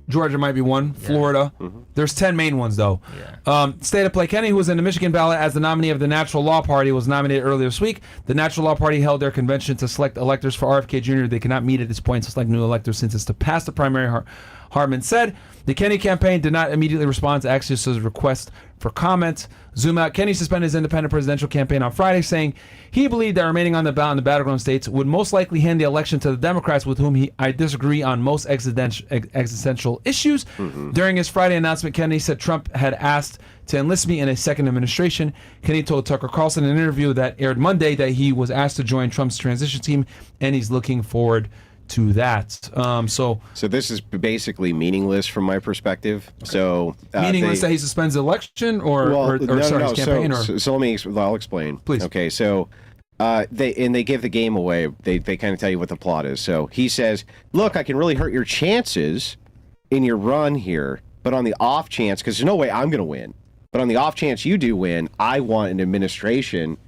Georgia might be one. Florida. There's 10 main ones, though. Yeah. State of play. Kennedy, who was in the Michigan ballot as the nominee of the Natural Law Party, was nominated earlier this week. The Natural Law Party held their convention to select electors for RFK Jr. They cannot meet at this point to select new electors since it's to pass the primary, Hartman said. The Kennedy campaign did not immediately respond to Axios' request for comment. Zoom out. Kennedy suspended his independent presidential campaign on Friday, saying he believed that remaining on the ballot in the battleground states would most likely hand the election to the Democrats, with whom I disagree on most existential issues. During his Friday announcement, Kennedy said Trump had asked to enlist me in a second administration. Kennedy told Tucker Carlson in an interview that aired Monday that he was asked to join Trump's transition team, and he's looking forward to that. So this is basically meaningless from my perspective. So meaningless that he suspends the election, or sorry, his campaign, so let me. I'll explain. Please. Okay, so. They give the game away. They kind of tell you what the plot is. So he says, "Look, I can really hurt your chances in your run here, but on the off chance, because there's no way I'm going to win, but on the off chance you do win, I want an administration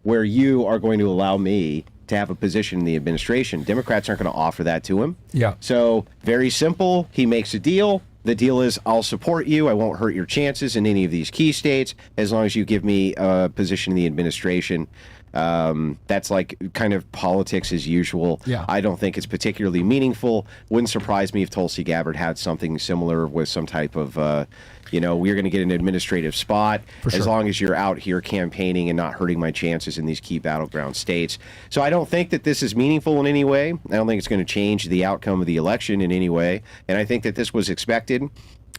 where you are going to allow me to have a position in the administration." Democrats aren't going to offer that to him. Yeah. So very simple. He makes a deal. The deal is, I'll support you. I won't hurt your chances in any of these key states as long as you give me a position in the administration. That's like kind of politics as usual. Yeah. I don't think it's particularly meaningful. Wouldn't surprise me if Tulsi Gabbard had something similar with some type of, we're going to get an administrative spot as long as you're out here campaigning and not hurting my chances in these key battleground states. So I don't think that this is meaningful in any way. I don't think it's going to change the outcome of the election in any way. And I think that this was expected.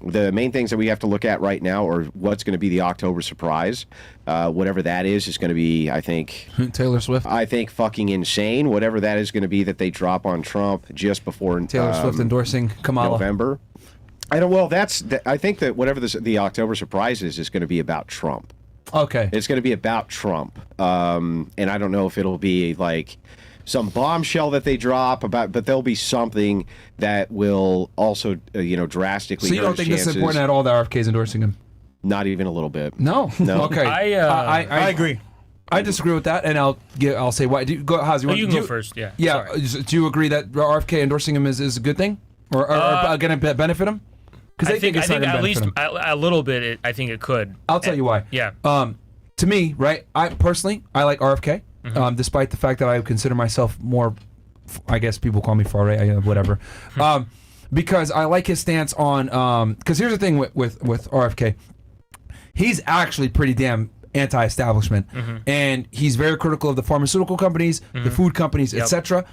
The main things that we have to look at right now are what's going to be the October surprise. Whatever that is going to be, I think... Taylor Swift. I think fucking insane. Whatever that is going to be that they drop on Trump just before... Taylor Swift endorsing Kamala. November. I think that whatever the October surprise is going to be about Trump. Okay. It's going to be about Trump. And I don't know if it'll be like... some bombshell that they drop but there'll be something that will also drastically. So you don't think this is important at all that RFK is endorsing him? Not even a little bit. No. Okay. I agree. I disagree with that, and I'll say why. Haas, you can go first. Yeah. Yeah. Sorry. Do you agree that RFK endorsing him is a good thing, or going to benefit him? Because I think at least a little bit. I think it could. I'll tell you why. Yeah. To me, right? I personally like RFK. Despite the fact that I consider myself more, I guess people call me far right, whatever, because I like his stance on. Because here's the thing with RFK, he's actually pretty damn anti-establishment, and he's very critical of the pharmaceutical companies, the food companies, etc.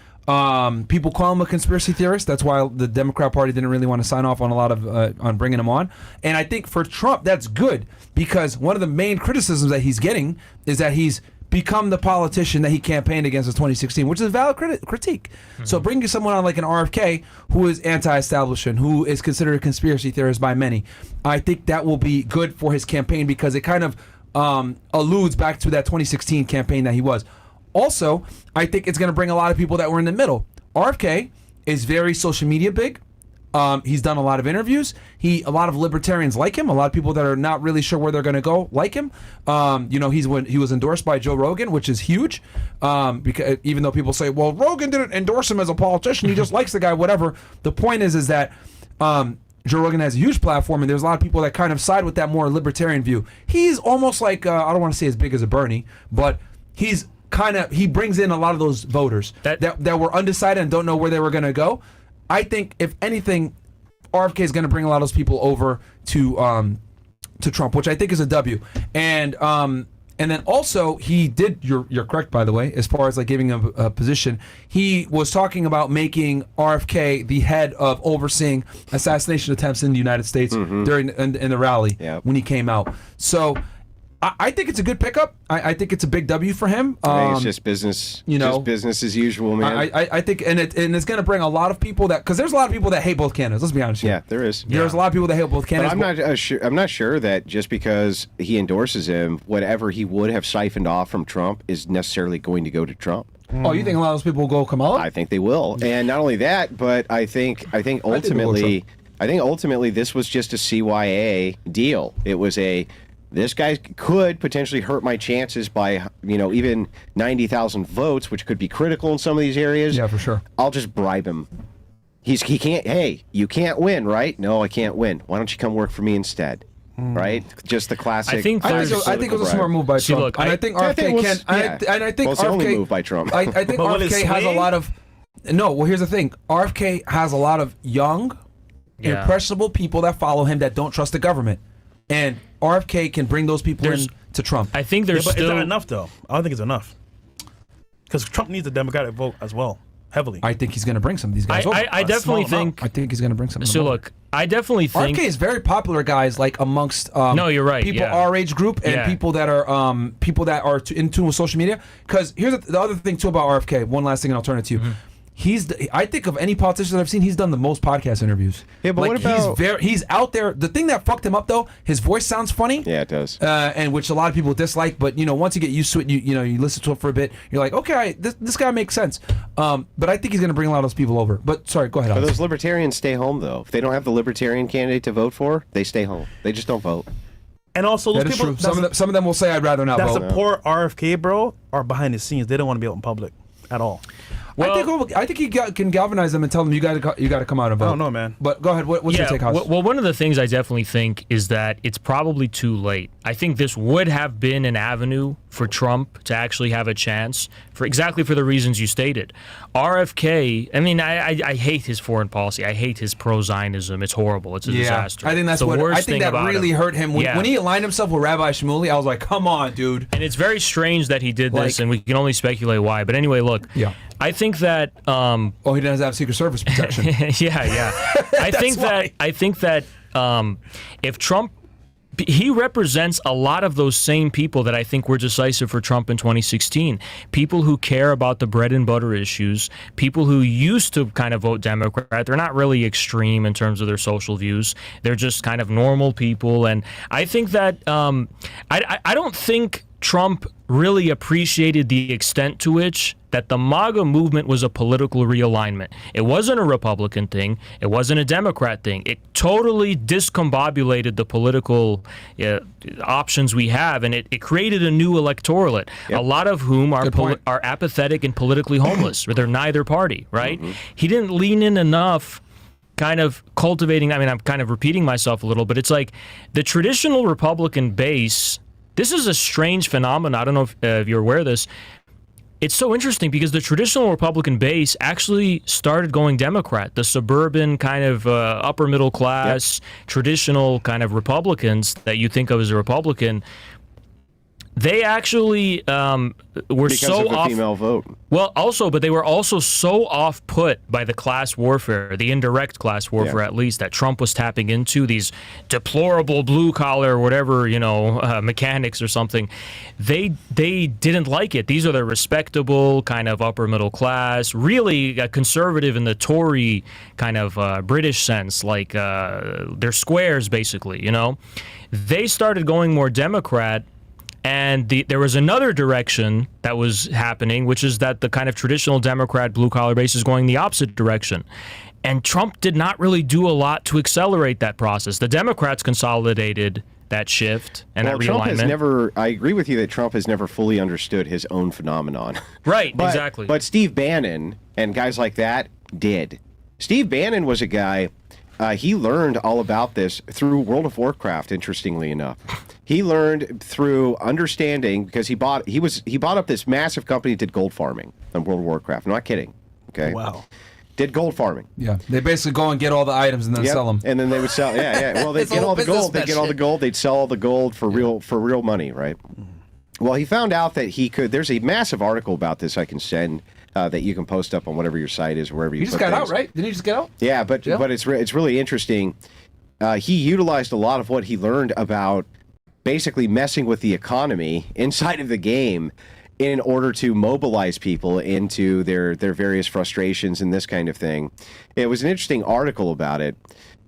People call him a conspiracy theorist. That's why the Democrat Party didn't really want to sign off on a lot of on bringing him on. And I think for Trump, that's good because one of the main criticisms that he's getting is that he's become the politician that he campaigned against in 2016, which is a valid critique. So bringing someone on like an RFK who is anti-establishment, who is considered a conspiracy theorist by many, I think that will be good for his campaign because it kind of alludes back to that 2016 campaign that he was. Also, I think it's going to bring a lot of people that were in the middle. RFK is very social media big. He's done a lot of interviews. A lot of libertarians like him. A lot of people that are not really sure where they're going to go like him. He was endorsed by Joe Rogan, which is huge. Because even though people say, well, Rogan didn't endorse him as a politician, he just likes the guy, whatever. The point is that Joe Rogan has a huge platform, and there's a lot of people that kind of side with that more libertarian view. He's almost like I don't want to say as big as a Bernie, but he brings in a lot of those voters that were undecided and don't know where they were going to go. I think, if anything, RFK is going to bring a lot of those people over to Trump, which I think is a W. And then also he did. You're correct, by the way, as far as like giving him a position. He was talking about making RFK the head of overseeing assassination attempts in the United States during in the rally when he came out. So I think it's a good pickup. I think it's a big W for him. It's just business, just business as usual, man. I think, and it's going to bring a lot of people because there's a lot of people that hate both candidates. Let's be honest. Yeah, there is. There's a lot of people that hate both candidates. But I'm not sure that just because he endorses him, whatever he would have siphoned off from Trump is necessarily going to go to Trump. Oh, you think a lot of those people will go Kamala? I think they will, and not only that, but I think ultimately this was just a CYA deal. It was this guy could potentially hurt my chances by, even 90,000 votes, which could be critical in some of these areas. Yeah, for sure. I'll just bribe him. He can't. Hey, you can't win, right? No, I can't win. Why don't you come work for me instead? Right? Just the classic. I think it was a smart move by Trump. Look, and I think RFK can. And I think it's the only move by Trump. I think RFK has a lot of. No, well, here's the thing. RFK has a lot of young, impressionable people that follow him that don't trust the government. And RFK can bring those people in to Trump. I think there's but still... Is that enough, though? I don't think it's enough. Because Trump needs the Democratic vote as well, heavily. I think he's going to bring some of these guys over. I definitely think... I think he's going to bring some of them over. Look, I definitely think... RFK is very popular, guys, like amongst no, you're right, people our age group and people that are in tune with social media. Because here's the other thing, too, about RFK. One last thing, and I'll turn it to you. I think of any politician that I've seen, he's done the most podcast interviews. Yeah, but what about... he's out there. The thing that fucked him up though, his voice sounds funny. Yeah, it does. And which a lot of people dislike, but once you get used to it, you listen to it for a bit, you're like, okay, this guy makes sense. But I think he's going to bring a lot of those people over. But sorry, go ahead. But those libertarians stay home though. If they don't have the libertarian candidate to vote for, they stay home. They just don't vote. And also, those That is people true. Some of them will say, I'd rather not that vote. support RFK, bro, are behind the scenes. They don't want to be out in public at all. I think he can galvanize them and tell them you got to come out and vote. I don't know, man. But go ahead. What's your take, Haas? Well, one of the things I definitely think is that it's probably too late. I think this would have been an avenue for Trump to actually have a chance for exactly for the reasons you stated. RFK, I mean, I hate his foreign policy. I hate his pro-Zionism. It's horrible. It's a disaster. I think that's the what worst I think thing that about really him. hurt him when he aligned himself with Rabbi Shmuley. I was like, come on, dude. And it's very strange that he did this, and we can only speculate why. But anyway, look. Yeah. I think that. He doesn't have Secret Service protection. yeah. I think that if Trump, he represents a lot of those same people that I think were decisive for Trump in 2016. People who care about the bread and butter issues. People who used to kind of vote Democrat. They're not really extreme in terms of their social views. They're just kind of normal people. And I think that I don't think Trump really appreciated the extent to which that the MAGA movement was a political realignment. It wasn't a Republican thing. It wasn't a Democrat thing. It totally discombobulated the political options we have, and it created a new electorate, a lot of whom are apathetic and politically homeless, or they're neither party, right? Mm-hmm. He didn't lean in enough kind of cultivating, I mean, I'm kind of repeating myself a little, but it's like the traditional Republican base. This is a strange phenomenon. I don't know if you're aware of this. It's so interesting because the traditional Republican base actually started going Democrat. The suburban kind of upper middle class, traditional kind of Republicans that you think of as a Republican, they actually were because so of the off. Female vote. Well, also, but they were also so off put by the class warfare, the indirect class warfare, at least, that Trump was tapping into, these deplorable blue collar, whatever, mechanics or something. They didn't like it. These are the respectable kind of upper middle class, really conservative in the Tory kind of British sense, like they're squares, basically, They started going more Democrat. And there was another direction that was happening, which is that the kind of traditional Democrat blue-collar base is going the opposite direction. And Trump did not really do a lot to accelerate that process. The Democrats consolidated that shift and that realignment. Trump has never, I agree with you that Trump has never fully understood his own phenomenon. Right, exactly. But Steve Bannon and guys like that did. Steve Bannon was a guy, he learned all about this through World of Warcraft, interestingly enough. He learned through understanding because he bought up this massive company that did gold farming on World of Warcraft. I'm not kidding. Okay. Wow. Did gold farming. Yeah. They basically go and get all the items and then sell them. And then they would sell. Yeah. Well, they'd get all the gold. They'd get all the gold. They'd sell all the gold for real money, right? Well, he found out that he could. There's a massive article about this I can send that you can post up on whatever your site is, wherever you. He just got out, right? Didn't he just get out? Yeah, but it's really interesting. He utilized a lot of what he learned about basically messing with the economy inside of the game in order to mobilize people into their various frustrations and this kind of thing. It was an interesting article about it.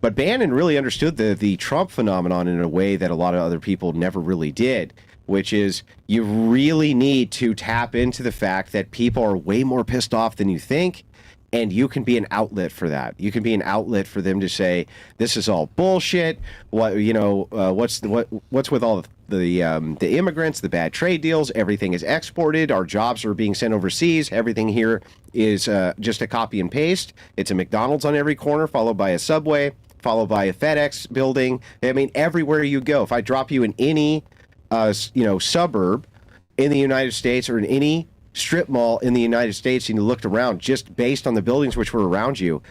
But Bannon really understood the Trump phenomenon in a way that a lot of other people never really did, which is you really need to tap into the fact that people are way more pissed off than you think. And you can be an outlet for that. You can be an outlet for them to say, "This is all bullshit." What's with all the immigrants, the bad trade deals? Everything is exported. Our jobs are being sent overseas. Everything here is just a copy and paste. It's a McDonald's on every corner, followed by a Subway, followed by a FedEx building. I mean, everywhere you go. If I drop you in any suburb in the United States or in any strip mall in the United States and you looked around just based on the buildings which were around you,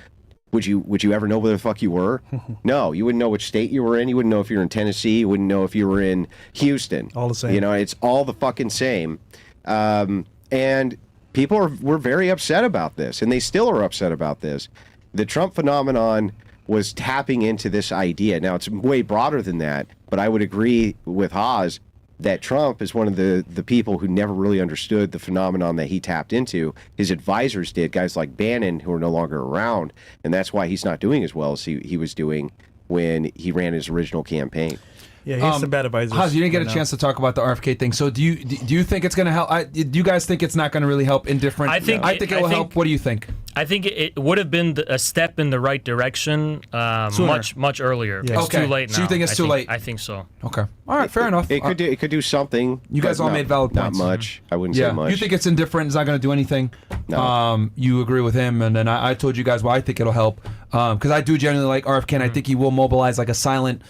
would you ever know where the fuck you were? No, you wouldn't know which state you were in. You wouldn't know if you were in Tennessee. You wouldn't know if you were in Houston. All the same. It's all the fucking same. And people were very upset about this, and they still are upset about this. The Trump phenomenon was tapping into this idea. Now, it's way broader than that, but I would agree with Haas. that Trump is one of the people who never really understood the phenomenon that he tapped into. His advisors did, guys like Bannon, who are no longer around, and that's why he's not doing as well as he was doing when he ran his original campaign. Yeah, he has some bad advisors. Haz, you didn't get right a now. chance to talk about the RFK thing. So do you think it's going to help? Do you guys think it's not going to really help indifferent? I think it will help. What do you think? I think it would have been a step in the right direction much earlier. Yeah. It's Okay. too late now. So you think it's too late? I think so. Okay. All right. Fair enough. It could do something. You guys but all not- made valid points. Not much. I wouldn't Yeah. say much. You think it's indifferent? It's not going to do anything. No. You agree with him, and then I told you guys why I think it'll help. Because I do genuinely like RFK, and I think he will mobilize like a silent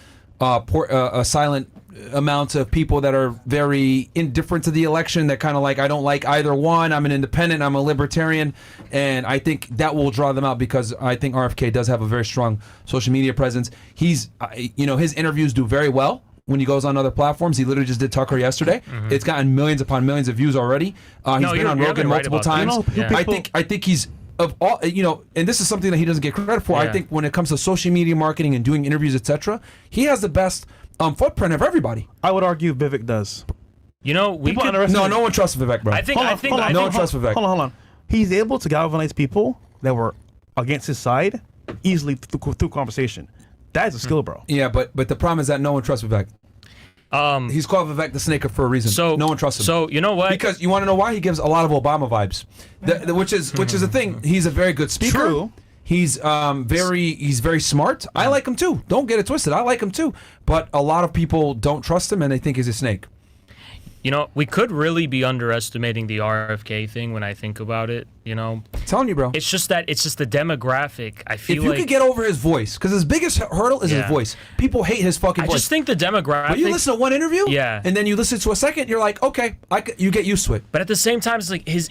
amount of people that are very indifferent to the election, that kind of like, I don't like either one, I'm an independent, I'm a libertarian, and I think that will draw them out, because I think RFK does have a very strong social media presence. He's his interviews do very well when he goes on other platforms. He literally just did Tucker yesterday. It's gotten millions upon millions of views already. He's been on Rogan multiple times. I think he's, of all, and this is something that he doesn't get credit for. I think when it comes to social media marketing and doing interviews, etc., he has the best footprint of everybody. I would argue Vivek does. We People could, underestimate- No one trusts Vivek, bro. I think No one trusts Vivek. Hold on. He's able to galvanize people that were against his side easily through conversation. That is a skill, bro. Yeah, but the problem is that no one trusts Vivek. He's called Vivek the Snaker for a reason. So no one trusts him. So you know what? Because you want to know why? He gives a lot of Obama vibes, which is the thing. He's a very good speaker. True. He's very smart. I like him too. Don't get it twisted. I like him too. But a lot of people don't trust him, and they think he's a snake. We could really be underestimating the RFK thing when I think about it. I'm telling you, bro. It's just the demographic. I feel If you like could get over his voice, because his biggest hurdle is his voice. People hate his fucking I voice. just think the demographic. But you listen to one interview, Yeah. and then you listen to a second, you're like, okay, you get used to it. But at the same time, it's like his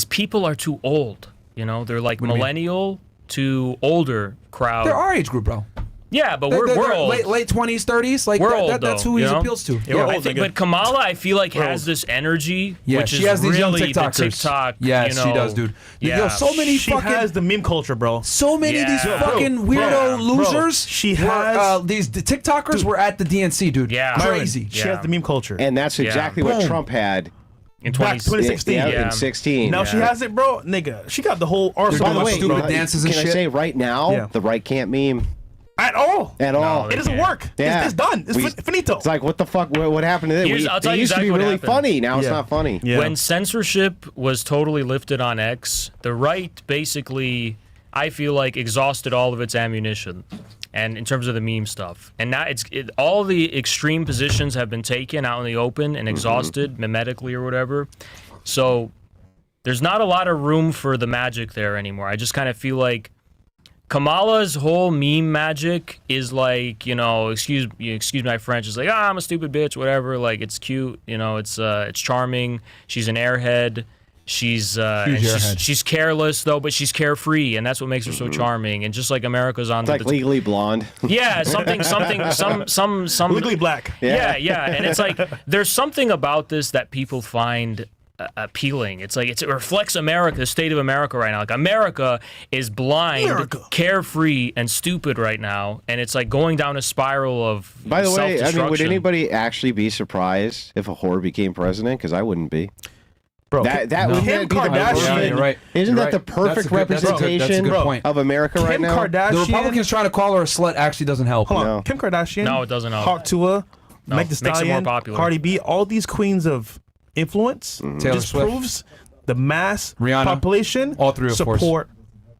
people are too old. They're like do you mean? millennial to older crowd. They're our age group, bro. Yeah, but we're old. Late 20s, 30s. Like We're old, that's though, who he you know? appeals to. Yeah, we're I old, think, nigga. but Kamala, I feel like has this energy, Yeah, which she is has these young really the TikTokers. TikTok. Yes, she does, dude. Yo, so many She fucking, has the meme culture, bro. so many of these Yeah. fucking Bro, weirdo bro, losers. she were, has- these TikTokers were at the DNC, dude. Yeah. Crazy. She has the meme culture. And that's exactly what Boom. Trump had in Back 2016. in Yeah. 16. Now she has it, bro. Nigga, she got the whole arsenal. By the of way, stupid stupid dances and can shit. I say right now, Yeah. the right can't meme at all. at all. they It doesn't can't. work. Yeah. It's done. It's finito. It's like, what the fuck? What happened to it? I'll tell It you used to exactly be what really happened. funny. Now it's Yeah. not funny. Yeah. When censorship was totally lifted on X, the right basically, I feel like, exhausted all of its ammunition, and in terms of the meme stuff. And now all the extreme positions have been taken out in the open and exhausted mimetically or whatever. So there's not a lot of room for the magic there anymore. I just kind of feel like Kamala's whole meme magic is like, excuse my French, it's like, I'm a stupid bitch, whatever. Like, it's cute, it's charming. She's an airhead. She's airhead. she's careless though, but she's carefree, and that's what makes her so charming. And just like America's on It's like Legally Blonde. yeah, some Legally black. yeah, and it's like there's something about this that people find appealing. It's like it reflects America, the state of America right now. Like, America is blind, America. carefree, and stupid right now, and it's like going down a spiral of By the way, I mean, would self-destruction. anybody actually be surprised if a whore became president? Because I wouldn't be. Bro, That Kim would be the Kardashian- Yeah, perfect- you're right. Isn't You're that the right. perfect That's a representation good point. of America right Kim now? Kardashian. The Republicans trying to call her a slut actually doesn't help. Hold on. No. Kim Kardashian. No, it doesn't help. Hawk Tuah, Meg Thee makes it more Stallion, popular. Cardi B, all these queens of influence Taylor just Swift. proves the mass Rihanna. population All three, of course. support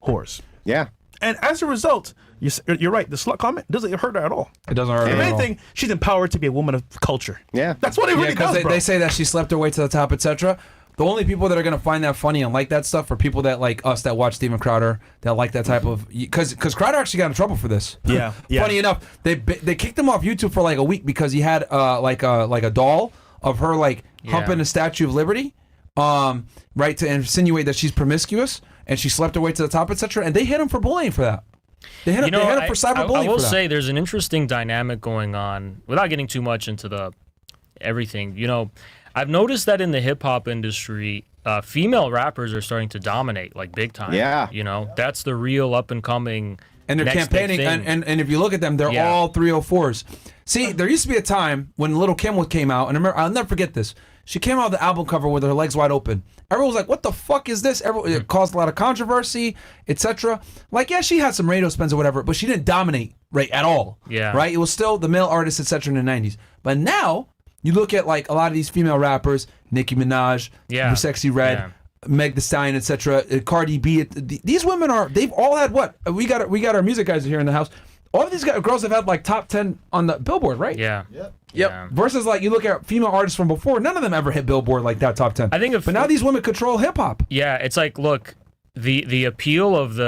whores. Yeah. And as a result, you're right. The slut comment doesn't hurt her at all. It doesn't hurt If her at all. anything, she's empowered to be a woman of culture. Yeah. That's what it Yeah, really because does, bro. they say that she slept her way to the top, etc. The only people that are gonna find that funny and like that stuff are people that like us that watch Steven Crowder, that like that type of, because Crowder actually got in trouble for this. Yeah, yeah. Funny enough, they kicked him off YouTube for like a week because he had like a doll of her like humping the Statue of Liberty, right, to insinuate that she's promiscuous and she slept her way to the top, etc. And they hit him for bullying for that. They hit him for cyberbullying. I will for that. say there's an interesting dynamic going on without getting too much into the everything. I've noticed that in the hip hop industry, female rappers are starting to dominate like big time. Yeah. That's the real up and coming And they're next big campaigning, thing. and if you look at them, they're Yeah. all 304s. See, there used to be a time when Little Kim came out, and I remember, I'll never forget this. She came out with the album cover with her legs wide open. Everyone was like, "What the fuck is this?" It caused a lot of controversy, etc. Like, yeah, she had some radio spins or whatever, but she didn't dominate at all. Yeah. Right. It was still the male artists, etc. in the '90s. But now you look at like a lot of these female rappers, Nicki Minaj, Yeah. Sexy Red. Yeah. Meg Thee Stallion, etc. Cardi B. These women they've all had what? We got our music guys here in the house. All of these girls have had like top 10 on the Billboard, right? Yeah. Yep. Yeah. Versus like you look at female artists from before, none of them ever hit Billboard like that top 10. I think but now these women control hip hop. Yeah, it's like, look, the appeal of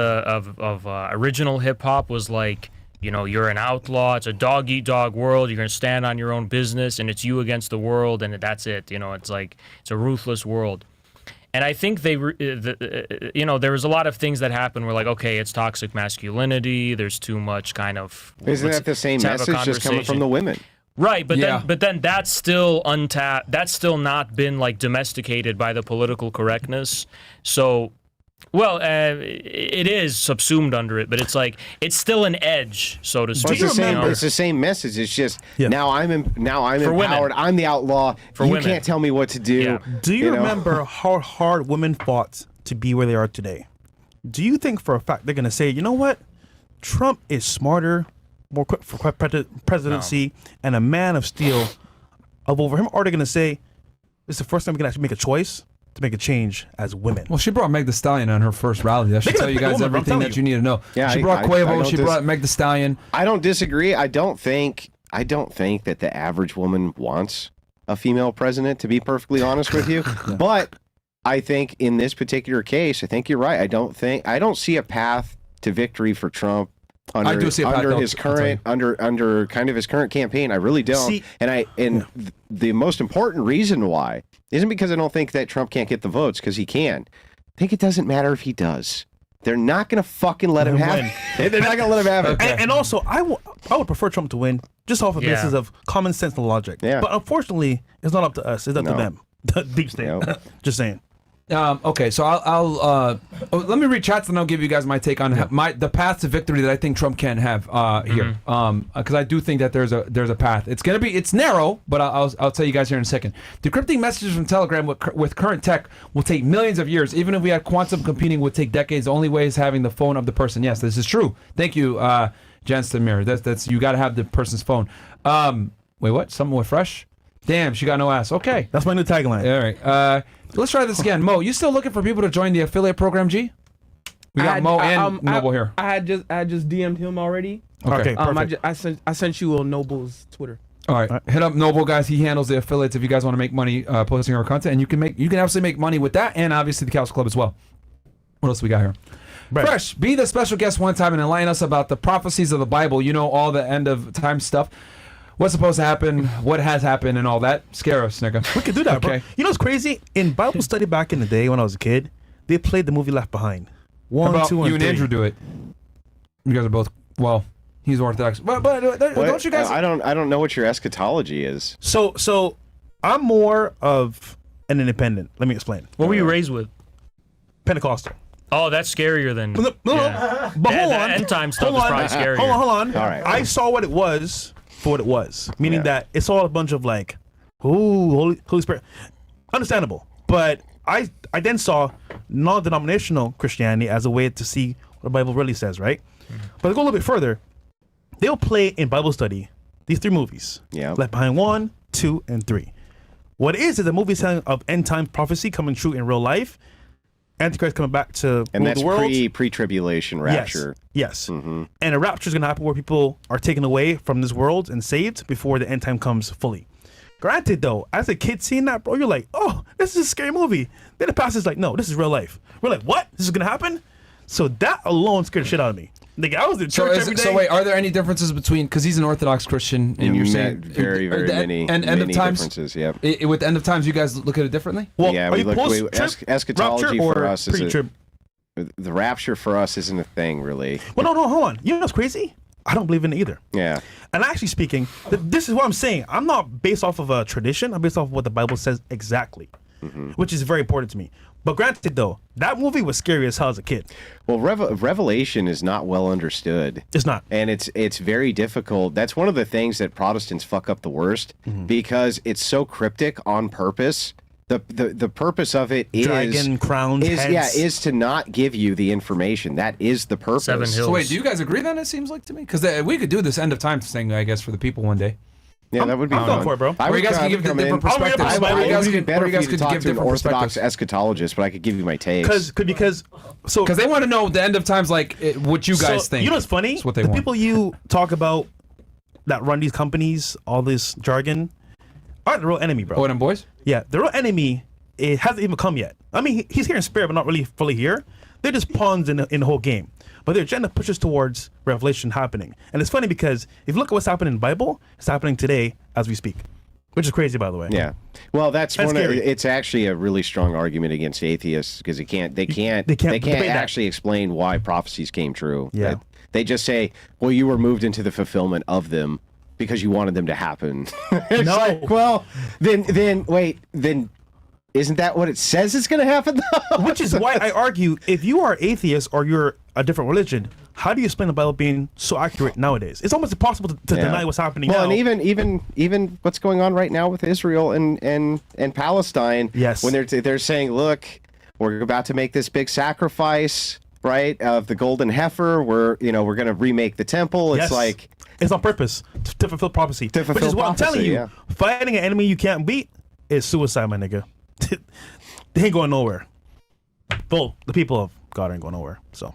original hip hop was like, you know, you're an outlaw. It's a dog eat dog world. You're gonna stand on your own business, and it's you against the world, and that's it. You know, it's like it's a ruthless world. And I think there was a lot of things that happened where, like, okay, it's toxic masculinity. There's too much kind of. Isn't that the same message just coming from the women? Right, but then that's still untapped. That's still not been like domesticated by the political correctness. So, well, it is subsumed under it, but it's like it's still an edge, so to speak. It's the same message. It's just now I'm empowered. Women. I'm the outlaw. For you women. can't tell me what to do. Yeah. Do you remember how hard women fought to be where they are today? Do you think for a fact they're going to say, you know what? Trump is smarter, more quick for presidency, and a man of steel over him? Or are they going to say, this is the first time we can actually make a choice to make a change as women? Well, she brought Meg Thee Stallion on her first rally. That should tell you guys everything that you need to know. Yeah, she brought Quavo. She don't brought Meg Thee Stallion. I don't disagree. I don't think that the average woman wants a female president, to be perfectly honest with you. But I think in this particular case, I think you're right. I don't see a path to victory for Trump under I do see a path, his current under kind of his current campaign. I really don't. See, The most important reason why isn't because I don't think that Trump can't get the votes, because he can. I think it doesn't matter if he does. They're not going to fucking let him have it. They're not going to let him have it. And also, I would prefer Trump to win just off of basis of common sense and logic. Yeah. But unfortunately, it's not up to us. It's up to them. The deep state. No. Just saying. Okay, so I'll let me read chats and I'll give you guys my take on the path to victory that I think Trump can have here. Because I do think that there's a path. It's narrow, but I'll tell you guys here in a second. Decrypting messages from Telegram with current tech will take millions of years. Even if we had quantum computing, would take decades. The only way is having the phone of the person. Yes, this is true. Thank you, Jensen Mirror. That's you got to have the person's phone. Wait, what? Someone with Fresh? Damn, she got no ass. Okay, That's my new tagline. all right. Let's try this again. Mo, you still looking for people to join the affiliate program, G? We got Mo and Noble here. I had just DM'd him already. Okay, perfect. I sent you on Noble's Twitter. All right, hit up Noble, guys. He handles the affiliates. If you guys want to make money posting our content, and you can absolutely make money with that, and obviously the CastleClub as well. What else we got here? Right. Fresh, be the special guest one time and enlighten us about the prophecies of the Bible. You know, all the end of time stuff. What's supposed to happen, what has happened, and all that. Scare us, nigga. We could do that, bro. Okay. You know what's crazy? In Bible study back in the day when I was a kid, they played the movie Left Behind. How about 2, and you and 3. Andrew do it? You guys are both, well, he's Orthodox. But don't you guys... I don't know what your eschatology is. So I'm more of an independent. Let me explain. What were you raised with? Pentecostal. Oh, that's scarier than. No. But hold on. End time stuff Hold is on. probably scarier. Hold on. All right. I saw what it was for what it was, meaning that it's all a bunch of like, ooh, Holy Spirit. Understandable. But I then saw non-denominational Christianity as a way to see what the Bible really says, right? But to go a little bit further, they'll play in Bible study these 3 movies. Yeah. Left Behind 1, 2, and 3. What it is a movie telling of end time prophecy coming true in real life. Antichrist coming back to And rule that's the world. pre-tribulation rapture. Yes. And a rapture is going to happen where people are taken away from this world and saved before the end time comes fully. Granted, though, as a kid seeing that, bro, you're like, oh, this is a scary movie. Then the pastor's like, no, this is real life. We're like, what? This is going to happen? So that alone scared the shit out of me. Nigga, I was in church every day. So wait, are there any differences between, because he's an Orthodox Christian, and you're saying very many end of times differences. Yep. With end of times, you guys look at it differently? Well, Yeah, are we you look- post-trib, eschatology rapture, for or us is pre-trib? The rapture for us isn't a thing, really. Well, no, hold on. You know what's crazy? I don't believe in it either. Yeah. And actually speaking, this is what I'm saying. I'm not based off of a tradition. I'm based off of what the Bible says exactly, which is very important to me. But granted, though, that movie was scary as hell as a kid. Well, Revelation is not well understood. It's not. And it's very difficult. That's one of the things that Protestants fuck up the worst because it's so cryptic on purpose. The purpose of it is Dragon, crowns, heads. is to not give you the information. That is the purpose. Seven Hills. So wait, do you guys agree then? It seems like to me because we could do this end of time thing, I guess, for the people one day. Yeah, that would be I'm fun. going for it, bro. I Where would you guys could give the come different in. perspectives. I Where you guys It would be could better where you for guys you to could talk give to an different Orthodox perspectives. eschatologist, but I could give you my takes. Because Because they want to know the end of times, like what you guys think. You know what's funny? That's what they the want. people you talk about that run these companies, all this jargon, aren't the real enemy, bro. Oh, them boys. Yeah, the real enemy, it hasn't even come yet. I mean, he's here in spirit, but not really fully here. They're just pawns in the whole game. But their agenda pushes towards revelation happening. And it's funny because if you look at what's happening in the Bible, it's happening today as we speak. Which is crazy, by the way. Yeah. Well, that's one. scary. It's actually a really strong argument against atheists because they can't debate that. actually explain why prophecies came true. Yeah. They just say, "Well, you were moved into the fulfillment of them because you wanted them to happen." It's No. like, well, then wait, then isn't that what it says is going to happen? Though? Which is why I argue, if you are atheist or you're a different religion, how do you explain the Bible being so accurate nowadays? It's almost impossible to Yeah. deny what's happening well, now. and even what's going on right now with Israel and Palestine. Yes. When they're saying, look, we're about to make this big sacrifice, right, of the golden heifer. We're going to remake the temple. It's Yes. like It's on purpose to fulfill prophecy. To fulfill Which is what I'm telling prophecy, you. yeah. Fighting an enemy you can't beat is suicide, my nigga. They ain't going nowhere. Well, the people of God ain't going nowhere. So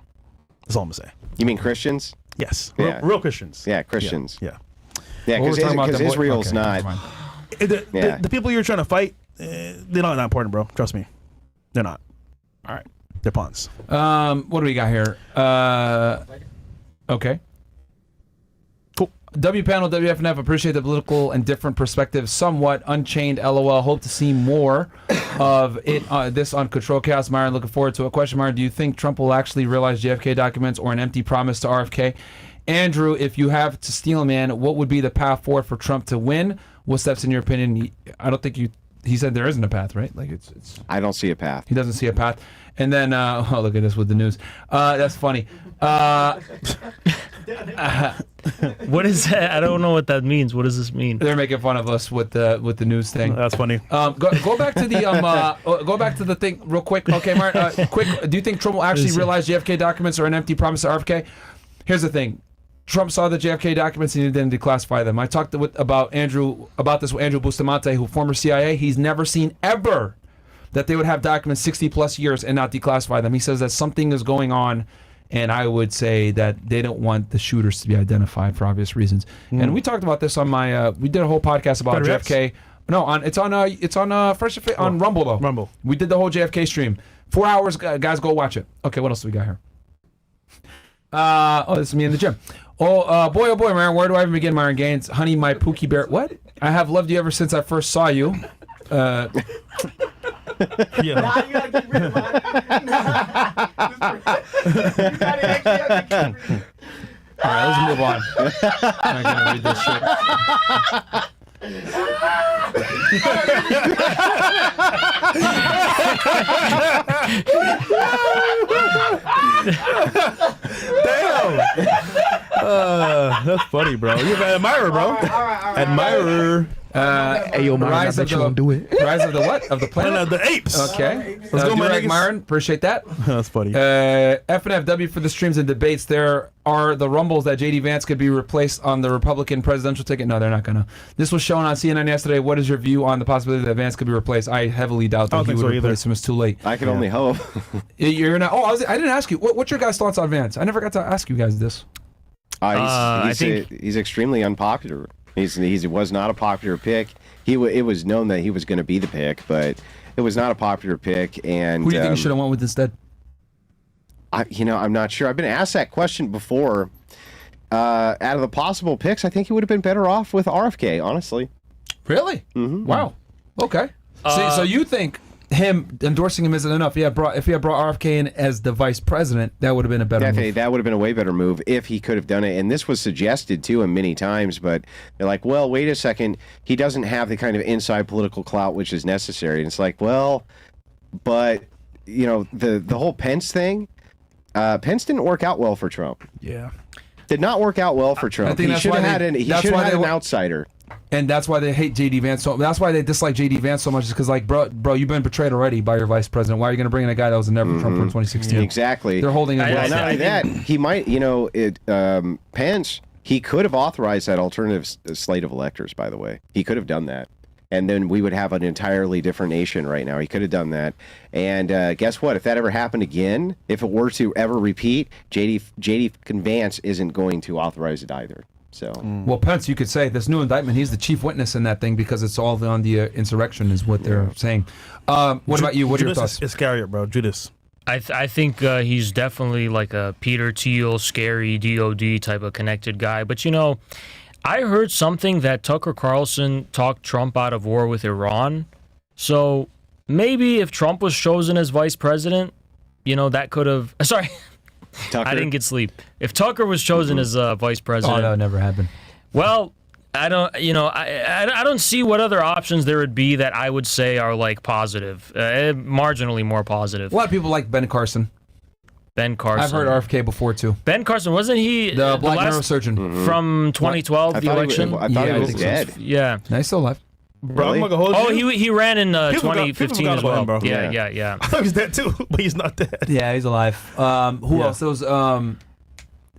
that's all I'm gonna say. you mean Christians? Yes, Yeah. real Christians. Yeah, Christians. Yeah. Yeah, What we're talking about because the boy- Israel's okay, not. never mind. Yeah. The people you're trying to fight, they're not that important, bro. Trust me, they're not. All right. They're pawns. What do we got here? Okay. Cool. W panel WFNF appreciate the political and different perspectives. Somewhat unchained. LOL. Hope to see more of it. This on Control Chaos. Myron, looking forward to a question. Myron, do you think Trump will actually realize JFK documents or an empty promise to RFK? Andrew, if you have to steal a man, what would be the path forward for Trump to win? What steps, in your opinion? I don't think you. He said there isn't a path, right? Like it's. I don't see a path. He doesn't see a path. And then, oh, look at this with the news. That's funny. What is that? I don't know what that means. What does this mean? They're making fun of us with the news thing. That's funny. Go back to the go back to the thing real quick. Okay, Martin. Quick. Do you think Trump will actually realize JFK documents are an empty promise to RFK? Here's the thing. Trump saw the JFK documents and he didn't declassify them. I talked about this with Andrew Bustamante, who former CIA. He's never seen ever that they would have documents 60 plus years and not declassify them. He says that something is going on, and I would say that they don't want the shooters to be identified for obvious reasons. And we talked about this on my. We did a whole podcast about Better JFK. No, it's on Fresh&Fit on Rumble though. Rumble. We did the whole JFK stream. 4 hours, guys. Go watch it. Okay, what else do we got here? This is me in the gym. Oh boy, Myron, where do I even begin, Myron Gaines? Honey, my Pookie Bear. What? I have loved you ever since I first saw you. Yeah. You gotta get rid of mine. All right, let's move on. I'm not gonna read this shit. Damn. That's funny, bro. You're an admirer, bro. Admirer. Hey, yo, Myron, I Rise of bet you won't do it. Rise of the what? Of the Planet planet? of the Apes. Okay. Let's go, my niggas. Myron. Appreciate that. That's funny. FNFW for the streams and debates. There are the rumbles that JD Vance could be replaced on the Republican presidential ticket. No, they're not gonna. This was shown on CNN yesterday. What is your view on the possibility that Vance could be replaced? I heavily doubt that I don't he think would so either. replace him. It's too late. I can only hope. You're not. Oh, I didn't ask you. What's your guys' thoughts on Vance? I never got to ask you guys this. I He's think- he's extremely unpopular. He was not a popular pick. It was known that he was going to be the pick, but it was not a popular pick. And Who do you think you should have went with instead? I'm not sure. I've been asked that question before. Out of the possible picks, I think he would have been better off with RFK, honestly. Really? Mm-hmm. Wow. Okay. So you think him endorsing him isn't enough? If he had brought RFK in as the vice president, that would have been a better move. That would have been a way better move if he could have done it. And this was suggested to him many times, but they're like, well, wait a second. He doesn't have the kind of inside political clout which is necessary. And it's like, well, but the whole Pence thing. Pence didn't work out well for Trump. Yeah. Did not work out well for Trump. I think He that's should why have had they- an. He that's should why have had they an wa- outsider. And that's why they hate JD Vance so. That's why they dislike JD Vance so much. Is because like, bro, you've been betrayed already by your vice president. Why are you going to bring in a guy that was never Trump in 2016? Exactly. They're holding him. I- Well, back. not only that, he might. Pence. He could have authorized that alternative slate of electors. By the way, he could have done that, and then we would have an entirely different nation right now. He could have done that, and guess what? If that ever happened again, if it were to ever repeat, JD Vance isn't going to authorize it either. So. Well, Pence, you could say this new indictment. He's the chief witness in that thing because it's all on the insurrection, is what they're saying. What about you? What are your Judas thoughts? Iscariot, bro. Judas. I think he's definitely like a Peter Thiel, scary DOD type of connected guy. But I heard something that Tucker Carlson talked Trump out of war with Iran. So maybe if Trump was chosen as vice president, that could have. Sorry. Tucker? I didn't get sleep. If Tucker was chosen as vice Oh, president, that would never happen. well, I don't, I don't see what other options there would be that I would say are like positive, marginally more positive. A lot of people like Ben Carson. Ben Carson. I've heard RFK before too. Ben Carson, wasn't he The black last neurosurgeon. from 2012, the election? I thought Yeah, he I was think so. dead. Yeah. No, he's still alive. Bro, Really? I'm not gonna hold Oh, you. he ran in People 2015 forgot as about well. him, bro. Yeah. I thought he was dead too, but he's not dead. Yeah, he's alive. Who Yeah. else? There was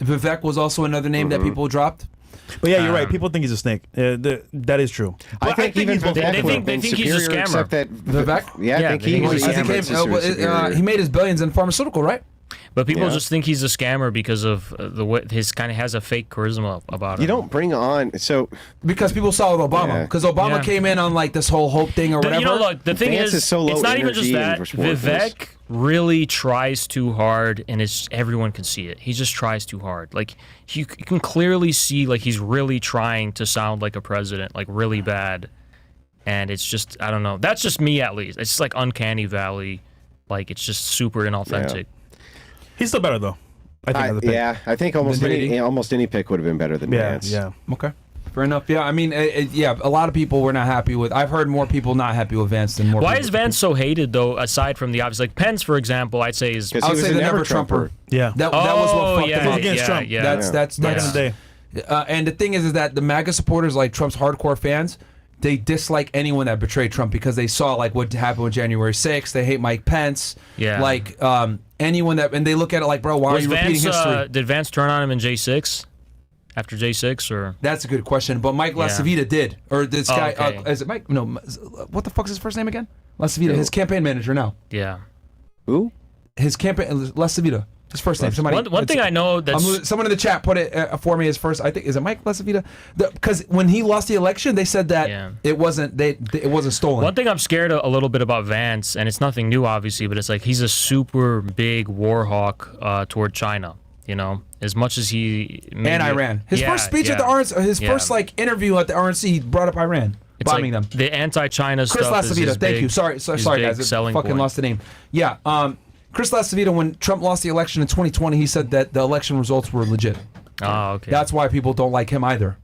Vivek was also another name that people dropped. But yeah, you're right. People think he's a snake. That is true. I But think even he's both They Vivek both would think- have been they think he's a superior, scammer. except that Vivek? Yeah, Yeah, I think they he think was he's a a scammer. scammer. Superior. He made his billions in pharmaceutical, right? But people Yeah. just think he's a scammer because of the way his kind of has a fake charisma about him. You don't bring on Because people saw with Obama. Yeah. Because Obama Yeah. came in on like this whole hope thing or whatever. Look, the thing Vance is so low it's not even just energy that. and resourcefulness. Vivek really tries too hard, and everyone can see it. He just tries too hard. Like you can clearly see, like he's really trying to sound like a president, like really bad. And it's just, I don't know. That's just me, at least. It's just like uncanny valley. Like it's just super inauthentic. He's still better though. I think. as a pick. I think almost any pick would have been better than Yeah. Vance. Yeah. Okay. Fair enough. Yeah, I mean, a lot of people were not happy with. I've heard more people not happy with Vance than more. Why people. is Vance so hated, though? Aside from the obvious, like Pence, for example, I'd say is. Because I he would was say a the never never Trumper. Yeah. That was what fucked yeah, him up. against yeah, Trump. yeah. That's Back in nice. the day. And the thing is that the MAGA supporters, like Trump's hardcore fans, they dislike anyone that betrayed Trump because they saw like what happened with January 6th. They hate Mike Pence. Yeah. Like anyone that, and they look at it like, bro, why are you repeating history? Did Vance turn on him in J6? After J6, or That's a good question. But Mike LaCivita did, or this guy. okay. Is it Mike? No. What the fuck's his first name again? LaCivita, his campaign manager now. yeah. Who? His campaign LaCivita. His first name. Somebody. One thing I know that's someone in the chat put it for me as first. I think is it Mike LaCivita? Because when he lost the election, they said that Yeah. it wasn't it wasn't stolen. one thing I'm scared a little bit about Vance, and it's nothing new, obviously, but it's like he's a super big war hawk toward China. As much as he maybe, and Iran. His first speech at the RNC, his first like interview at the RNC, he brought up Iran, It's bombing like them. The anti-China Chris stuff is his LaCivita, thank big- you. Sorry, his sorry big guys, I selling fucking point. lost the name. Yeah, Chris LaCivita, when Trump lost the election in 2020, he said that the election results were legit. Oh, okay. That's why people don't like him either.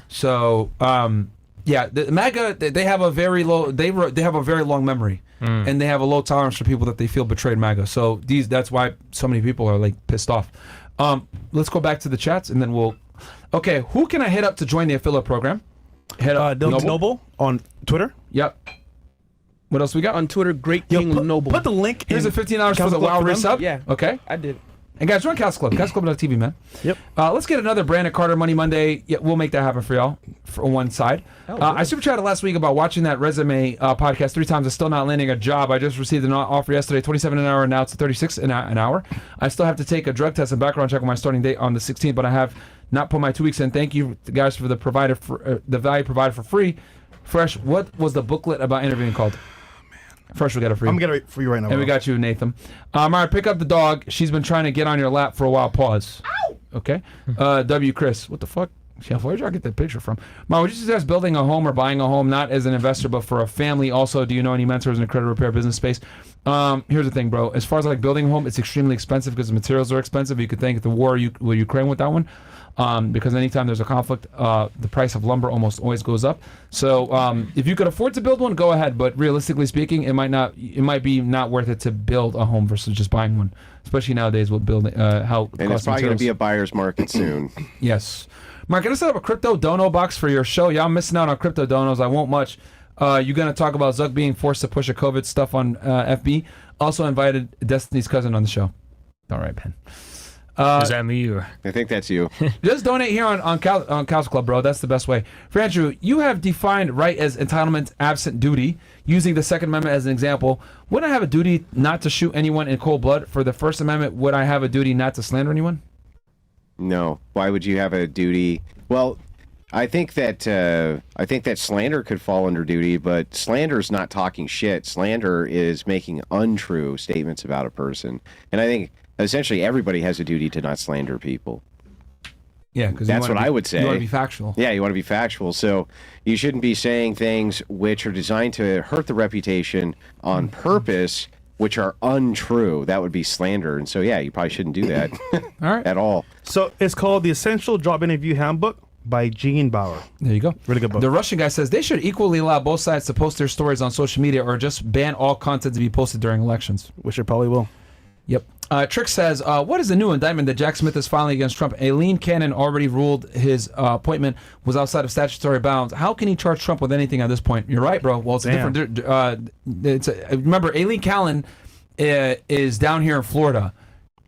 So, yeah, the MAGA they have a very low they have a very long memory, and they have a low tolerance for people that they feel betrayed MAGA. So that's why so many people are like pissed off. Let's go back to the chats and then we'll. Okay, who can I hit up to join the affiliate program? Hit up Dylan Noble on Twitter. Yep. What else we got? On Twitter, Great Yo, King Noble. put the link. Here's in a $15 for the CastleClub WoW for them. resub. Yeah. Okay. I did. And guys, join CastleClub. CastleClub.tv, man. Yep. Let's get another Brandon Carter Money Monday. Yeah, we'll make that happen for y'all on one side. I super chatted last week about watching that resume podcast 3 times and still not landing a job. I just received an offer yesterday, 27 an hour, and now it's 36 an hour. I still have to take a drug test and background check on my starting date on the 16th, but I have not put my 2 weeks in. Thank you guys for the value provided for free. Fresh, what was the booklet about interviewing called? Fresh, we got it for you. I'm gonna get it for you right now. And we bro. got you, Nathan. All right, pick up the dog. She's been trying to get on your lap for a while. Pause. Ow! Okay. W. Chris. What the fuck? Yeah, where did y'all get that picture from? Ma, would you suggest building a home or buying a home, not as an investor, but for a family? Also, do you know any mentors in the credit repair business space? Here's the thing, bro. As far as like building a home, it's extremely expensive because the materials are expensive. You could thank the war with Ukraine with that one. because anytime there's a conflict, the price of lumber almost always goes up. So if you could afford to build one, go ahead. But realistically speaking, it might be not worth it to build a home versus just buying one, especially nowadays with building how. And it's probably going to be a buyer's market soon. Yes. Mark, gonna set up a crypto dono box for your show. Y'all missing out on crypto donos. I won't much. You're gonna talk about Zuck being forced to push a COVID stuff on FB. Also invited Destiny's cousin on the show. All right, Ben. Is that me or? I think that's you. Just donate here on CastleClub, bro. That's the best way. For Andrew, you have defined right as entitlement absent duty. Using the Second Amendment as an example, would I have a duty not to shoot anyone in cold blood? For the First Amendment, would I have a duty not to slander anyone? No. Why would you have a duty? Well, I think that slander could fall under duty, but slander is not talking shit. Slander is making untrue statements about a person, and I think essentially everybody has a duty to not slander people. Yeah, because that's what I would say. You want to be factual. Yeah, you want to be factual. So you shouldn't be saying things which are designed to hurt the reputation on purpose, which are untrue. That would be slander. And so, yeah, you probably shouldn't do that All right. at all. So it's called The Essential Job Interview Handbook by Gene Bauer. There you go. Really good book. The Russian guy says they should equally allow both sides to post their stories on social media or just ban all content to be posted during elections. Which it probably will. Yep. Trick says, what is the new indictment that Jack Smith is filing against Trump? Aileen Cannon already ruled his appointment was outside of statutory bounds. How can he charge Trump with anything at this point? You're right, bro. Well, it's a different... remember, Aileen Cannon is down here in Florida.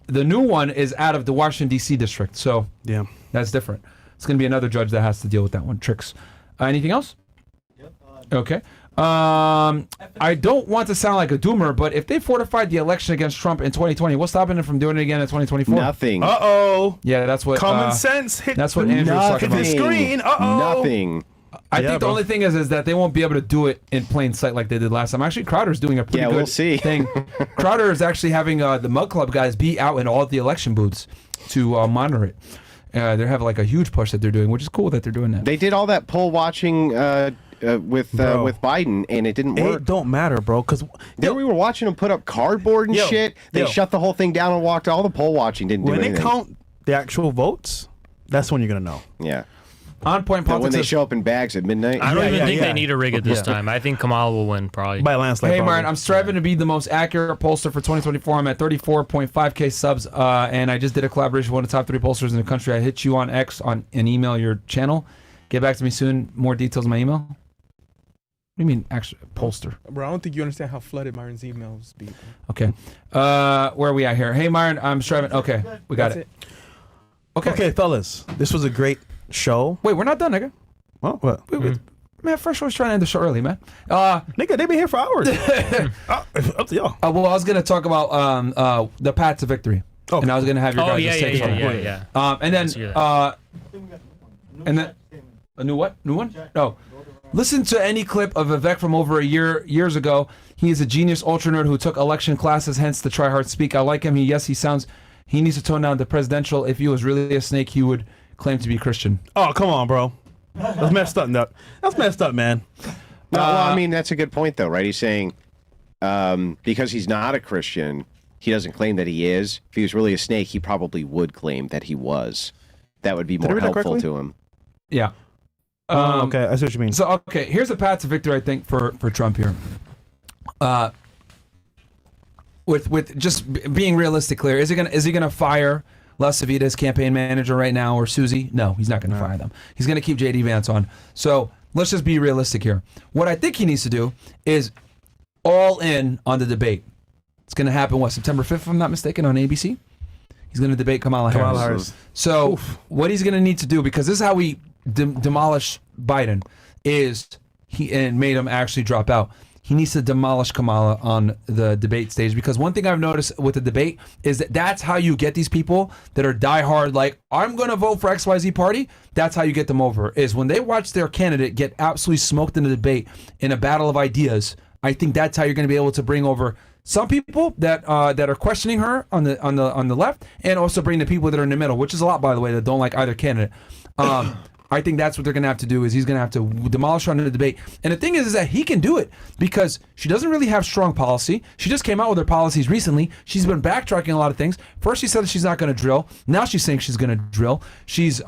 The new one is out of the Washington, D.C. district. So Yeah. that's different. It's going to be another judge that has to deal with that one. Tricks. Anything else? Yep. Okay. I don't want to sound like a doomer, but if they fortified the election against Trump in 2020, what's stopping them from doing it again in 2024? Nothing. Uh-oh. Yeah, that's what... Common sense hit that's what Andrew's talking the about. screen. Uh-oh. Nothing. I Yeah, think the bro. only thing is that they won't be able to do it in plain sight like they did last time. Actually, Crowder's doing a pretty Yeah, good we'll see. thing. Crowder is actually having the Mug Club guys be out in all the election booths to monitor it. They have like a huge push that they're doing, which is cool that they're doing that. They did all that poll watching with Biden, and it didn't work. It don't matter, bro, because... There we were watching them put up cardboard and shit. They shut the whole thing down and walked. All the poll watching didn't do when anything. they count the actual votes, that's when you're going to know. Yeah. On point And when politics. they show up in bags at midnight. I don't even think yeah. they need a rig it this time. I think Kamala will win probably. By a landslide, Hey, probably. Myron, I'm striving to be the most accurate pollster for 2024. I'm at 34.5K subs, and I just did a collaboration with one of the top 3 pollsters in the country. I hit you on X and email your channel. Get back to me soon. More details in my email. What do you mean, actually, pollster? Bro, I don't think you understand how flooded Myron's emails be. Okay. Where are we at here? Hey, Myron, I'm striving. Okay, we got it. Okay, fellas, this was a great show. Wait, we're not done, nigga. Well, what? Man, Fresh was trying to end the show early, man. Nigga, they been here for hours. Up to y'all. Well, I was going to talk about the path to victory. Okay. And I was going to have your Oh, guys' takes on it. yeah. And then, Let's hear that. and then, a new what? New one? No. Listen to any clip of Vivek from over years ago. He is a genius ultra nerd who took election classes, hence the try hard speak. I like him. He needs to tone down the presidential. If he was really a snake, he would claim to be Christian. Oh, come on, bro. That's messed up, Nut. That's messed up, man. No, well, I mean, that's a good point, though, right? He's saying because he's not a Christian, he doesn't claim that he is. If he was really a snake, he probably would claim that he was. That would be more read that helpful correctly? to him. Yeah. Okay, I see what you mean. So, okay, here's the path to victory, I think, for Trump here. With just being realistic clear, is he gonna fire Les Savita's campaign manager right now or Susie? No, he's not gonna fire them. He's gonna keep JD Vance on. So let's just be realistic here. What I think he needs to do is all in on the debate. It's gonna happen September 5th, if I'm not mistaken, on ABC. He's gonna debate Kamala Harris. So what he's gonna need to do, because this is how we demolish Biden, is and made him actually drop out. He needs to demolish Kamala on the debate stage, because one thing I've noticed with the debate is that that's how you get these people that are diehard, like, I'm going to vote for XYZ party. That's how you get them over, is when they watch their candidate get absolutely smoked in the debate in a battle of ideas. I think that's how you're going to be able to bring over some people that are questioning her on the left, and also bring the people that are in the middle, which is a lot, by the way, that don't like either candidate. I think that's what they're going to have to do is he's going to have to demolish her in the debate. And the thing is that he can do it because she doesn't really have strong policy. She just came out with her policies recently. She's been backtracking a lot of things. First she said that she's not going to drill. Now she's saying she's going to drill. She's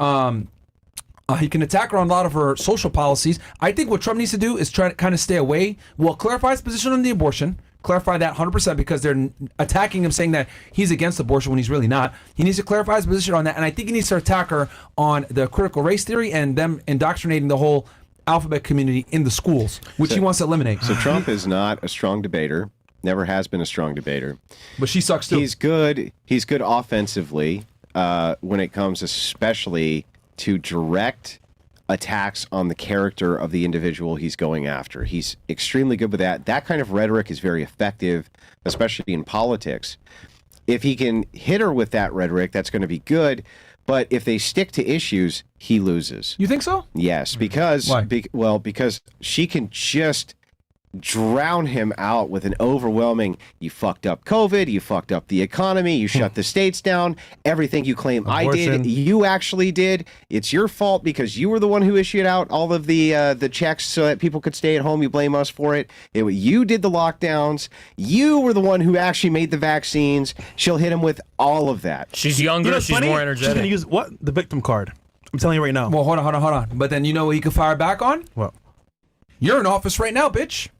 he can attack her on a lot of her social policies. I think what Trump needs to do is try to kind of stay away. Well, clarify his position on the abortion. Clarify that 100% because they're attacking him saying that he's against abortion when he's really not. He needs to clarify his position on that. And I think he needs to attack her on the critical race theory and them indoctrinating the whole alphabet community in the schools, which he wants to eliminate. So Trump is not a strong debater. Never has been a strong debater. But she sucks too. He's good offensively when it comes especially to direct attacks on the character of the individual he's going after. He's extremely good with that. That kind of rhetoric is very effective, especially in politics. If he can hit her with that rhetoric, that's going to be good. But if they stick to issues, he loses. You think so? Yes, because Why? Because she can just drown him out with an overwhelming, you fucked up COVID, you fucked up the economy, you shut the states down, everything you claim I did, you actually did. It's your fault because you were the one who issued out all of the checks so that people could stay at home. You blame us for it. You did the lockdowns. You were the one who actually made the vaccines. She'll hit him with all of that. She's younger. She's more energetic. She's going to use what? The victim card. I'm telling you right now. Well, hold on. But then you know what he could fire back on? What? You're in office right now, bitch.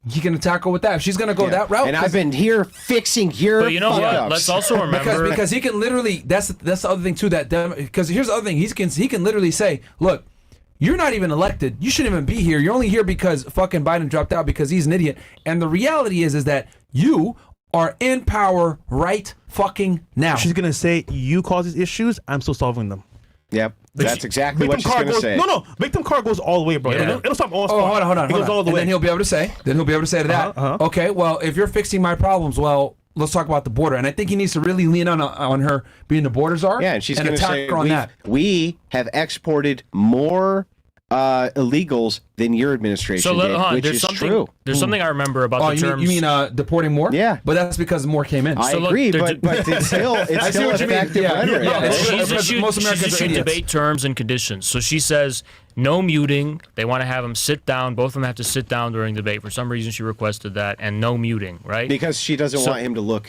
He can attack her with that. If she's going to go that route. And I've been here fixing your But you know what? fuck-ups. Let's also remember because he can literally. That's the other thing too. Because here's the other thing. He can literally say, look, you're not even elected. You shouldn't even be here. You're only here because fucking Biden dropped out because he's an idiot. And the reality is that you are in power right fucking now. She's going to say, you cause these issues, I'm still solving them. Yep. That's exactly what she's going to say. No, victim card goes all the way, bro. Yeah. It'll stop all Oh, hold on. It goes all the and way. then he'll be able to say to that, okay, well, if you're fixing my problems, well, let's talk about the border. And I think he needs to really lean on her being the border czar. Yeah, and she's going to attack say, her on that. we have exported more illegals than your administration did, which is true. There's something I remember about the terms. You mean deporting more? Yeah. But that's because more came in. I agree, but it's still effective rhetoric. Most Americans She's are issued idiots. debate terms and conditions. So she says no muting. They want to have them sit down. Both of them have to sit down during debate. For some reason, she requested that, and no muting, right? Because she doesn't want him to look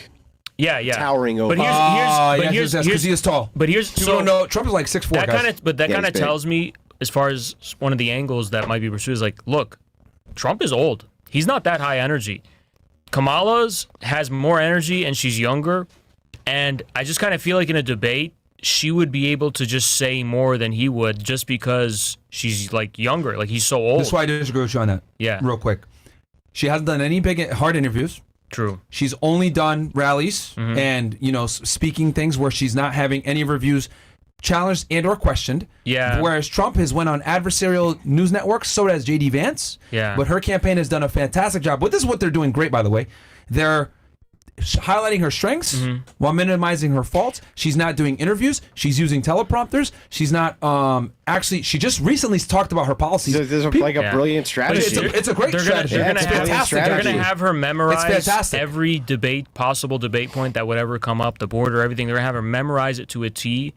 towering over. But here's because he is tall. But here's People don't know Trump is like 6'4". that kind of he's big. tells me, as far as one of the angles that might be pursued, is like, look, Trump is old. He's not that high energy. Kamala's has more energy and she's younger. And I just kind of feel like in a debate, she would be able to just say more than he would just because she's like younger. Like he's so old. That's why I disagree with you on that. Yeah. Real quick. She hasn't done any big hard interviews. True. She's only done rallies and, speaking things where she's not having any of her views challenged and or questioned. Yeah. Whereas Trump has went on adversarial news networks, so has JD Vance. Yeah. But her campaign has done a fantastic job. But this is what they're doing great, by the way. They're highlighting her strengths while minimizing her faults. She's not doing interviews. She's using teleprompters. She's not she just recently talked about her policies. So there's like a brilliant strategy. It's a great strategy. They're It's fantastic. going to have her memorize fantastic. every possible debate point that would ever come up, the border, everything. They're going to have her memorize it to a T.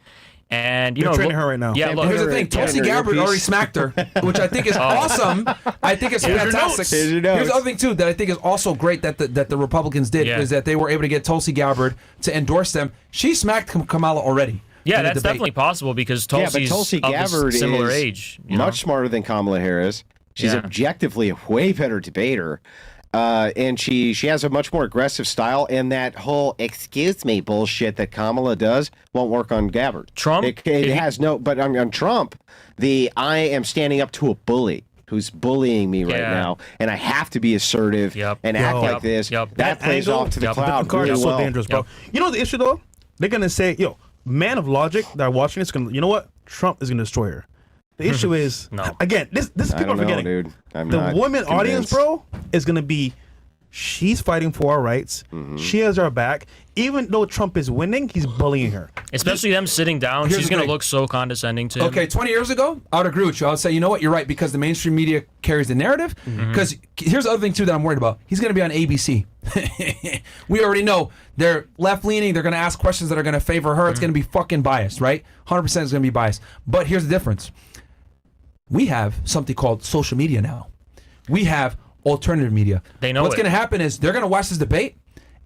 And They're training her right now. Yeah, look, Here's the thing. Tulsi Gabbard already smacked her, which I think is awesome. I think it's fantastic. Here's your notes. Here's the other thing, too, that I think is also great that the Republicans did is that they were able to get Tulsi Gabbard to endorse them. She smacked Kamala already. Yeah, that's definitely possible because Tulsi's Tulsi of Gabbard a similar is age. Much smarter than Kamala Harris. She's objectively a way better debater. And she has a much more aggressive style, and that whole "excuse me" bullshit that Kamala does won't work on Gabbard. Trump, it has no. But on Trump, I am standing up to a bully who's bullying me right now, and I have to be assertive and act like this. That plays off to the cloud card really is well. so dangerous, bro. You know the issue though? They're gonna say, man of logic that are watching this, you know what? Trump is gonna destroy her. The issue is, again, this is people are forgetting. Dude. The women audience, bro, is going to be, she's fighting for our rights. She has our back. Even though Trump is winning, he's bullying her. Especially them sitting down. Here's She's the going to thing. look so condescending to him. Okay, 20 years ago, I would agree with you. I would say, you know what, you're right, because the mainstream media carries the narrative. Because here's the other thing, too, that I'm worried about. He's going to be on ABC. We already know they're left-leaning. They're going to ask questions that are going to favor her. It's going to be fucking biased, right? 100% is going to be biased. But here's the difference. we have something called social media now. We have alternative media. They know what's it. going to happen is they're going to watch this debate,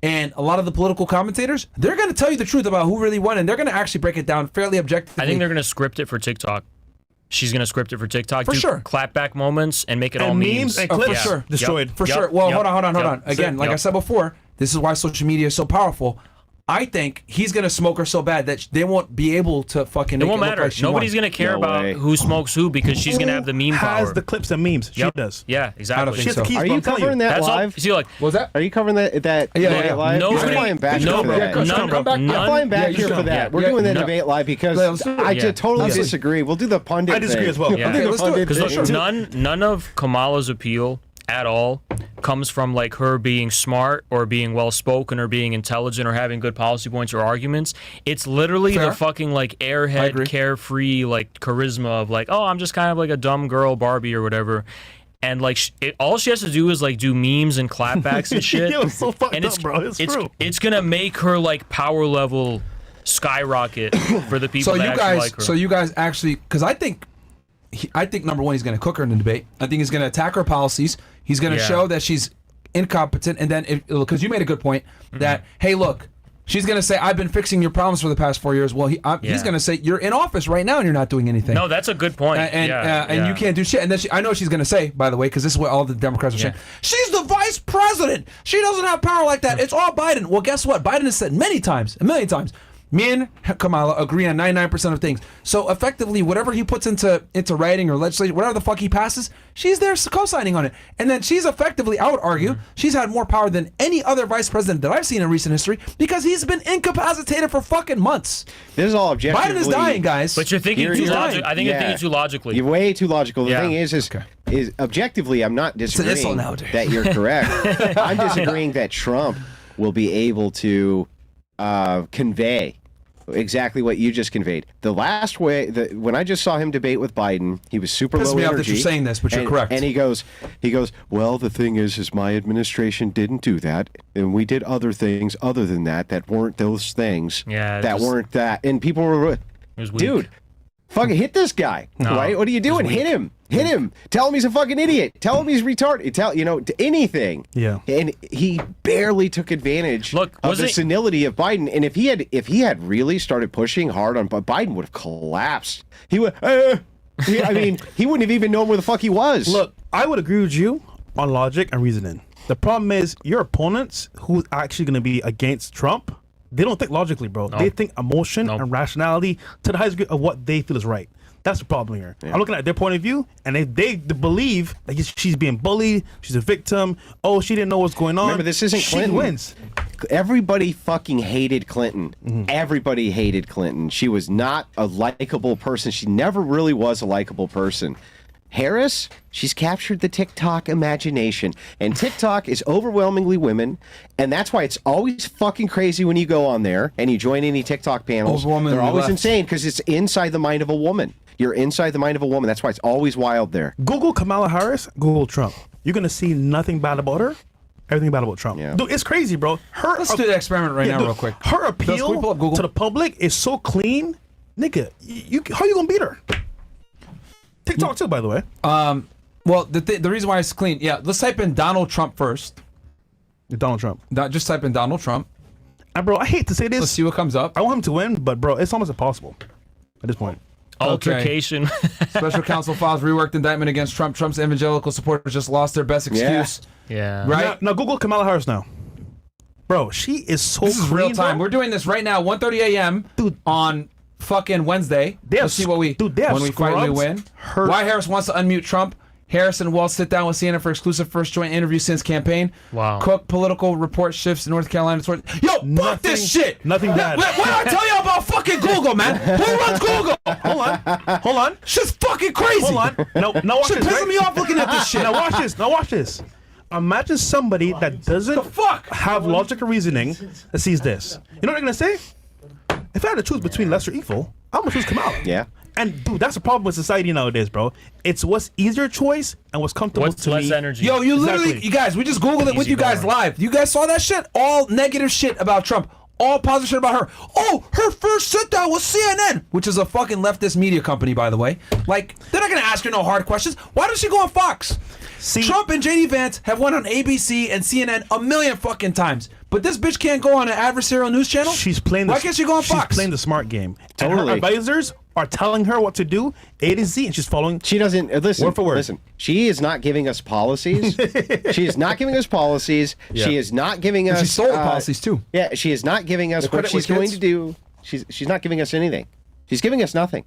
and a lot of the political commentators, they're going to tell you the truth about who really won, and they're going to actually break it down fairly objectively. I think they're going to script it for TikTok. She's going to script it for TikTok. For do sure. clapback moments and make it all And memes. and Oh, clips for sure. destroyed. For Yep. sure. Well, Yep. hold on. Yep. Again, like I Yep. said before, this is why social media is so powerful. I think he's going to smoke her so bad that they won't be able to fucking It make won't it look matter. like she Nobody's won. going to care No about way. who smokes who because she's going to have the meme has power. the clips and memes. She Yep. does. Yeah, exactly. think She has so. the keys, Are bro, you I'm telling covering that That's all. live? See, like, What was that? Are you covering that Yeah. live? Nobody- I'm flying back no- here for that. none- come back. I'm none- flying back you here should. for that. We're Yeah, doing the no. debate live because Yeah, let's do it. I Yeah. totally Let's do it. disagree. We'll do the pundit I disagree thing. as well. Yeah. I think let's the do it. pundit Because thing- look, none of Kamala's appeal at all comes from like her being smart or being well spoken or being intelligent or having good policy points or arguments. It's literally Fair. the fucking like I agree. airhead, carefree like charisma of like, oh, I'm just kind of like a dumb girl Barbie or whatever. And like all she has to do is like do memes and clapbacks and shit. Yo, it's so fucked and up, bro. It's true. It's gonna make her like power level skyrocket for the people So that you actually guys, like her. so you guys actually, because I think number one, he's going to cook her in the debate. I think he's going to attack her policies. He's going to Yeah. show that she's incompetent, and then because you made a good point that hey, look, she's going to say I've been fixing your problems for the past 4 years. Well, he's Yeah. going to say you're in office right now and you're not doing anything. No, that's a good point. And you can't do shit. And then I know she's going to say, by the way, because this is what all the Democrats are saying. She's the vice president. She doesn't have power like that. It's all Biden. Well, guess what? Biden has said a million times. Me and Kamala agree on 99% of things. So effectively, whatever he puts into writing or legislation, whatever the fuck he passes, she's there co-signing on it. And then she's effectively, I would argue, she's had more power than any other vice president that I've seen in recent history because he's been incapacitated for fucking months. This is all objectively. Biden is dying, guys. But you're thinking You're too dying. logically. I think you're Yeah. thinking too logically. You're way too logical. The Yeah. thing is objectively, I'm not an disagreeing insult nowadays. that you're correct. I'm disagreeing that Trump will be able to convey exactly what you just conveyed. The last way, when I just saw him debate with Biden, he was super Pisses low me off energy. that you're saying this, but you're correct. And he goes, well, the thing is my administration didn't do that, and we did other things other than that weren't those things. Yeah, that weren't that. And people were, It was weak. dude, fucking hit this guy, No, right? What are you doing? Hit him. Hit him. Tell him he's a fucking idiot. Tell him he's retarded. Anything. Yeah. And he barely took advantage Look, of the wasn't- senility of Biden. And if he had really started pushing hard on Biden, would have collapsed. He would. He wouldn't have even known where the fuck he was. Look, I would agree with you on logic and reasoning. The problem is your opponents who's actually going to be against Trump, they don't think logically, bro. They think emotion and rationality to the highest degree of what they feel is right. That's the problem here. I'm looking at their point of view, and they believe that she's being bullied, she's a victim. Oh, she didn't know what's going on. Remember, this isn't she Clinton. wins. Everybody fucking hated Clinton. Mm-hmm. Everybody hated Clinton. She was not a likable person. She never really was a likable person. Harris, she's captured the TikTok imagination. And TikTok is overwhelmingly women. And that's why it's always fucking crazy when you go on there and you join any TikTok panels. Overwhelmingly They're always left. insane because it's inside the mind of a woman. You're inside the mind of a woman. That's why it's always wild there. Google Kamala Harris, Google Trump. You're going to see nothing bad about her, everything bad about Trump. Yeah. Dude, it's crazy, bro. Let's do the experiment right now dude, real quick. Her Can we appeal pull up Google? to the public is so clean. Nigga, how you going to beat her? TikTok too, by the way. Well, the reason why it's clean, let's type in Donald Trump first. Donald Trump. Just type in Donald Trump. And bro, I hate to say this. Let's see what comes up. I want him to win, but bro, it's almost impossible at this point. Altercation. Special counsel files reworked indictment against Trump. Trump's evangelical supporters just lost their best excuse. Yeah. Right? Now Google Kamala Harris now. Bro, she is so This is clean, real time. bro. We're doing this right now, 1:30 a.m. Dude. on fucking Wednesday. Let's see what we they have when we finally scrubs. win. Her- Why Harris wants to unmute Trump. Harris and Walz sit down with CNN for exclusive first joint interview since campaign. Wow. Cook political report shifts North Carolina toward. Yo, fuck this shit. Nothing bad. What did I tell you about fucking Google, man? Who runs Google? Hold on. Shit's fucking crazy. Hold on. No, watch Shit this. pissing right? me off looking at this shit. Now watch this. Imagine somebody that doesn't The fuck? have logic or reasoning that sees this. You know what they're gonna say? If I had to choose between lesser evil, I'm gonna choose Kamala. Yeah. And dude, that's the problem with society nowadays, bro. It's what's easier choice and what's comfortable What's to less me. energy? Yo, you literally, Exactly. you guys, we just Googled it with Easy you guys going. live. You guys saw that shit? All negative shit about Trump. all positive shit about her. Oh, her first sit-down was CNN, which is a fucking leftist media company, by the way. Like, they're not going to ask her no hard questions. Why does she go on Fox? See, Trump and JD Vance have won on ABC and CNN a million fucking times. But this bitch can't go on an adversarial news channel? she's playing. Why can't she go on Fox? She's playing the smart game. And Totally. her advisors are telling her what to do, A to Z, and she's following. She doesn't listen. Word for word. Listen, she is not giving us policies. She is not giving us policies. Yeah. She is not giving us. She stole policies, too. Yeah, she is not giving us what credit she's with going kids? to do. She's not giving us anything. She's giving us nothing.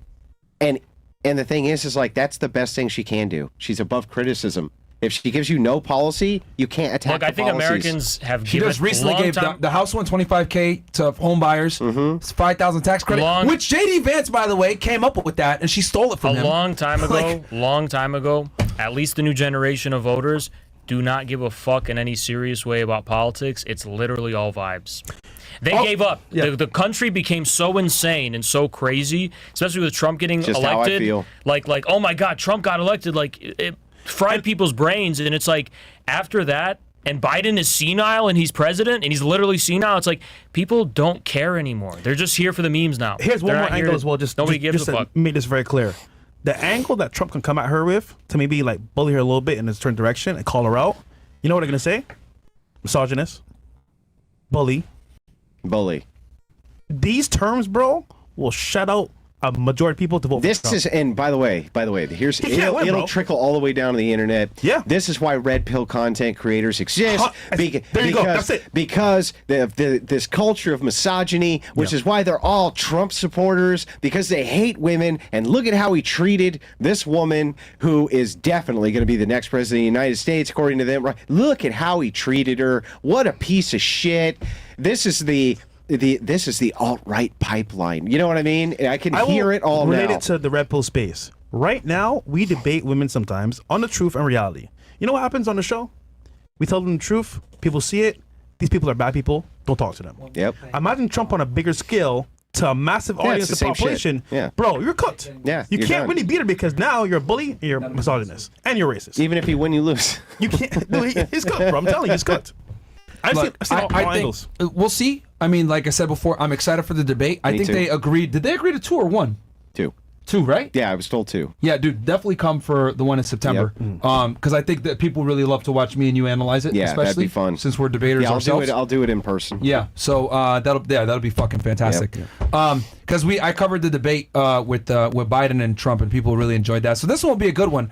And the thing is like that's the best thing she can do. She's above criticism. If she gives you no policy, you can't attack. Look, the I think policies. Americans have She given just recently long gave time- the House won $25K to home buyers, 5,000 tax credit, Long- which JD Vance, by the way, came up with that, and she stole it from him. a long time ago, Like- at least the new generation of voters do not give a fuck in any serious way about politics. It's literally all vibes. They gave up. yeah. The country became so insane and so crazy, especially with Trump getting Just how I elected. feel. Like, oh my God, Trump got elected. Like, it fried people's brains. And it's like, after that, and Biden is senile and he's president and he's literally senile. It's like, people don't care anymore. They're just here for the memes now. Here's one They're more not here angle to- as well. Nobody gives just a to fuck. make this very clear. The angle that Trump can come at her with to maybe like bully her a little bit in a certain direction and call her out. You know what they're gonna say? Misogynist, bully. These terms, bro, will shut out a majority of people to vote This for Trump. is, and by the way, here's He can't win, it'll bro. trickle all the way down to the internet. Yeah. This is why red pill content creators exist. There you go. That's it. Because this culture of misogyny, which Yeah. is why they're all Trump supporters, because they hate women. And look at how he treated this woman, who is definitely going to be the next president of the United States, according to them. Right? Look at how he treated her. What a piece of shit. This is the alt-right pipeline. You know what I mean? I can hear it all relate now. it to the red pill space. Right now, we debate women sometimes on the truth and reality. You know what happens on the show? We tell them the truth. People see it. These people are bad people. Don't talk to them. Yep. Imagine Trump on a bigger scale to a massive audience the of same shit. population. Yeah. Bro, you're cooked. Yeah, You you're can't done. really beat her because now you're a bully and you're misogynist and you're racist. Even if you win, you lose. You can't. Dude, he's cooked, bro. I'm telling you, he's cooked. I've Look, seen all think angles. we'll see. I mean, like I said before, I'm excited for the debate. I Me think too. they agreed. Did they agree to 2 or 1? 2. 2, right? Yeah, I was told 2. Yeah, dude, definitely come for the one in September. Because I think that people really love to watch me and you analyze it. Yeah, that'd especially be fun. since we're debaters Yeah, ourselves. I'll do it in person. Yeah, so that'll be fucking fantastic. Because I covered the debate with Biden and Trump, and people really enjoyed that. So this one will be a good one.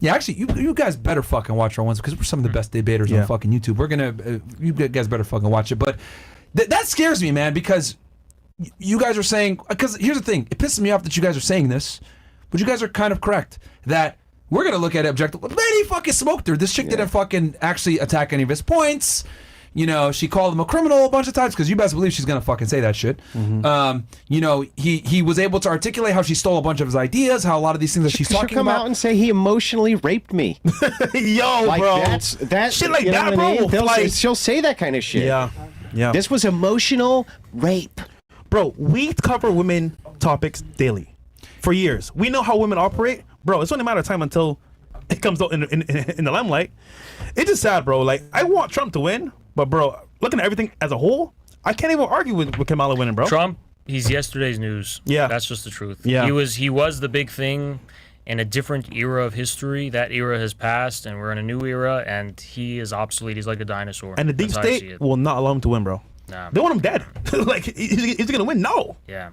Yeah, actually, you guys better fucking watch our ones because we're some of the best debaters on fucking YouTube. We're gonna you guys better fucking watch it. But that scares me, man, because you guys are saying, because here's the thing, it pisses me off that you guys are saying this, but you guys are kind of correct that we're gonna look at it objectively. Man, he fucking smoked her. This chick didn't fucking actually attack any of his points. You know, she called him a criminal a bunch of times because you best believe she's gonna fucking say that shit. You know, he was able to articulate how she stole a bunch of his ideas, how a lot of these things that she's She'll talking come about. out and say he emotionally raped me. Yo, Like bro. that Shit like you know that, what I bro. mean? Like- She'll say that kind of shit. Yeah. Yeah. This was emotional rape. Bro, we cover women topics daily for years. We know how women operate. Bro, it's only a matter of time until it comes out in the limelight. It's just sad, bro. Like, I want Trump to win, but, bro, looking at everything as a whole, I can't even argue with Kamala winning, bro. Trump, he's yesterday's news. Yeah. That's just the truth. Yeah. He was the big thing in a different era of history. That era has passed, and we're in a new era, and he is obsolete. He's like a dinosaur. And the deep That's how I see state it. will not allow him to win, bro. Nah. They want him dead. Like, is he going to win? No. Yeah.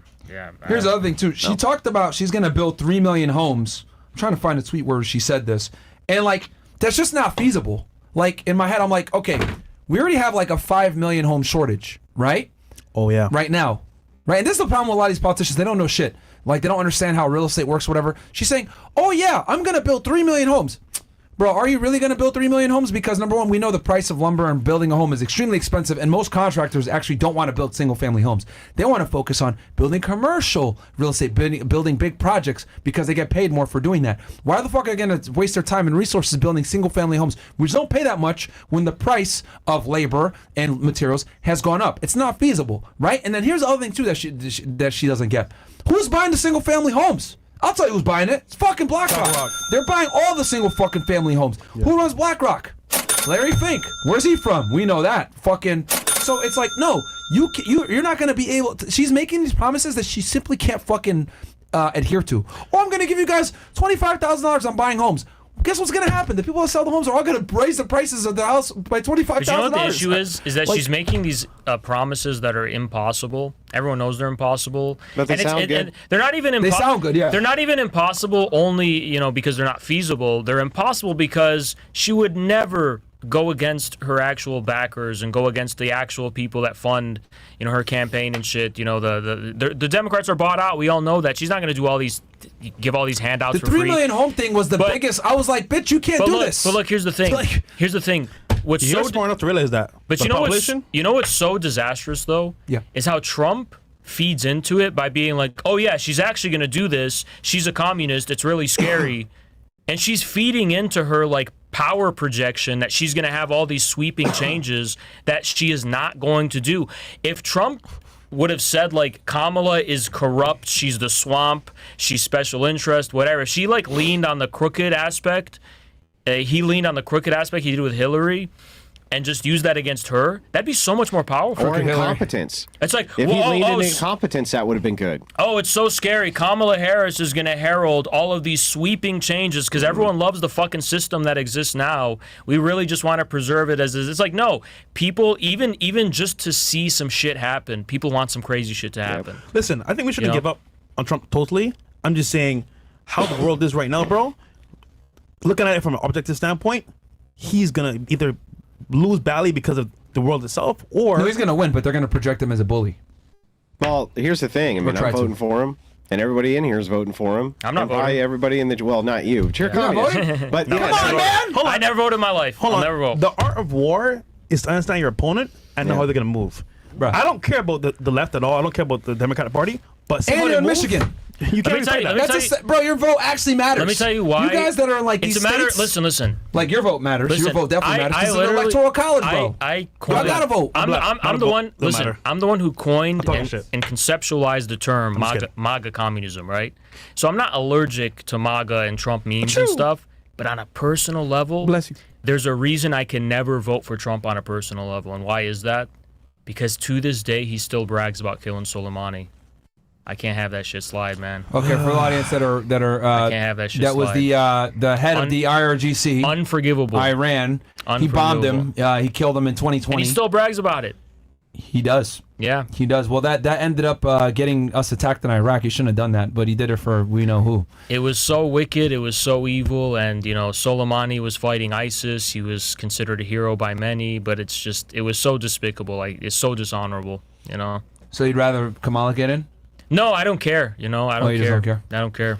Here's the other thing too. She talked about she's gonna build 3 million homes. I'm trying to find a tweet where she said this, and like that's just not feasible. Like in my head, I'm like, okay, we already have like a 5 million home shortage, right? Oh, yeah. Right now, right? And this is the problem with a lot of these politicians. They don't know shit. Like they don't understand how real estate works, whatever. She's saying, oh yeah, I'm gonna build 3 million homes. Bro, are you really going to build 3 million homes? Because number one, we know the price of lumber and building a home is extremely expensive, and most contractors actually don't want to build single-family homes. They want to focus on building commercial real estate, building big projects because they get paid more for doing that. Why the fuck are they going to waste their time and resources building single-family homes, which don't pay that much when the price of labor and materials has gone up? It's not feasible, right? And then here's the other thing too that she doesn't get. Who's buying the single-family homes? I'll tell you who's buying it. It's fucking BlackRock. They're buying all the single fucking family homes. Who runs BlackRock? Larry Fink. Where's he from? We know that. Fucking so it's like, no, you're not going to be able to, she's making these promises that she simply can't fucking adhere to. Oh, I'm going to give you guys $25,000 on buying homes. Guess what's going to happen? The people that sell the homes are all going to raise the prices of the house by $25,000. But you know what the issue is? Is that she's making these promises that are impossible. Everyone knows they're impossible. But they sound good. And they're not even impossible. They sound good, yeah. They're not even impossible only, because they're not feasible. They're impossible because she would never go against her actual backers and go against the actual people that fund, her campaign and shit. The Democrats are bought out. We all know that. She's not going to do give all these handouts the for free. The 3 million home thing was the biggest. I was like, bitch, you can't do this. But look, here's the thing. Here's the thing. You're smart enough to realize that. But you know what's so disastrous though? Yeah. Is how Trump feeds into it by being like, oh yeah, she's actually going to do this. She's a communist. It's really scary. And she's feeding into her like power projection that she's going to have all these sweeping changes that she is not going to do. If Trump would have said like Kamala is corrupt, she's the swamp, she's special interest, whatever. If she like leaned on the crooked aspect, he leaned on the crooked aspect he did with Hillary, and just use that against her, that'd be so much more powerful. Or incompetence. It's like, if he leaned in incompetence, that would have been good. Oh, it's so scary. Kamala Harris is going to herald all of these sweeping changes because everyone loves the fucking system that exists now. We really just want to preserve it as is. It's like, no, people, even just to see some shit happen, people want some crazy shit to happen. Yep. Listen, I think we shouldn't give up on Trump totally. I'm just saying how the world is right now, bro. Looking at it from an objective standpoint, he's going to either lose badly because of the world itself, or he's going to win, but they're going to project him as a bully. Well, here's the thing. I mean, I'm voting for him, and everybody in here is voting for him. I'm not voting. Probably everybody in the not you. But you're communist. But come on, man! I never voted in my life. I'll never vote. The art of war is to understand your opponent and know how they're going to move. Bruh. I don't care about the left at all. I don't care about the Democratic Party. But and you're in Michigan. You can't tell that. Bro, your vote actually matters. Let me tell you why. You guys that are in like these states, listen. Like your vote matters. Listen, your vote definitely matters. This is an electoral college, bro. I gotta vote. I'm the one. Listen, I'm the one who coined and conceptualized the term MAGA communism, right? So I'm not allergic to MAGA and Trump memes and stuff, but on a personal level, bless you. There's a reason I can never vote for Trump on a personal level, and why is that? Because to this day he still brags about killing Soleimani. I can't have that shit slide, man. Okay, for the audience that are I can't have that shit that slide. Was the head of the IRGC. Unforgivable. Iran. He bombed him. He killed him in 2020. And he still brags about it. He does. Yeah. He does. Well, that ended up getting us attacked in Iraq. He shouldn't have done that, but he did it for we know who. It was so wicked. It was so evil. And, Soleimani was fighting ISIS. He was considered a hero by many, but it was so despicable. Like, it's so dishonorable, So you'd rather Kamala get in? No, I don't care. I don't care. You don't care? I don't care.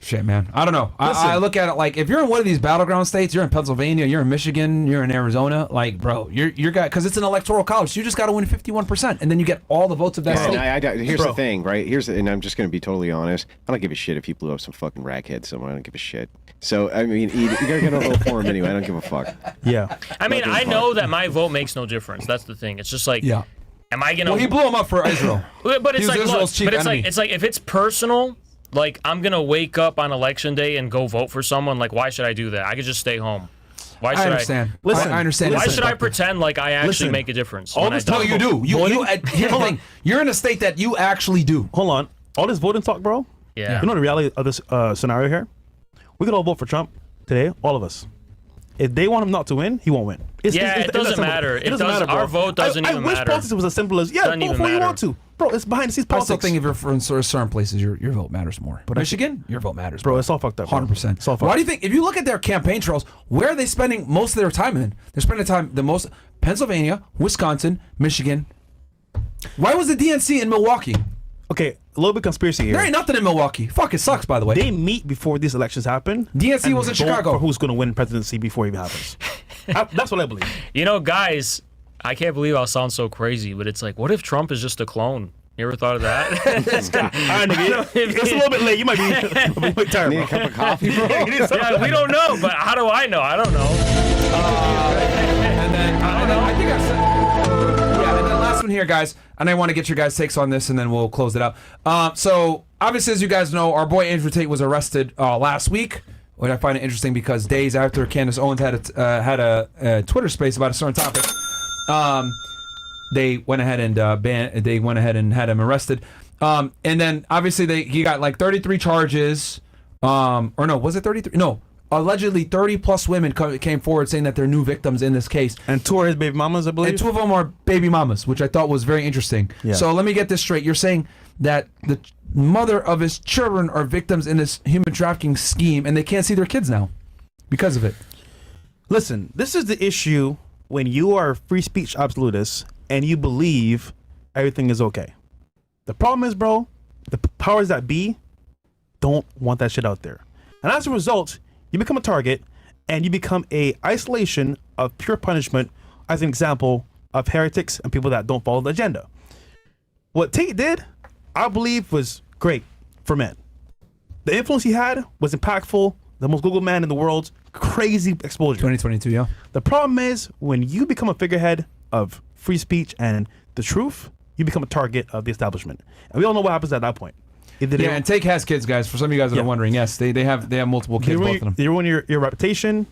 Shit, man. I don't know. I look at it like if you're in one of these battleground states, you're in Pennsylvania, you're in Michigan, you're in Arizona, like, bro, you're got because it's an electoral college. So you just got to win 51%, and then you get all the votes of that state. Here's the thing, right? And I'm just going to be totally honest. I don't give a shit if you blow up some fucking rackhead somewhere. I don't give a shit. So I mean, you're going to vote for him anyway. I don't give a fuck. Yeah. I mean, I know that my vote makes no difference. That's the thing. It's just like, am I gonna? Well, he blew him up for Israel. But it's like, Israel's chief enemy. It's like if it's personal, like I'm gonna wake up on election day and go vote for someone. Like, why should I do that? I could just stay home. Why should I understand? Listen, I understand. Why should I pretend like I actually make a difference? All this no, you do. Here's the thing. You're in a state that you actually do. Hold on. All this voting talk, bro. Yeah. You know the reality of this scenario here? We could all vote for Trump today, all of us. If they want him not to win, he won't win. It doesn't matter. It doesn't matter, bro. Our vote doesn't even matter. I wish politics was as simple as, vote for who you want to. Bro, it's behind the scenes politics. I still think if you're from certain places, your vote matters more. But Michigan, your vote matters, bro. It's all fucked up. 100%. Why do you think, if you look at their campaign trails, where are they spending most of their time in? They're spending time the most Pennsylvania, Wisconsin, Michigan. Why was the DNC in Milwaukee? Okay, a little bit conspiracy here. There ain't nothing in Milwaukee. Fuck, it sucks, by the way. They meet before these elections happen. DNC was in Chicago. For who's going to win presidency before it even happens. That's what I believe. Guys, I can't believe I'll sound so crazy, but it's like, what if Trump is just a clone? You ever thought of that? All right, nigga, it's a little bit late. You might be tired. Need a cup of coffee, bro? Yeah, we don't know, but how do I know? I don't know. And then I think I said. And then last one here, guys, and I want to get your guys' takes on this, and then we'll close it out. So, obviously, as you guys know, our boy Andrew Tate was arrested last week, which I find it interesting because days after Candace Owens had a Twitter space about a certain topic. they went ahead and they went ahead and had him arrested. And then obviously he got like 33 charges. Or no, was it 33? No. Allegedly, 30 plus women came forward saying that they're new victims in this case. And 2 are his baby mamas, I believe. And 2 of them are baby mamas, which I thought was very interesting. Yeah. So let me get this straight. You're saying that the mother of his children are victims in this human trafficking scheme, and they can't see their kids now because of it. Listen, this is the issue when you are a free speech absolutist and you believe everything is okay. The problem is, bro, the powers that be don't want that shit out there. And as a result, you become a target and you become a isolation of pure punishment as an example of heretics and people that don't follow the agenda. What Tate did, I believe, was great for men. The influence he had was impactful. The most Google man in the world, crazy exposure. 2022, yeah. The problem is when you become a figurehead of free speech and the truth, you become a target of the establishment. And we all know what happens at that point. Yeah, and Take has kids, guys. For some of you guys that are wondering, yes, they have multiple kids, both of them. They ruin your reputation.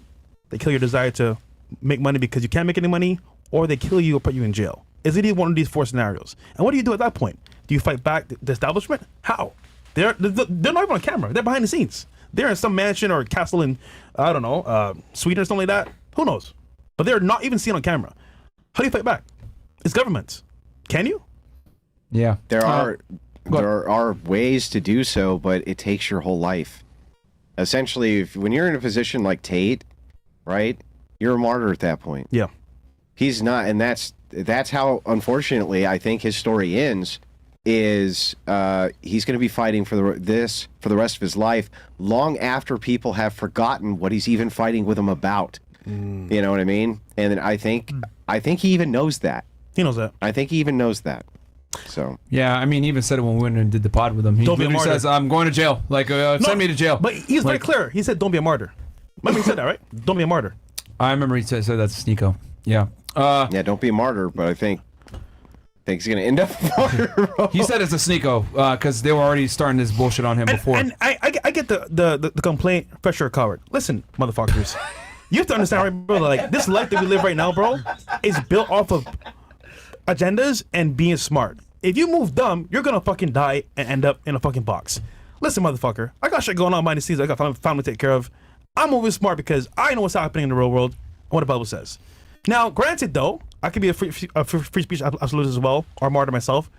They kill your desire to make money because you can't make any money, or they kill you or put you in jail. Is it either one of these 4 scenarios? And what do you do at that point? Do you fight back the establishment? How? They're not even on camera. They're behind the scenes. They're in some mansion or castle in, I don't know, Sweden or something like that. Who knows? But they're not even seen on camera. How do you fight back? It's governments. Can you? Yeah. There are ways to do so, but it takes your whole life. Essentially, when you're in a position like Tate, right, you're a martyr at that point. Yeah. He's not, and that's how, unfortunately, I think his story ends. Is he's going to be fighting for the rest of his life, long after people have forgotten what he's even fighting with them about. You know what I mean? And then I think he even knows that. He knows that. I think he even knows that. So yeah, I mean, he even said it when we went and did the pod with him. He literally says, "I'm going to jail. Like, send me to jail." But he's very clear. He said, "Don't be a martyr." Remember he said that, right? Don't be a martyr. I remember he said that's Sneeko. Yeah. Yeah, don't be a martyr. But I think he's going to end up a martyr. Bro. He said it's a Sneeko because they were already starting this bullshit on him before. And I get the complaint. Fresh or a coward. Listen, motherfuckers. You have to understand, right, bro? Like this life that we live right now, bro, is built off of agendas and being smart. If you move dumb, you're gonna fucking die and end up in a fucking box. Listen, motherfucker, I got shit going on behind the scenes. I got family to take care of. I'm moving smart because I know what's happening in the real world and what the Bible says. Now, granted, though, I could be a free speech absolutist as well, or martyr myself.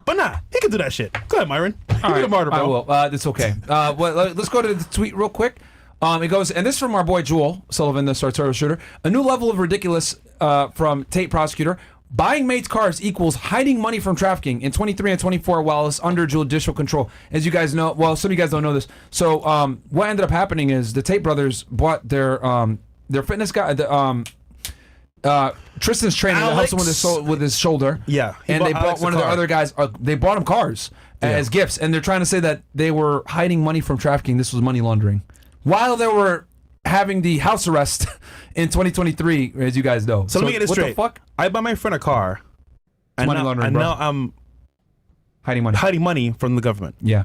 But nah, he can do that shit. Go ahead, Myron. You be a martyr, bro. I will. It's okay. Well, let's go to the tweet real quick. It goes, and this is from our boy Jewel Sullivan, the sartorial shooter. A new level of ridiculous from Tate prosecutor. Buying mates' cars equals hiding money from trafficking in 23 and 24 while it's under judicial control. As you guys know, well, some of you guys don't know this. So what ended up happening is the Tate brothers bought their fitness guy, Tristan's trainer that helps him with his shoulder. Yeah. And they bought one of their other guys, they bought him cars as gifts. And they're trying to say that they were hiding money from trafficking. This was money laundering. While they were having the house arrest in 2023, as you guys know. So let me get this straight. What the fuck? I buy my friend a car, and money laundering, bro. now I'm hiding money from the government. Yeah.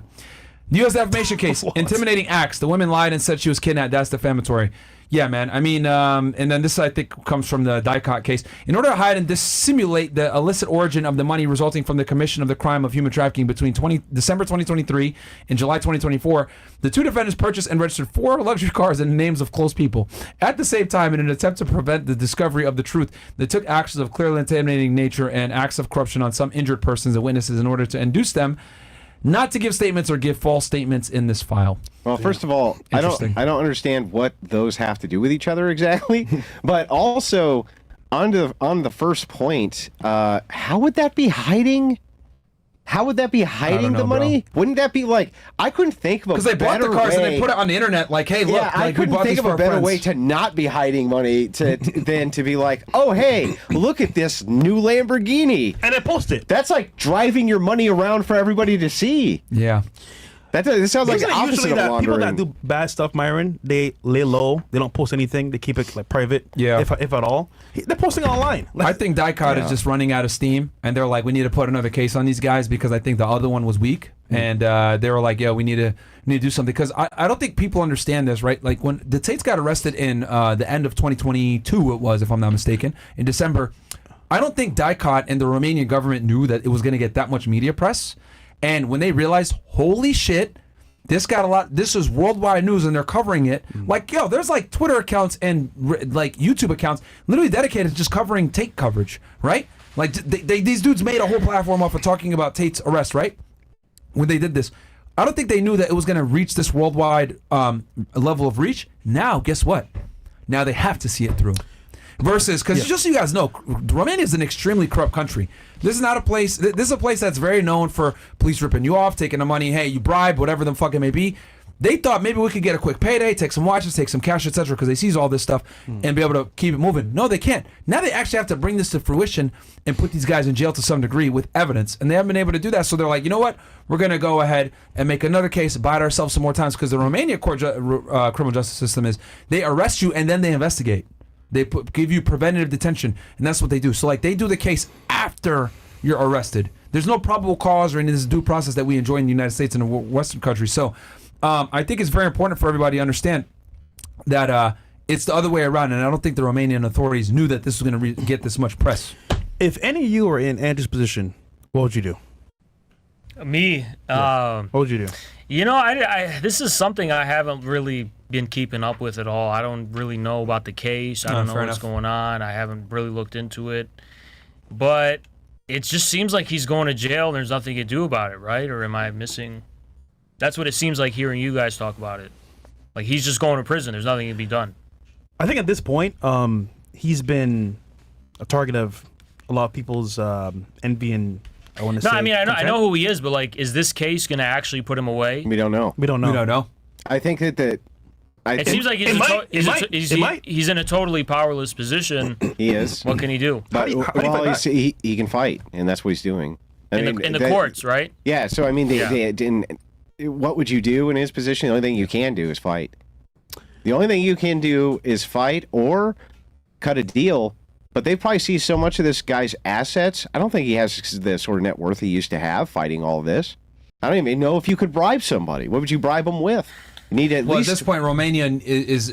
The U.S. defamation case, intimidating acts. The woman lied and said she was kidnapped. That's defamatory. Yeah, man. I mean, and then this, I think, comes from the Dicot case. In order to hide and dissimulate the illicit origin of the money resulting from the commission of the crime of human trafficking between December 2023 and July 2024, the 2 defendants purchased and registered 4 luxury cars in the names of close people. At the same time, in an attempt to prevent the discovery of the truth, they took actions of clearly intimidating nature and acts of corruption on some injured persons and witnesses in order to induce them not to give statements or give false statements in this file. Well, first of all, I don't understand what those have to do with each other exactly. But also, on the first point, how would that be hiding? How would that be hiding the money? Bro. Wouldn't that be like, I couldn't think of a better way. Because they bought the cars and they put it on the internet like, hey, look, I couldn't think of a better way to not be hiding money than to be like, oh, hey, look at this new Lamborghini. And I post it. That's like driving your money around for everybody to see. Yeah. This sounds like the opposite of laundering. People that do bad stuff, Myron, they lay low. They don't post anything. They keep it like private, if at all. They're posting online. I think Dicot is just running out of steam, and they're like, we need to put another case on these guys because I think the other one was weak, and they were like, yeah, we need to do something because I don't think people understand this, right? Like when the Tates got arrested in the end of 2022, it was, if I'm not mistaken, in December. I don't think Dicot and the Romanian government knew that it was going to get that much media press. And when they realized, holy shit, this got a lot. This is worldwide news, and they're covering it. Like, yo, there's like Twitter accounts and like YouTube accounts literally dedicated to just covering Tate coverage, right? Like, these dudes made a whole platform off of talking about Tate's arrest, right? When they did this, I don't think they knew that it was going to reach this worldwide level of reach. Now, guess what? Now they have to see it through. Versus, because just so you guys know, Romania is an extremely corrupt country. This is not a place. This is a place that's very known for police ripping you off, taking the money. Hey, you bribe, whatever the fuck it may be. They thought maybe we could get a quick payday, take some watches, take some cash, etc., because they seize all this stuff and be able to keep it moving. No, they can't. Now they actually have to bring this to fruition and put these guys in jail to some degree with evidence, and they haven't been able to do that. So they're like, you know what? We're going to go ahead and make another case, bite ourselves some more times, because the Romania criminal justice system is they arrest you and then they investigate. They give you preventative detention, and that's what they do. So, like, they do the case after you're arrested. There's no probable cause or any of this due process that we enjoy in the United States and the Western countries. So, I think it's very important for everybody to understand that it's the other way around, and I don't think the Romanian authorities knew that this was going to get this much press. If any of you were in Andrew's position, what would you do? Me? What would you do? You know, I this is something I haven't really been keeping up with at all. I don't really know about the case. I don't know what's going on. I haven't really looked into it. But it just seems like he's going to jail and there's nothing to do about it, right? Or am I missing? That's what it seems like hearing you guys talk about it. Like, he's just going to prison. There's nothing to be done. I think at this point, he's been a target of a lot of people's envy and I want to say. No, I mean, I know who he is, but like, is this case going to actually put him away? We don't know. We don't know. I think that it seems like he's in a totally powerless position. He is. What can he do? But, he can fight, and that's what he's doing. In the courts, right? Yeah. So I mean, they didn't. What would you do in his position? The only thing you can do is fight. The only thing you can do is fight or cut a deal. But they probably see so much of this guy's assets. I don't think he has the sort of net worth he used to have fighting all of this. I don't even know if you could bribe somebody. What would you bribe him with? You need at least. At this point, Romania is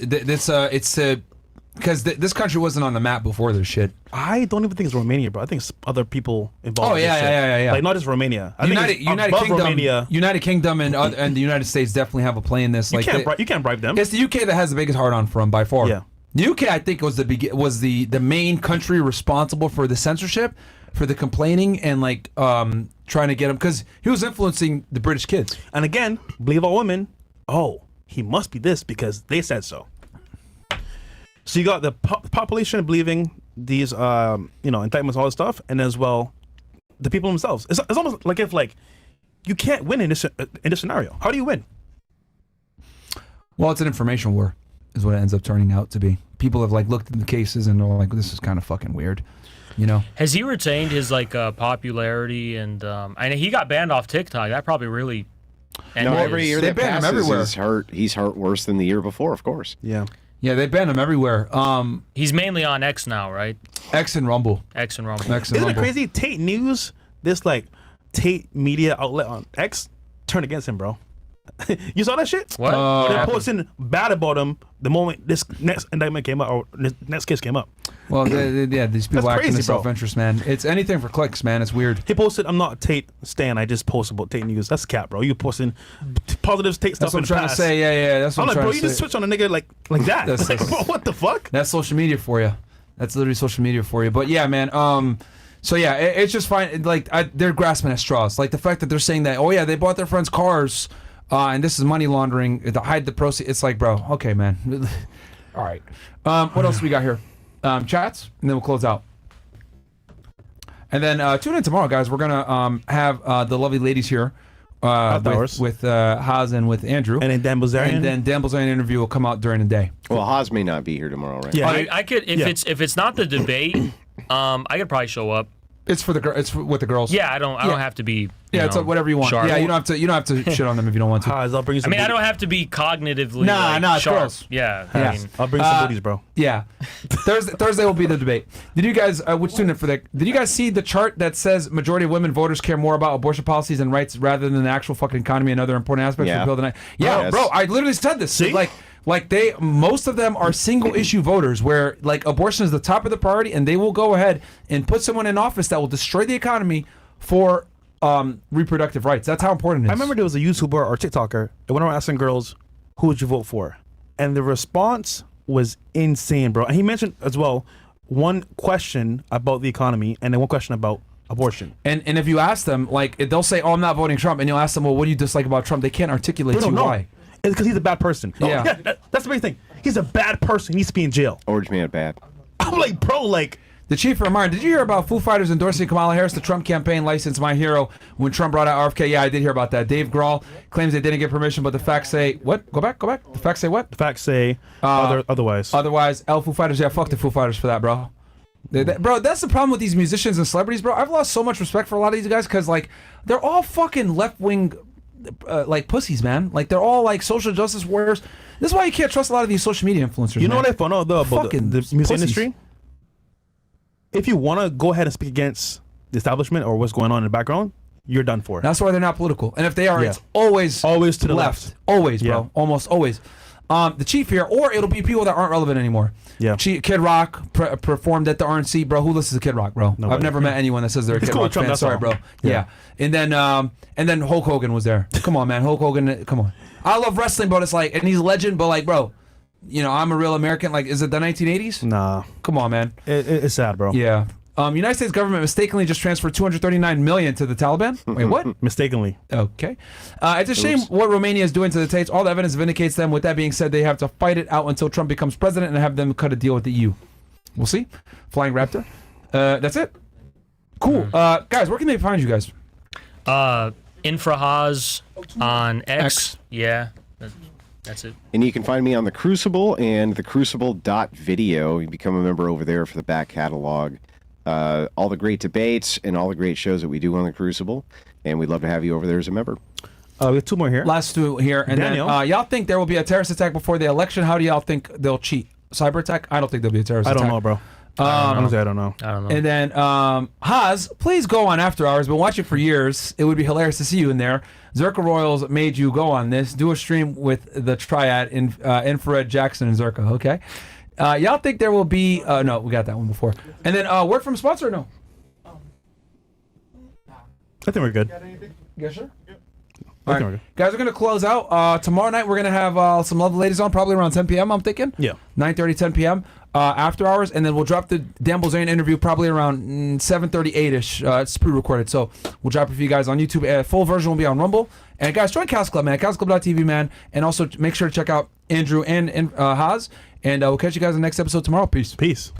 because this country wasn't on the map before this shit. I don't even think it's Romania, bro. I think it's other people involved. Oh yeah. Like, not just Romania. United Kingdom, Romania. United Kingdom, and the United States definitely have a play in this. You can't bribe them. It's the UK that has the biggest hard on for them by far. Yeah. The UK, I think, was the main country responsible for the censorship, for the complaining, and like trying to get him, because he was influencing the British kids. And again, believe all women. Oh, he must be this because they said so. So you got the population believing these, indictments, all this stuff, and as well, the people themselves. It's almost like if you can't win in this scenario. How do you win? Well, it's an information war, is what it ends up turning out to be. People have looked at the cases and they're like, this is kind of fucking weird, you know? Has he retained his popularity and he got banned off TikTok? That probably really. No, every year they ban him everywhere. He's hurt worse than the year before, of course. Yeah. Yeah, they ban him everywhere. He's mainly on X now, right? X and Rumble. Isn't it crazy? Tate News, this Tate media outlet on X, turned against him, bro. You saw that shit? What? They're posting bad about him the moment this next indictment came up, or this next case came up. Well, these people act in crazy, self-interest, man. It's anything for clicks, man. It's weird. He posted, "I'm not Tate stan. I just posted about Tate News." That's cap, bro. You posting positive Tate stuff. That's what I'm trying to say. Yeah. That's what I'm trying to say. You just switch on a nigga like that. What the fuck? That's social media for you. That's literally social media for you. But yeah, man. So yeah, it's just fine. They're grasping at straws. Like the fact that they're saying that, oh yeah, they bought their friends' cars. And this is money laundering to hide the proceeds. It's like, bro, okay, man. All right. What else we got here? Chats, and then we'll close out. And then tune in tomorrow, guys. We're gonna have the lovely ladies here with Haas and with Andrew. And then Dan Bilzerian. And then Dan Bilzerian interview will come out during the day. Well, Haas may not be here tomorrow, right? Yeah, I could if it's not the debate, I could probably show up. It's for it's with the girls. Yeah, I don't have to be. It's whatever you want. Sharp. Yeah, you don't have to shit on them if you don't want to. I'll bring you some I don't have to be cognitively. It's sharp. girls. Yeah. I'll bring some booties, bro. Yeah, Thursday will be the debate. Did you guys? Which tune in for that? Did you guys see the chart that says majority of women voters care more about abortion policies and rights rather than the actual fucking economy and other important aspects of the bill tonight? Yeah, bro. I literally said this. See? Like most of them are single issue voters where like abortion is the top of the priority, and they will go ahead and put someone in office that will destroy the economy for reproductive rights. That's how important it is. I remember there was a YouTuber or TikToker that went around asking girls, who would you vote for? And the response was insane, bro. And he mentioned as well one question about the economy and then one question about abortion. And if you ask them, like, they'll say, "Oh, I'm not voting Trump," and you'll ask them, "Well, what do you dislike about Trump?" They can't articulate to you why. It's because he's a bad person. Yeah. That's the big thing. He's a bad person. He needs to be in jail. Orange man bad. I'm like, bro, like. The chief for Myron, did you hear about Foo Fighters endorsing Kamala Harris? The Trump campaign licensed My Hero when Trump brought out RFK. Yeah, I did hear about that. Dave Grohl claims they didn't get permission, but the facts say what? Go back. The facts say what? The facts say otherwise. Otherwise, Foo Fighters. Yeah, fuck the Foo Fighters for that, bro. Bro, that's the problem with these musicians and celebrities, bro. I've lost so much respect for a lot of these guys because, like, they're all fucking left-wing, like, pussies, man. Like, they're all, like, social justice warriors. This is why you can't trust a lot of these social media influencers, You know man. what I found out, though, about the music pussies. industry? If you want to go ahead and speak against the establishment or what's going on in the background, you're done for. That's why they're not political. And if they are, Yeah. it's always to the left. Always, bro. Yeah. Almost always. The chief here, or it'll be people that aren't relevant anymore. Yeah. Kid Rock performed at the RNC, bro. Who listens to Kid Rock, bro? Nobody. I've never met anyone that says they're a It's Kid cool Rock with Trump, fan. that's Sorry, all. bro. Yeah. And then Hulk Hogan was there. Come on, man. Hulk Hogan. Come on. I love wrestling, but it's like, and he's a legend, but like, bro, you know, I'm a real American. Like, is it the 1980s? Nah. Come on, man. It's sad, bro. Yeah. United States government mistakenly just transferred $239 million to the Taliban. Wait, what? Mistakenly. Okay. It's a shame what Romania is doing to the Tates. All the evidence vindicates them. With that being said, they have to fight it out until Trump becomes president and have them cut a deal with the EU. We'll see. Flying Raptor. That's it. Cool. Guys, where can they find you guys? Infrahaz on X. Yeah. That's it. And you can find me on The Crucible and thecrucible.video. You become a member over there for the back catalog. All the great debates and all the great shows that we do on The Crucible. And we'd love to have you over there as a member. We have two more here. Last two here. And Daniel. then y'all think there will be a terrorist attack before the election? How do y'all think they'll cheat? Cyber attack? I don't think there'll be a terrorist attack. I don't know, bro. Honestly, I don't know. And then Haz, please go on After Hours. Been watching for years. It would be hilarious to see you in there. Zerka Royals made you go on this. Do a stream with the triad in Infrared, Jackson, and Zerka. Okay. Y'all think there will be? No, we got that one before. And then word from sponsor? Or no. I think we're good. Yes, sir. I All think right, we're good. guys, we're gonna close out. Tomorrow night we're gonna have some lovely ladies on, probably around 10 p.m. I'm thinking. Yeah. 9:30, 10 p.m. After Hours, and then we'll drop the Dan Bilzerian interview probably around 7:30, 8ish. It's pre-recorded, so we'll drop it for you guys on YouTube. Full version will be on Rumble. And guys, join CastleClub, man. CastleClub.tv, man. And also make sure to check out Andrew and Haz. And we'll catch you guys in the next episode tomorrow. Peace. Peace.